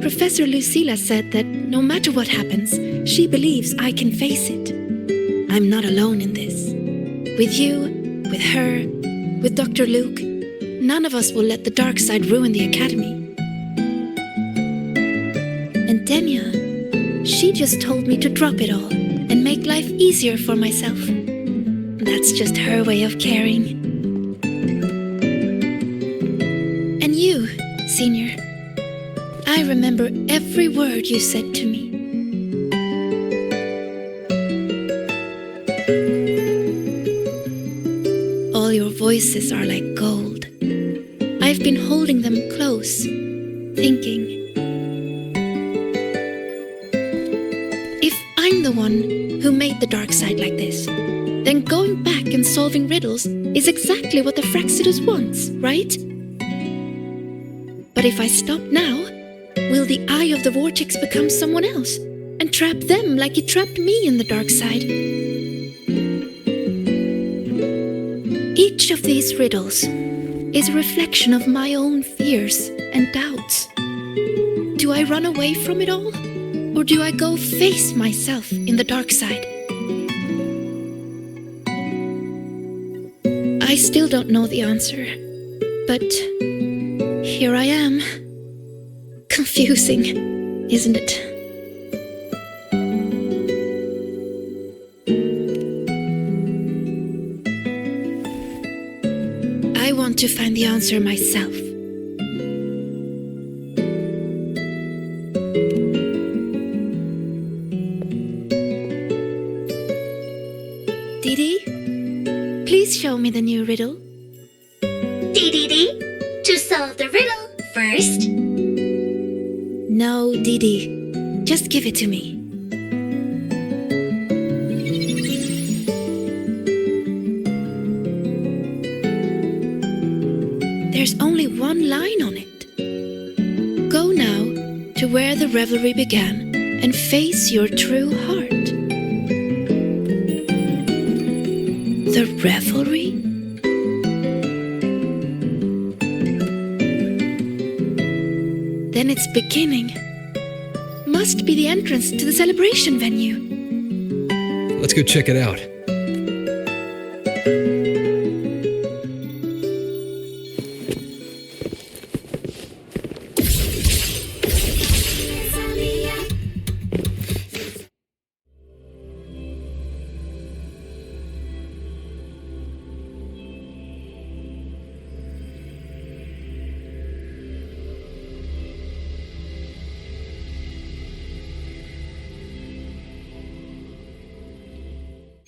Professor Lucilla said that no matter what happens, she believes I can face it. I'm not alone in this. With you, with her, with Dr. Luke, none of us will let the dark side ruin the academy. And Denya, she just told me to drop it all and make life easier for myself. That's just her way of caring. And you, Senior, I remember every word you said to me. All your voices are like gold. I've been holding them close, thinking. If I'm the one who made the dark side like this, then going back and solving riddles is exactly what the Fraxidus wants, right? But if I stop now, will the Eye of the Vortex become someone else and trap them like it trapped me in the dark side? Each of these riddles is a reflection of my own fears and doubts. Do I run away from it all? Or do I go face myself in the dark side? I still don't know the answer, but here I am. Confusing, isn't it? I want to find the answer myself. Didi, please show me the new riddle. Dee, to solve the riddle first. No, Didi, just give it to me. There's only one line where the revelry began and face your true heart. The revelry? Then it's beginning. Must be the entrance to the celebration venue. Let's go check it out.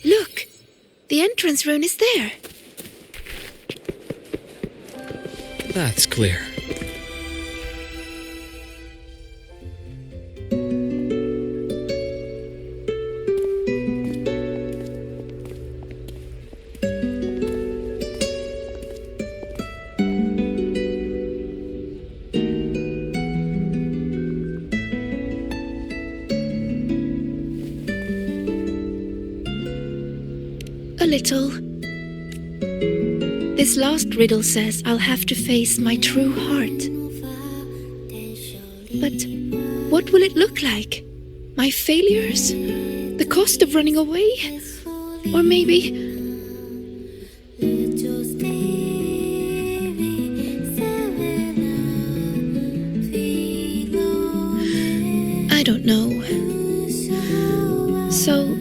Look, the entrance rune is there. That's clear. A little. This last riddle says I'll have to face my true heart. But what will it look like? My failures? The cost of running away? Or maybe... I don't know. So...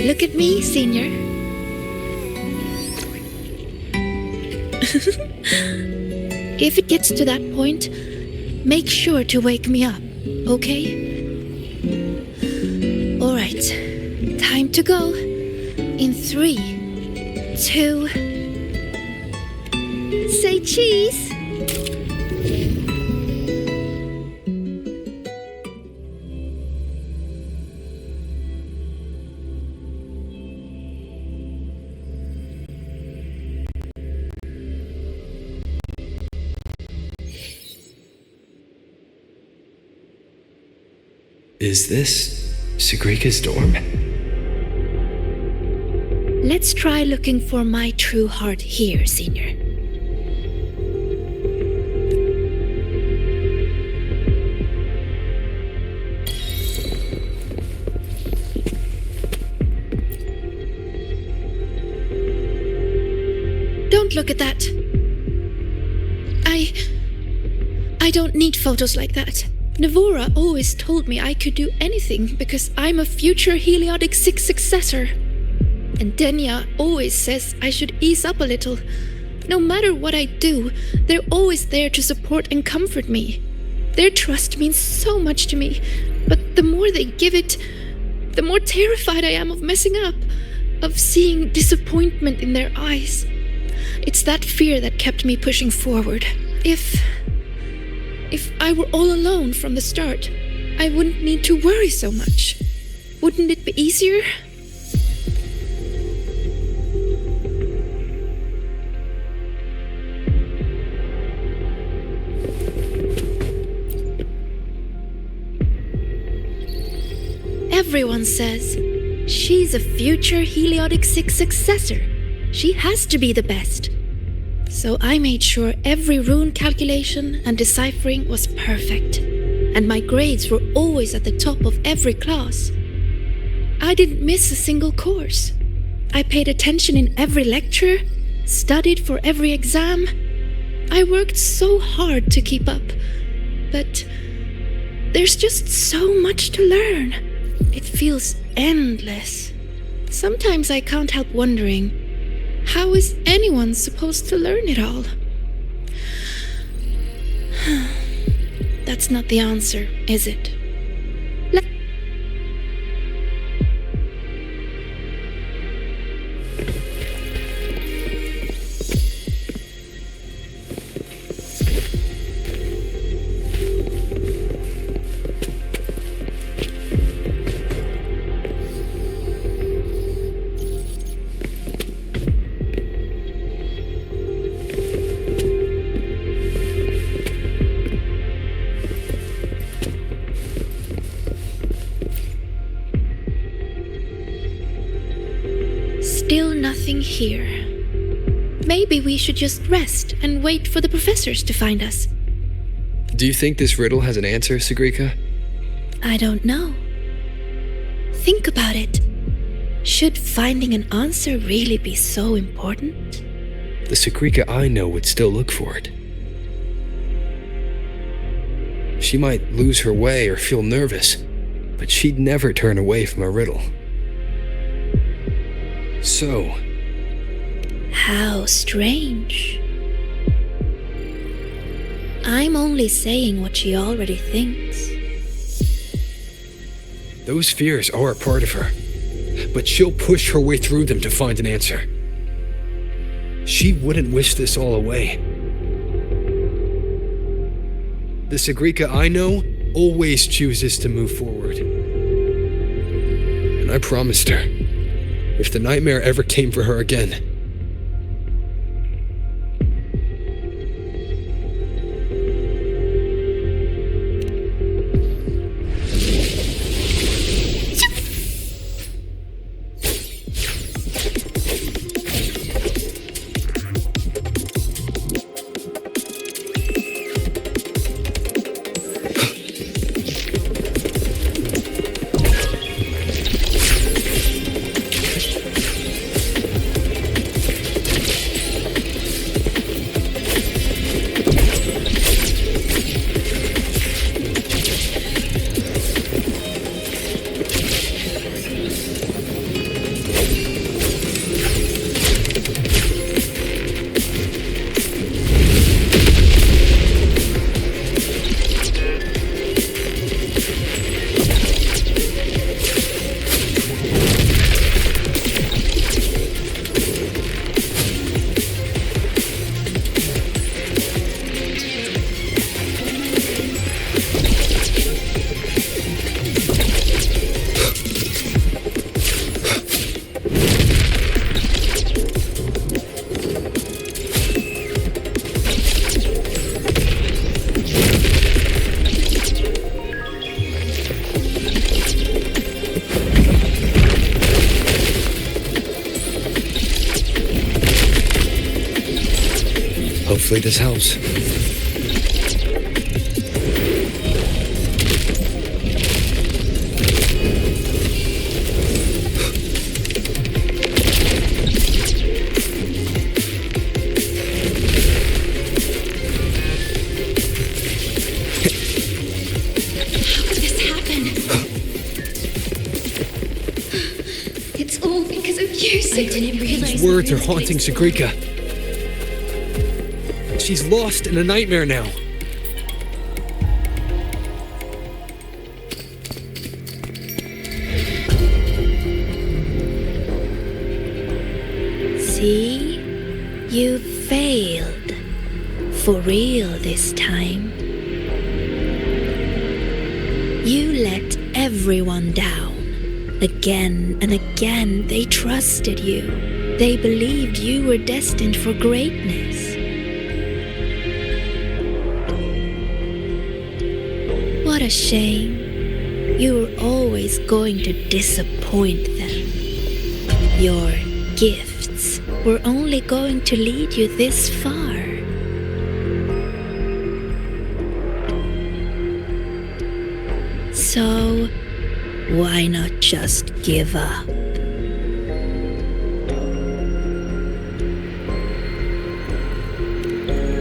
Look at me, Senior. If it gets to that point, make sure to wake me up, okay? All right, time to go. In 3, 2... Say cheese! Is this Sigrika's dorm? Let's try looking for my true heart here, Senior. Don't look at that. I don't need photos like that. Navora always told me I could do anything because I'm a future Heliodic 6 successor. And Denya always says I should ease up a little. No matter what I do, they're always there to support and comfort me. Their trust means so much to me, but the more they give it, the more terrified I am of messing up, of seeing disappointment in their eyes. It's that fear that kept me pushing forward. If I were all alone from the start, I wouldn't need to worry so much. Wouldn't it be easier? Everyone says she's a future Heliodic 6 successor. She has to be the best. So I made sure every rune calculation and deciphering was perfect, and my grades were always at the top of every class. I didn't miss a single course. I paid attention in every lecture, studied for every exam. I worked so hard to keep up, but There's just so much to learn. It feels endless. Sometimes I can't help wondering, how is anyone supposed to learn it all? That's not the answer, is it? Still nothing here. Maybe we should just rest and wait for the professors to find us. Do you think this riddle has an answer, Sigrika? I don't know. Think about it. Should finding an answer really be so important? The Sigrika I know would still look for it. She might lose her way or feel nervous, but she'd never turn away from a riddle. So, how strange. I'm only saying what she already thinks. Those fears are a part of her, but she'll push her way through them to find an answer. She wouldn't wish this all away. The Sigrika I know always chooses to move forward. And I promised her, if the nightmare ever came for her again, hopefully this helps. It's all because of you, Sigrika. I didn't realize These words are haunting Sigrika. She's lost in a nightmare now. See? You failed. For real this time. You let everyone down. Again and again, they trusted you. They believed you were destined for greatness. What a shame. You were always going to disappoint them. Your gifts were only going to lead you this far. So, why not just give up?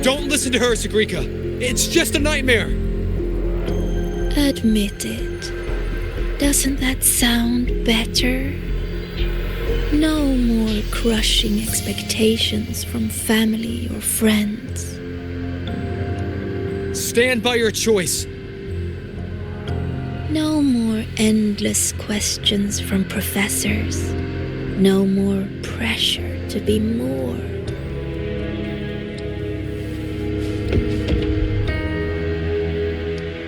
Don't listen to her, Sigrika. It's just a nightmare. A Admit it. Doesn't that sound better? No more crushing expectations from family or friends. Stand by your choice. No more endless questions from professors. No more pressure to be more.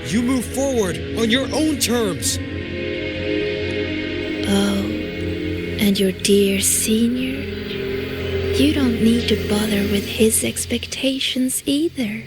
You move forward on your own terms. Oh, and your dear senior? You don't need to bother with his expectations either.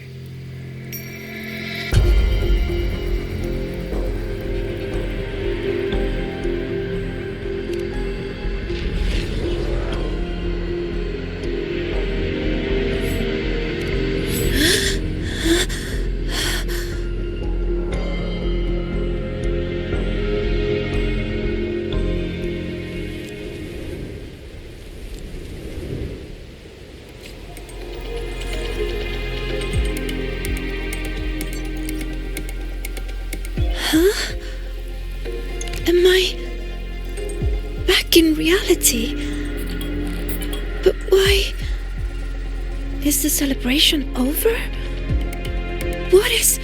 Huh? Am I back in reality? But why is the celebration over? What is...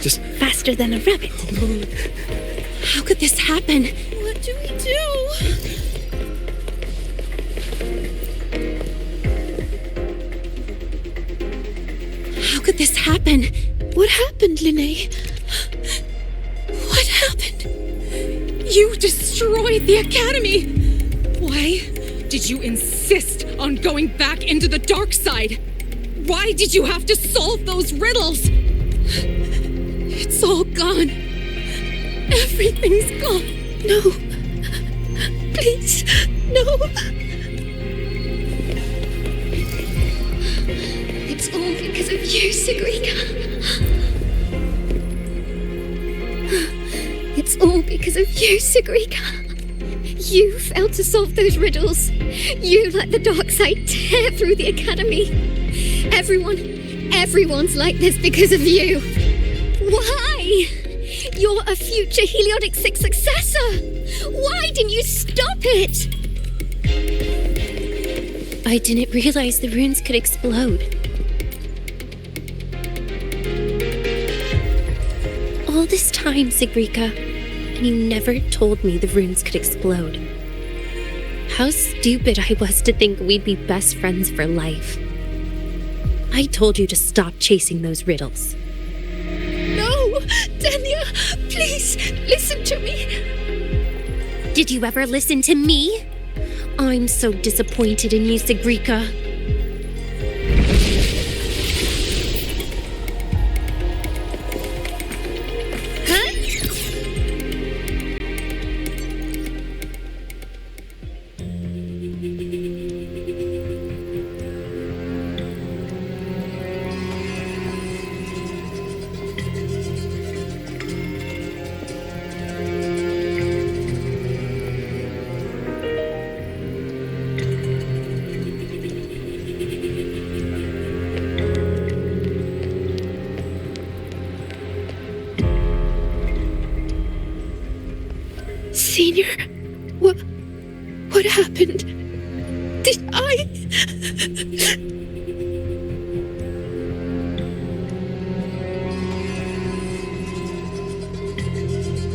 Just faster than a rabbit. How could this happen? What do we do? How could this happen? What happened, Linnae? What happened? You destroyed the Academy! Why did you insist on going back into the dark side? Why did you have to solve those riddles? It's all gone. Everything's gone. No. Please, no. It's all because of you, Sigrika. It's all because of you, Sigrika. You failed to solve those riddles. You let the dark side tear through the Academy. Everyone's like this because of you. Why? You're a future Heliotic 6 successor. Why didn't you stop it? I didn't realize the runes could explode. All this time, Sigrika, and you never told me the runes could explode. How stupid I was to think we'd be best friends for life. I told you to stop chasing those riddles. No! Dania, please, listen to me. Did you ever listen to me? I'm so disappointed in you, Sigrika. Senior, what happened? Did I...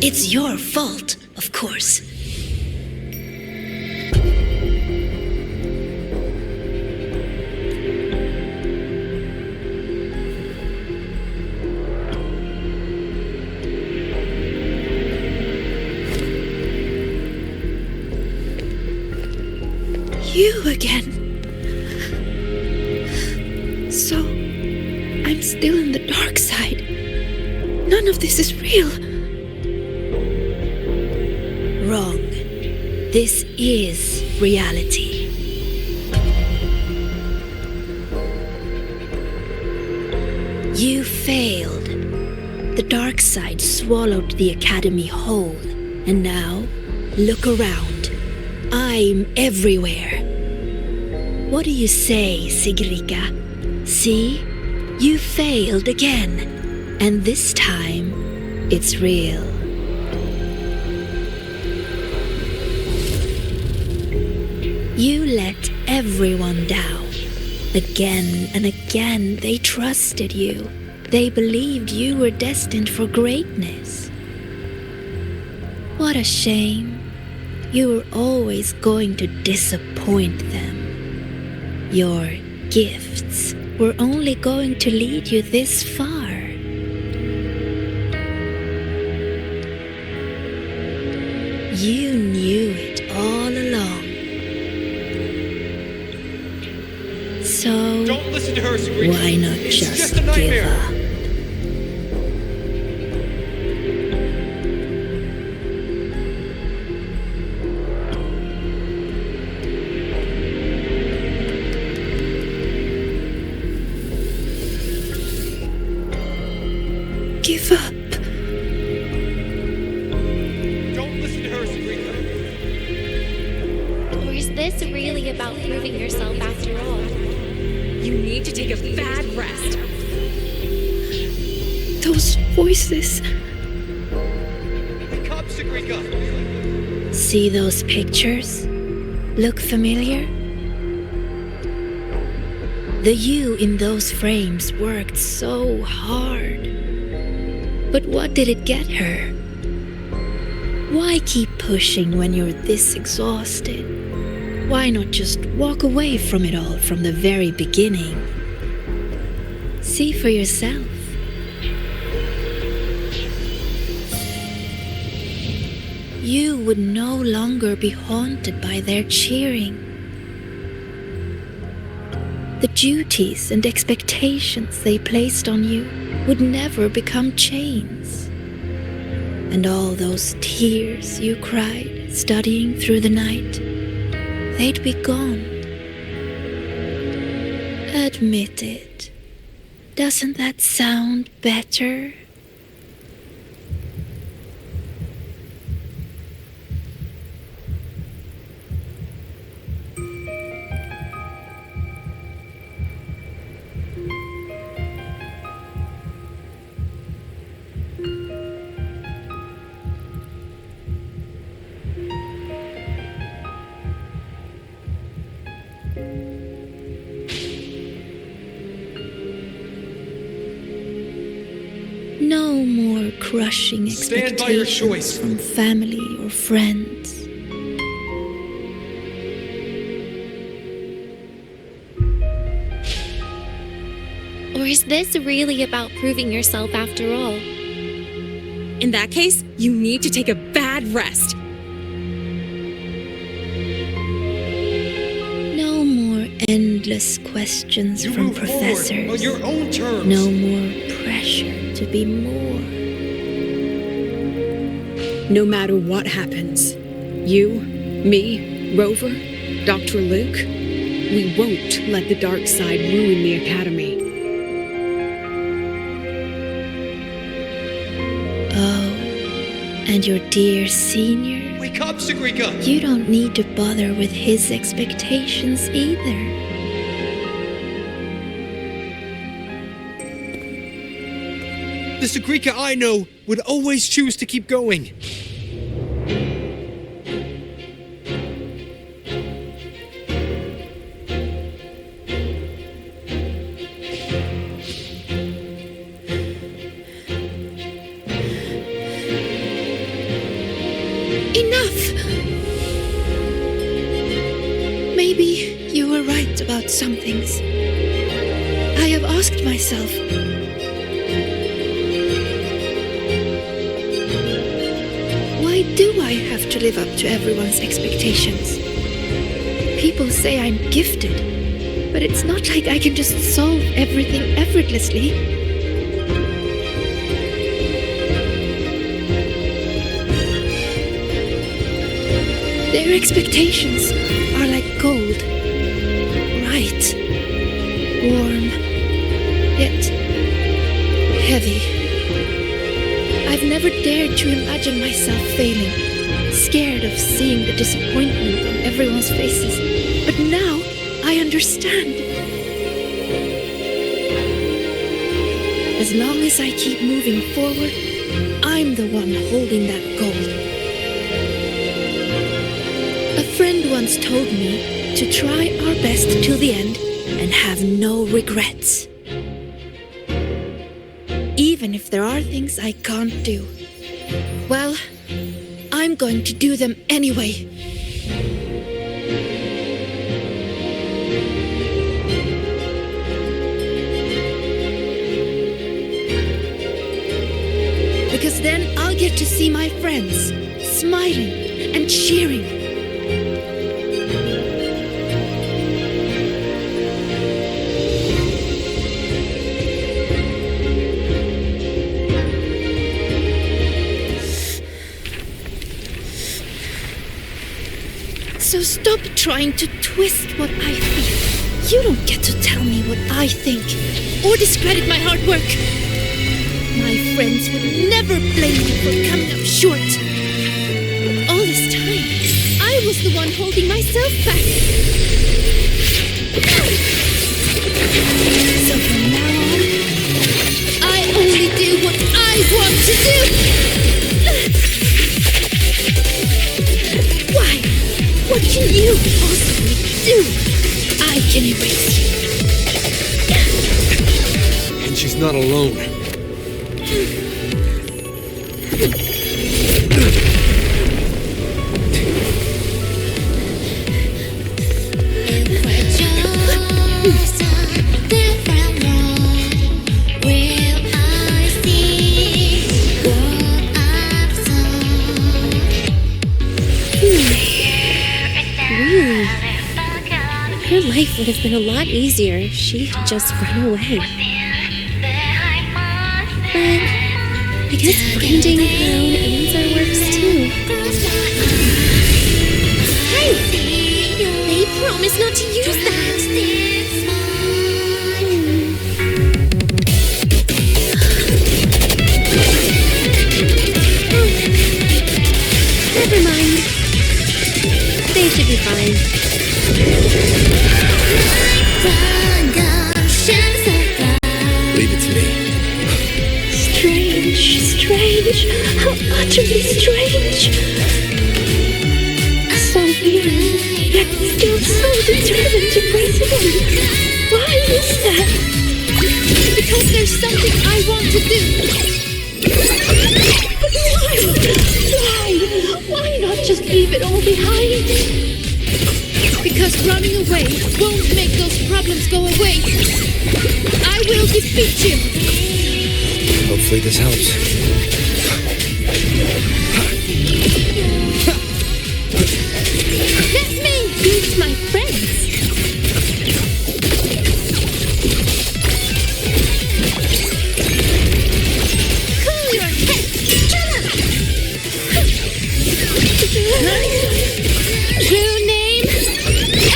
It's your fault, of course. You again. So, I'm still in the dark side. None of this is real. Wrong. This is reality. You failed. The dark side swallowed the Academy whole. And now, look around. I'm everywhere. What do you say, Sigrika? See? You failed again, and this time, it's real. You let everyone down. Again and again, they trusted you. They believed you were destined for greatness. What a shame. You were always going to disappoint them. Your gifts were only going to lead you this far. You knew it all along. So, Don't listen to her, Sabrina. why not It's just a give nightmare. up? Give up. Don't listen to her, Sabrina. Or is this really about proving yourself after all? You need to take a bad rest. Those voices. The cops, Sabrina. See those pictures? Look familiar? The you in those frames worked so hard. But what did it get her? Why keep pushing when you're this exhausted? Why not just walk away from it all from the very beginning? See for yourself. You would no longer be haunted by their cheering. The duties and expectations they placed on you would never become chains. And all those tears you cried studying through the night, they'd be gone. Admit it. Doesn't that sound better? No more crushing Stand by your expectations choice. from family or friends. Or is this really about proving yourself after all? In that case, you need to take a bad rest. No more endless questions You from move forward professors. on your own terms. No more pressure to be more. No matter what happens, you, me, Rover, Dr. Luke, we won't let the dark side ruin the Academy. Oh, and your dear senior? Wake up, Sagrika! You don't need to bother with his expectations either. The Sagrika I know would always choose to keep going. Enough! Maybe you were right about some things. I have asked myself, why do I have to live up to everyone's expectations? People say I'm gifted, but it's not like I can just solve everything effortlessly. Their expectations are like gold. Bright, warm, yet heavy. I've never dared to imagine myself failing, scared of seeing the disappointment on everyone's faces. But now I understand. As long as I keep moving forward, I'm the one holding that goal. A friend once told me to try our best till the end and have no regrets. Even if there are things I can't do. Well, I'm going to do them anyway. Because then I'll get to see my friends smiling and cheering. So stop trying to twist what I feel. You don't get to tell me what I think or discredit my hard work. My friends would never blame me for coming up short. All this time, I was the one holding myself back. So from now on, I only do what I want to do. Why? What can you possibly do? I can erase you. And she's not alone. Her life would have been a lot easier if she had just run away. But I guess finding her own answer works too. Hey! They promised not to use that! Never mind. They should be fine. Leave it to me. Strange. How utterly strange. So weird, yet still so determined to raise it in. Why is that? Because there's something I want to do. But why not just leave it all behind? Because running away won't make those problems go away. I will defeat you. Hopefully this helps. Let me meet my friends. Cool your head. True name,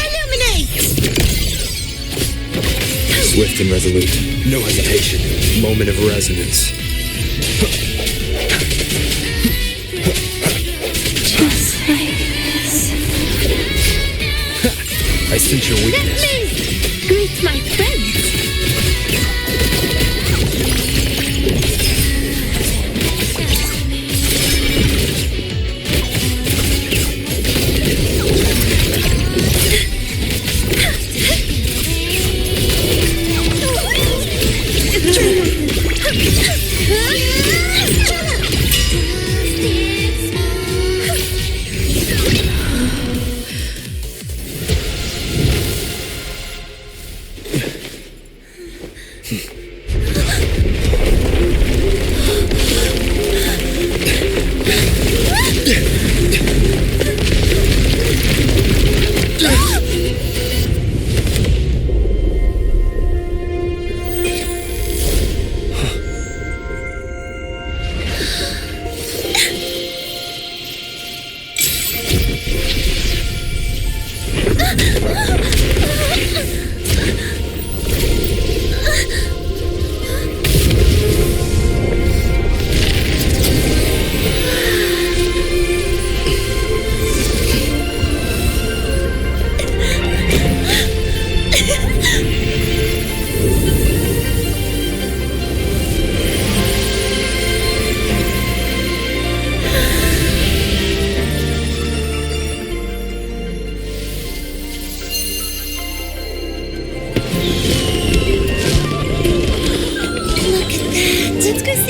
illuminate. Swift and resolute. No hesitation. Moment of resonance. Just like this. I sense your weakness. Let me greet my friends.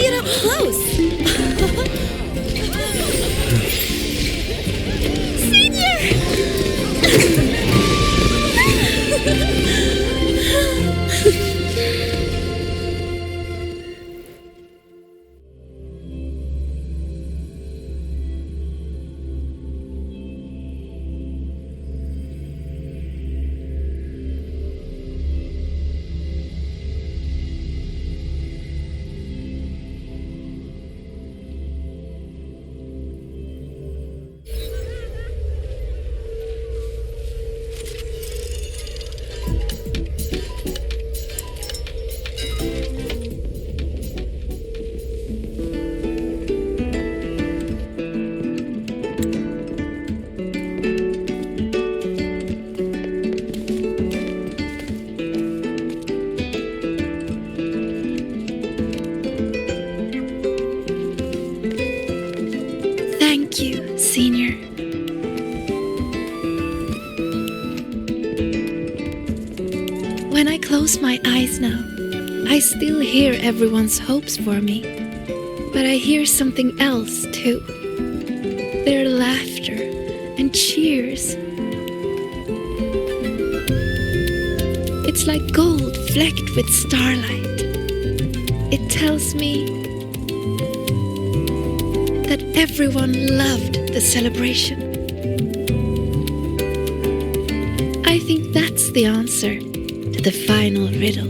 see it up close. Thank you, Senior. When I close my eyes now, I still hear everyone's hopes for me. But I hear something else too. Their laughter and cheers. It's like gold flecked with starlight. It tells me that everyone loved the celebration. I think that's the answer to the final riddle.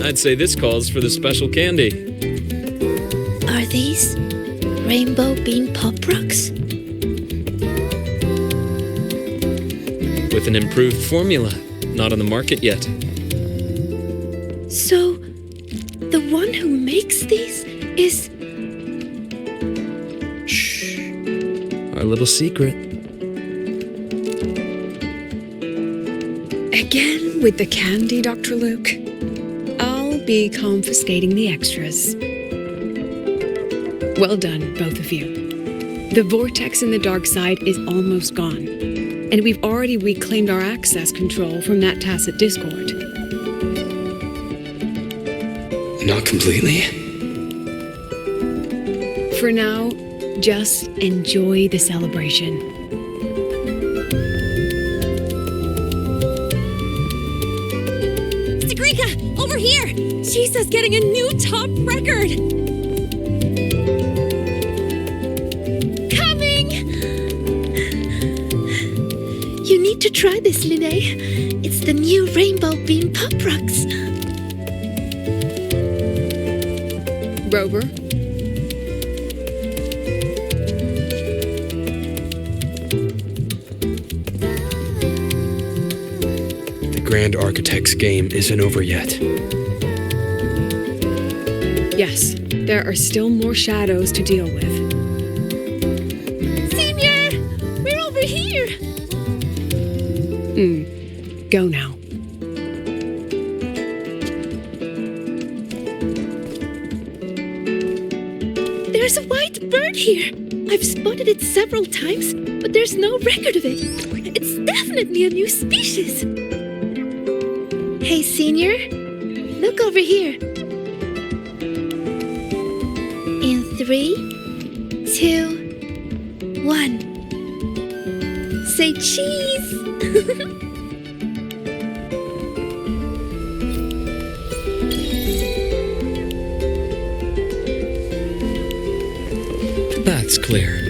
I'd say this calls for the special candy. Are these rainbow bean pop rocks? With an improved formula, not on the market yet. So, the one who makes these is... Shh. Our little secret. Again with the candy, Dr. Luke. I'll be confiscating the extras. Well done, both of you. The vortex in the dark side is almost gone, and we've already reclaimed our access control from that tacit discord. Not completely. For now, just enjoy the celebration. Stigrika, over here! Chisa's getting a new top record! You need to try this, Linnae. It's the new rainbow bean pop rocks. Rover? The Grand Architect's game isn't over yet. Yes, there are still more shadows to deal with. Senior! We're over here! Go now. There's a white bird here. I've spotted it several times, but there's no record of it. It's definitely a new species. Hey, Senior. Look over here. In 3, 2, 1. Say cheese! That's clear.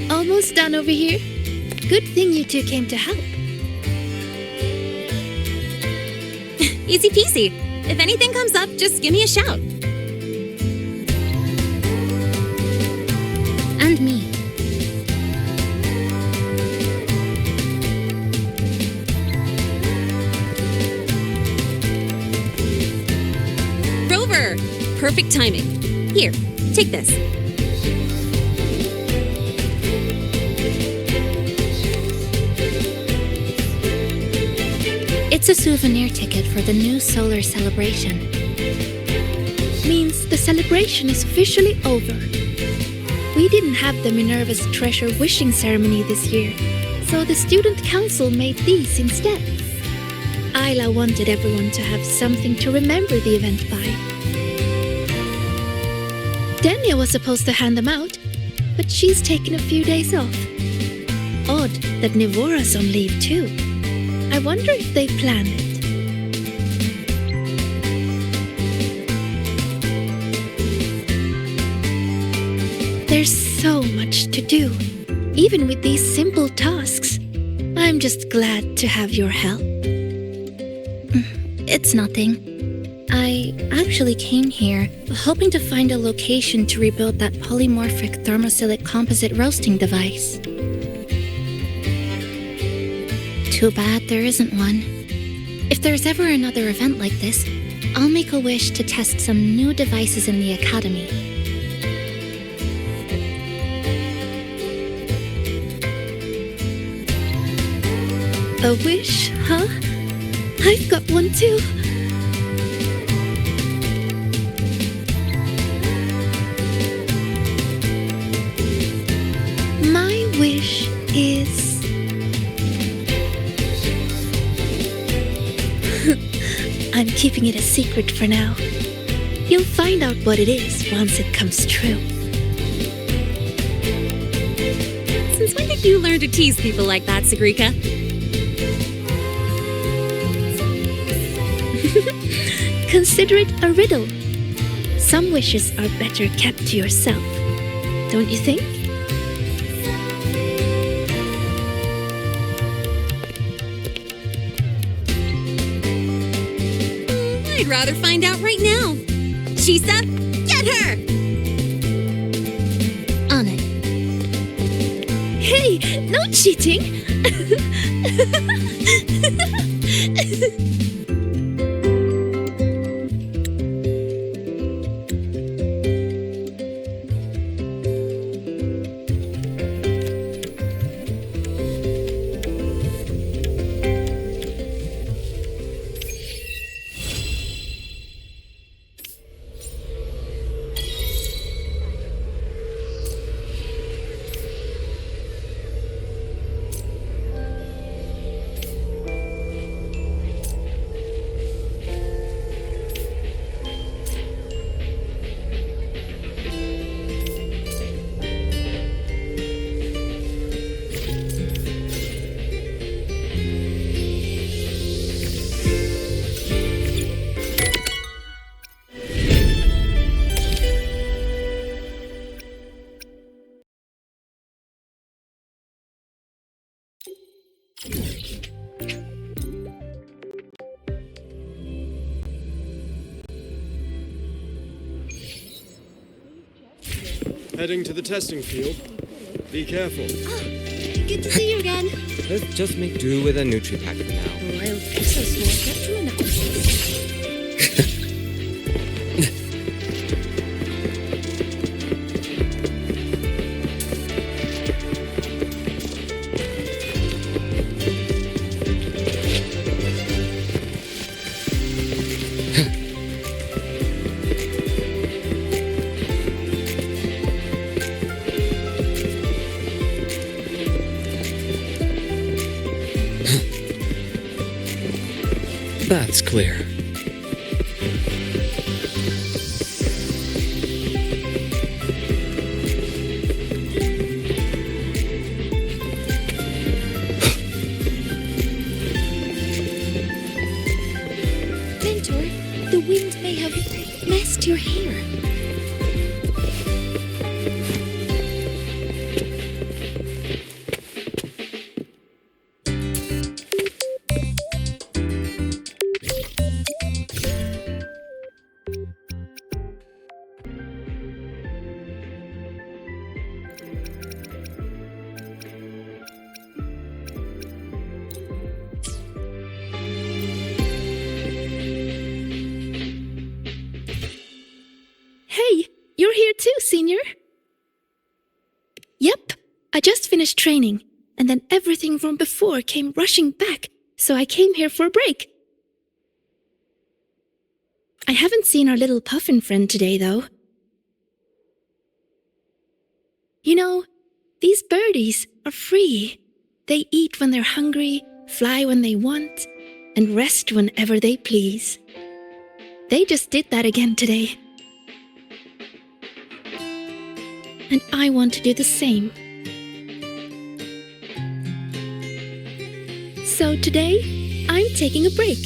Almost done over here. Good thing you two came to help. Easy peasy. If anything comes up, just give me a shout. And me. Rover! Perfect timing. Here, take this. It's a souvenir ticket for the new solar celebration. Means the celebration is officially over. We didn't have the Minerva's Treasure wishing ceremony this year, so the student council made these instead. Isla wanted everyone to have something to remember the event by. Denia was supposed to hand them out, but she's taken a few days off. Odd that Nivora's on leave too. I wonder if they planned it. There's so much to do, even with these simple tasks. I'm just glad to have your help. It's nothing. I actually came here hoping to find a location to rebuild that polymorphic thermosilate composite roasting device. Too bad there isn't one. If there's ever another event like this, I'll make a wish to test some new devices in the academy. A wish, huh? I've got one too. My wish is... I'm keeping it a secret for now. You'll find out what it is once it comes true. Since when did you learn to tease people like that, Sigrika? Consider it a riddle. Some wishes are better kept to yourself, don't you think? I'd rather find out right now. Chisa, get her! On it. Hey, no cheating! Heading to the testing field. Be careful. Good to see you again. Let's just make do with a Nutri-Pack for now. Oh, I'll be so small. Get through analysis. That's clear. Mentor, the wind may have messed your hair. finished training, and then everything from before came rushing back, so I came here for a break. I haven't seen our little puffin friend today, though. You know, these birdies are free. They eat when they're hungry, fly when they want, and rest whenever they please. They just did that again today. And I want to do the same. So today, I'm taking a break.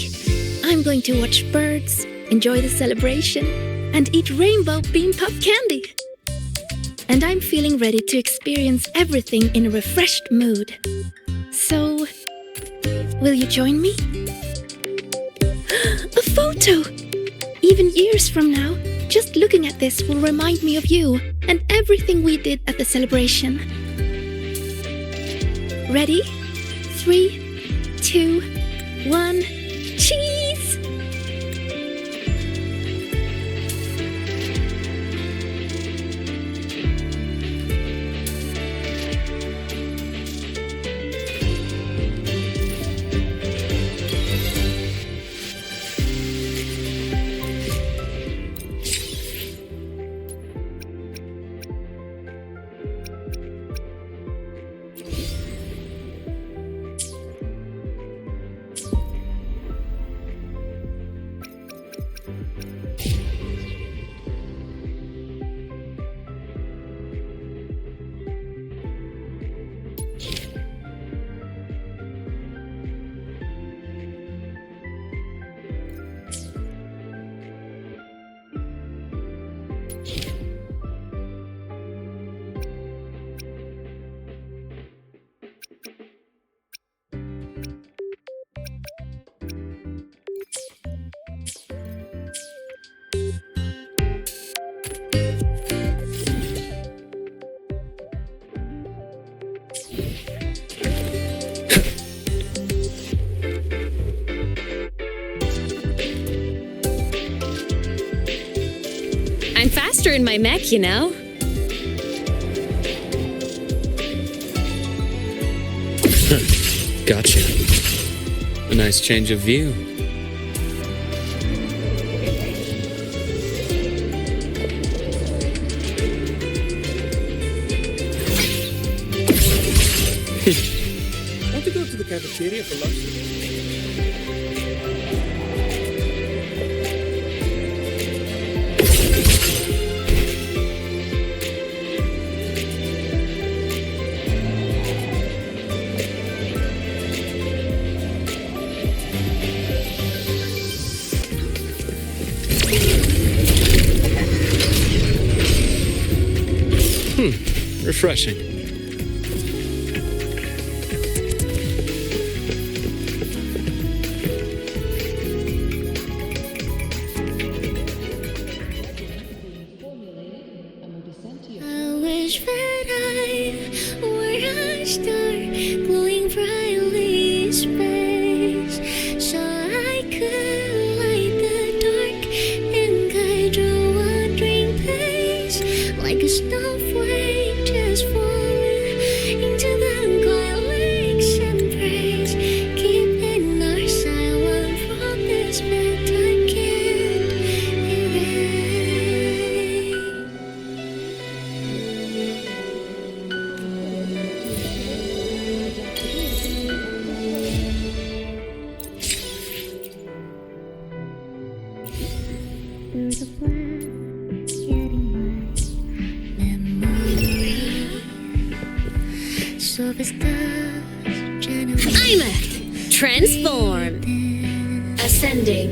I'm going to watch birds, enjoy the celebration, and eat rainbow bean puff candy. And I'm feeling ready to experience everything in a refreshed mood. So, will you join me? A photo! Even years from now, just looking at this will remind me of you and everything we did at the celebration. Ready? 3, 2, 1, cheese! I'm faster in my mech, you know. Gotcha. A nice change of view. Want to go to the cafeteria for lunch today? Refreshing. I wish that I were a star glowing brightly in space, so I could light the dark and guide your wandering pace like a snowflake just falling into the galaxy and praise, keeping our silent from this bed I can't erase. Through the black, getting my memory. So it's I'm a transform. Ascending.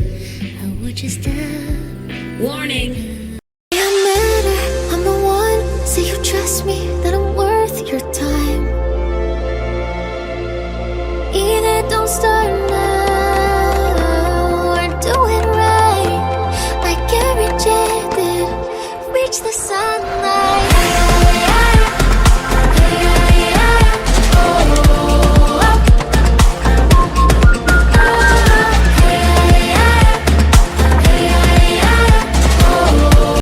I would just Warning. I'm better, I'm the one. So you trust me that I'm worth your time. Either don't start now.